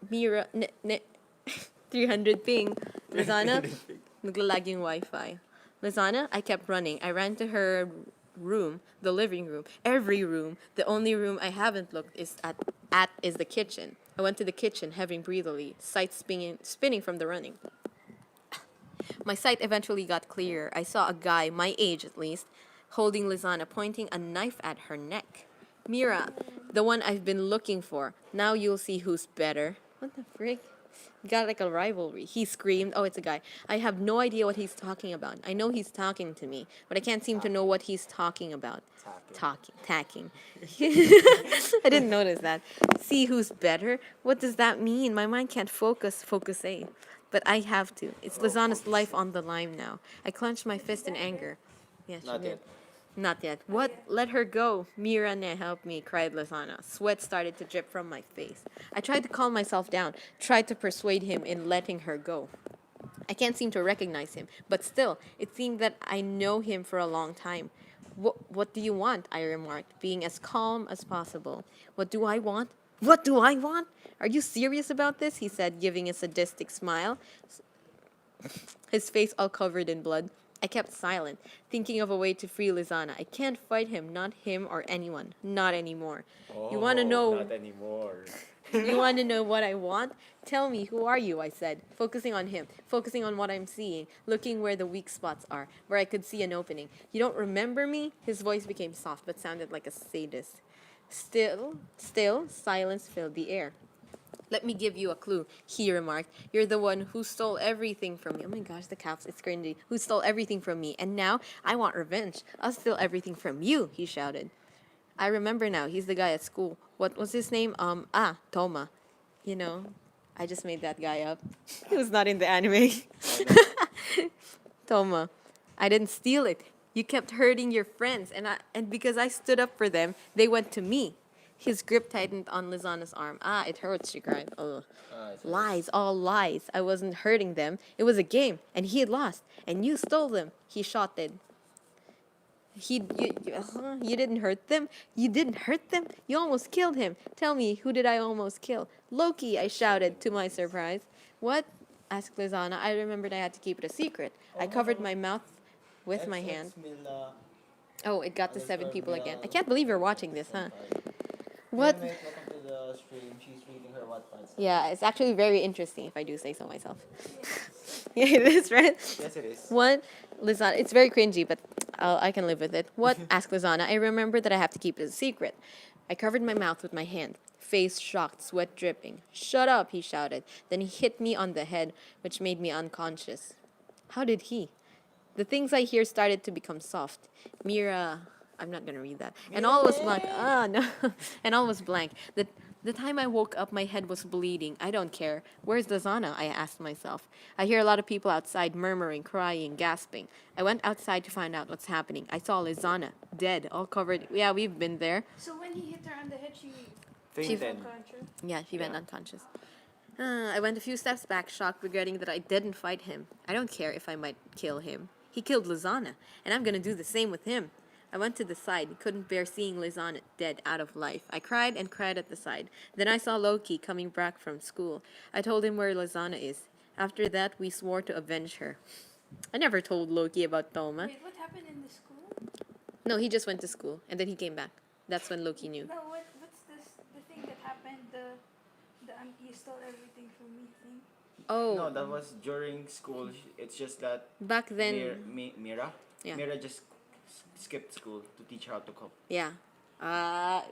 Mira, ne. 300 ping. Lizana, naglalag yung Wi-Fi. Lizana, I kept running. I ran to her room, the living room, every room. The only room I haven't looked at is the kitchen. I went to the kitchen, hovering breathily, sight spinning from the running. My sight eventually got clearer. I saw a guy, my age at least, holding Lizana, pointing a knife at her neck. Mira, the one I've been looking for. Now you'll see who's better. What the frick? Got like a rivalry. He screamed. Oh, it's a guy. I have no idea what he's talking about. I know he's talking to me, but I can't seem to know what he's talking about. Tacking. I didn't notice that. See who's better? What does that mean? My mind can't focus. Focus A. But I have to. It's Lizana's life on the line now. I clenched my fist in anger. Yeah, she Not did. yet. Not yet. What? Let her go. Mira, ne, help me, cried Lizana. Sweat started to drip from my face. I tried to calm myself down, tried to persuade him in letting her go. I can't seem to recognize him, but still, it seemed that I know him for a long time. What do you want? I remarked, being as calm as possible. What do I want? What do I want? Are you serious about this? He said, giving a sadistic smile, his face all covered in blood. I kept silent, thinking of a way to free Lizana. I can't fight him, not him or anyone, not anymore. You want to know? Not anymore. You want to know what I want? Tell me, who are you? I said, focusing on him, focusing on what I'm seeing, looking where the weak spots are, where I could see an opening. You don't remember me? His voice became soft, but sounded like a sadist. Still, silence filled the air. Let me give you a clue, he remarked. You're the one who stole everything from me. Oh my gosh, the caps, it's cringy. Who stole everything from me, and now I want revenge. I'll steal everything from you, he shouted. I remember now, he's the guy at school. What was his name? Toma. You know, I just made that guy up. He was not in the anime. Toma. I didn't steal it. You kept hurting your friends, and because I stood up for them, they went to me. His grip tightened on Lizana's arm. It hurts, she cried. Ugh. Lies, all lies. I wasn't hurting them. It was a game, and he had lost, and you stole them. He shouted. You didn't hurt them? You didn't hurt them? You almost killed him. Tell me, who did I almost kill? Loki, I shouted, to my surprise. What? Asked Lizana. I remembered I had to keep it a secret. I covered my mouth with my hand. Oh, it got to 7 people again. I can't believe you're watching this, huh? What? Welcome to the stream. She's reading her wattpad. Yeah, it's actually very interesting if I do say so myself. Yeah, it is, right? Yes, it is. What? Lizana, it's very cringy, but I can live with it. What? Asked Lizana. I remember that I have to keep it a secret. I covered my mouth with my hand, face shocked, sweat dripping. Shut up, he shouted. Then he hit me on the head, which made me unconscious. How did he? The things I hear started to become soft. Mira, I'm not gonna read that. And all was blank. No. And all was blank. The time I woke up, my head was bleeding. I don't care. Where's Lizana? I asked myself. I hear a lot of people outside murmuring, crying, gasping. I went outside to find out what's happening. I saw Lizana, dead, all covered. Yeah, we've been there. So when he hit her on the head, she Fainted. unconscious. Yeah, she went unconscious. I went a few steps back, shocked, regretting that I didn't fight him. I don't care if I might kill him. He killed Lizana, and I'm gonna do the same with him. I went to the side, couldn't bear seeing Lizana dead out of life. I cried and cried at the side. Then I saw Loki coming back from school. I told him where Lizana is. After that, we swore to avenge her. I never told Loki about Toma. Wait, what happened in the school? No, he just went to school and then he came back. That's when Loki knew. No, what's this? The thing that happened? The you stole everything from me thing. Oh, No, that was during school. It's just that back then. Mira, Yeah. Mira just skipped school to teach her how to cook. Yeah.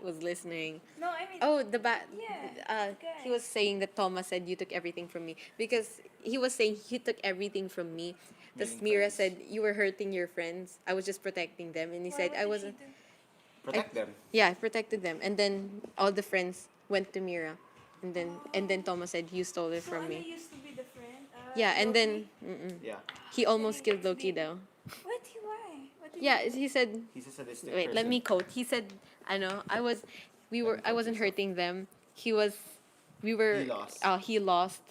Was listening. No, I mean. Oh, the bat. Yeah, He was saying that Thomas said you took everything from me because he was saying he took everything from me. Because Meaning Mira friends. said you were hurting your friends. I was just protecting them, and he said I wasn't. Protect them. Yeah, I protected them, and then all the friends went to Mira, and then Thomas said you stole it from me. used to be the friend. Yeah, and then Yeah. he almost killed Loki though. What? Why? What did Yeah, he said. He's a sadistic Wait, let person. me quote. He said, "I know. I wasn't hurting them. He was. We were. He lost. He lost.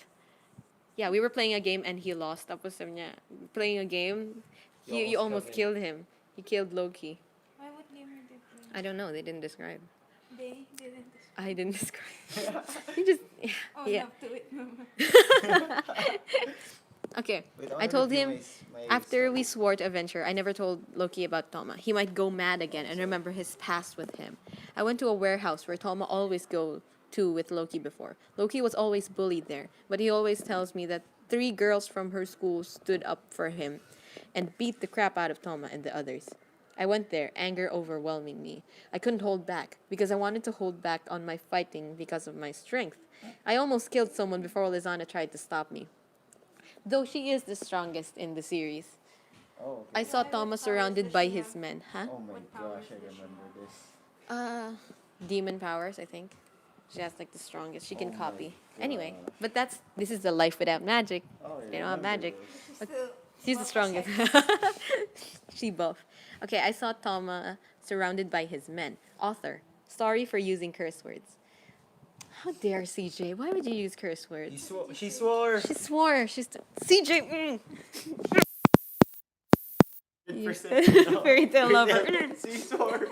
Yeah, we were playing a game and he lost. Tapos sabi niya, playing a game. You almost killed him. You killed Loki. Why would game you did play? I don't know. They didn't describe. They didn't. I didn't describe. He just. Oh, Yeah. enough to it. Okay. Wait, I told wanna him review my after story. we swore to adventure, I never told Loki about Toma. He might go mad again and remember his past with him. I went to a warehouse where Toma always go to with Loki before. Loki was always bullied there, but he always tells me that 3 girls from her school stood up for him and beat the crap out of Toma and the others. I went there, anger overwhelming me. I couldn't hold back because I wanted to hold back on my fighting because of my strength. I almost killed someone before Lizana tried to stop me. Though she is the strongest in the series. Oh, I okay. saw Thomas surrounded by his men. Huh? Oh my gosh, I remember this. Demon powers, I think. She has like the strongest. She can Oh my copy. Anyway, gosh. but this is the life without magic. Oh, I They don't have remember magic. this. She's the strongest. She buff. Okay, I saw Toma surrounded by his men. Author. Sorry for using curse words. How dare CJ? Why would you use curse words? She swore. She swore. CJ. Fairy tale lover. She swore.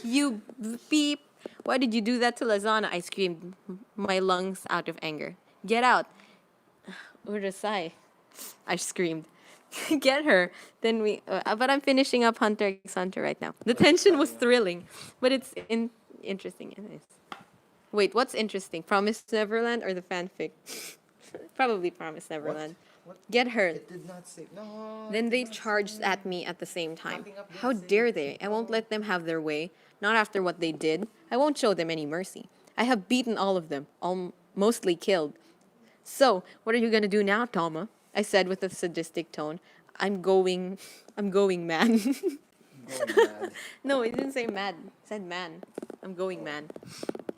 You beep. Why did you do that to Lazana? I screamed, my lungs out of anger. Get out. Urasai. I screamed. Get her. Then but I'm finishing up Hunter x Hunter right now. The tension was thrilling, but it's interesting. It is. Wait, what's interesting? Promised Neverland or the fanfic? Probably Promised Neverland. What? Get her. It did not say. No. Then it they did not charged say. at me at the same time. Nothing up there How says dare they? I won't let them have their way. Not after what they did. I won't show them any mercy. I have beaten all of them, mostly killed. So, what are you gonna do now, Toma? I said with a sadistic tone. I'm going mad. Going mad. No, it didn't say mad. It said man. I'm going mad.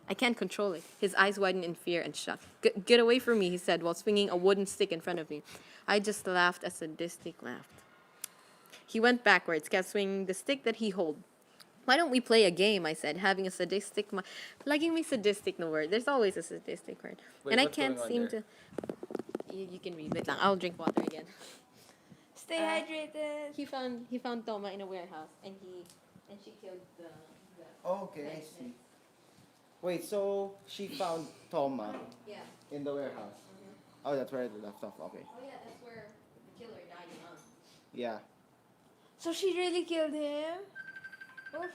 I can't control it. His eyes widened in fear and shock. Get away from me, he said while swinging a wooden stick in front of me. I just laughed a sadistic laugh. He went backwards, kept swinging the stick that he held. Why don't we play a game, I said, having a sadistic... Laging may sadistic no word. There's always a sadistic word. Wait, and I what's can't going on seem there? to... You can read. Wait lang. I'll drink water again. Stay hydrated. He found Toma in a warehouse and she killed the Okay, I see. Wait, so she found Toma yeah. in the warehouse. Oh, that's where it left off. Okay. Oh yeah, that's where the killer died. Yeah. So she really killed him? Oof.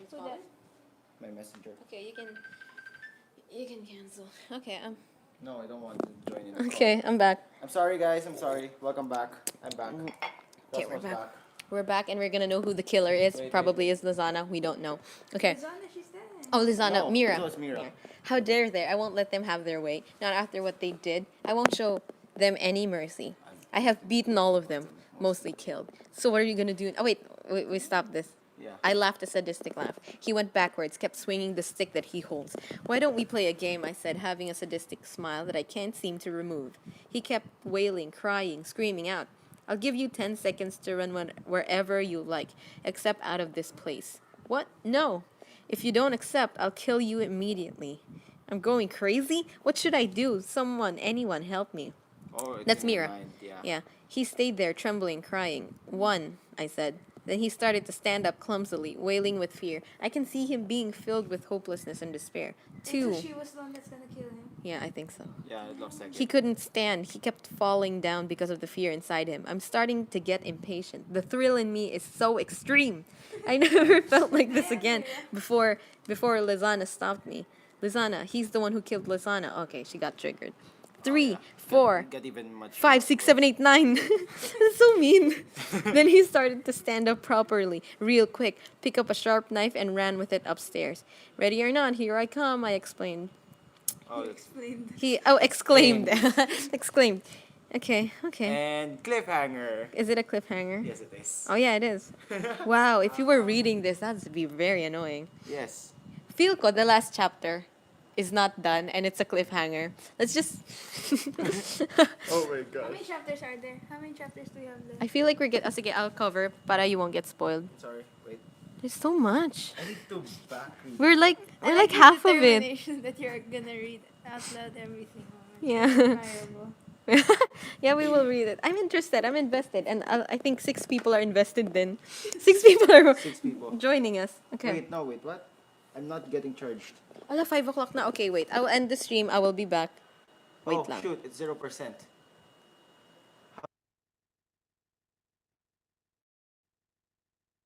So that. My messenger. Okay, you can cancel. Okay, No, I don't want to join in. okay, I'm back. I'm sorry, guys. I'm sorry. Welcome back. I'm back. Okay, we're Cosmo's back. We're back and we're gonna know who the killer is. Wait, Probably is Lizana. We don't know. Okay. Lizana, she's dead. Oh, Lizana, No, Mira. it was Mira. How dare they? I won't let them have their way. Not after what they did. I won't show them any mercy. I have beaten all of them, mostly killed. So what are you gonna do? Oh wait, we stop this. Yeah. I laughed a sadistic laugh. He went backwards, kept swinging the stick that he holds. Why don't we play a game, I said, having a sadistic smile that I can't seem to remove. He kept wailing, crying, screaming out. I'll give you 10 seconds to run wherever you like, except out of this place. What? No. If you don't accept, I'll kill you immediately. I'm going crazy? What should I do? Anyone help me. Oh, it's That's in my Mira. mind, yeah. Yeah. He stayed there, trembling, crying. 1, I said. Then he started to stand up clumsily, wailing with fear. I can see him being filled with hopelessness and despair. Two. So she was the one that's gonna kill him. Yeah, I think so. Yeah, I lost second. He couldn't stand. He kept falling down because of the fear inside him. I'm starting to get impatient. The thrill in me is so extreme. I never felt like this again before Lizana stopped me. Lizana, he's the one who killed Lizana. Okay, she got triggered. 3, 4, Get even much 5, 6, 7, 8, 9. That's so mean. Then he started to stand up properly, real quick, pick up a sharp knife and ran with it upstairs. Ready or not, here I come, I explained. Oh, Explained. Exclaimed. Exclaimed. Okay. and cliffhanger. Is it a cliffhanger? Yes, it is. Oh yeah, it is. Wow, if you were reading this, that'd be very annoying. Yes. Feel ko the last chapter is not done and it's a cliffhanger. Let's just Oh my How god. many chapters are there? How many chapters do you have left? I feel like we're sige, I'll cover para you won't get spoiled. Sorry. Wait. There's so much. I need to back read. We're like I like the half of it. determination that you're gonna read out loud everything. Yeah. Admirable. Yeah, we will read it. I'm interested. I'm invested, and I think 6 people are invested. Then 6 people are 6 people. joining us. Okay. Wait, no, wait, what? I'm not getting charged. Ala, 5 o'clock na. Okay, wait. I will end the stream. I will be back. Wait Oh, lang. shoot. It's 0%.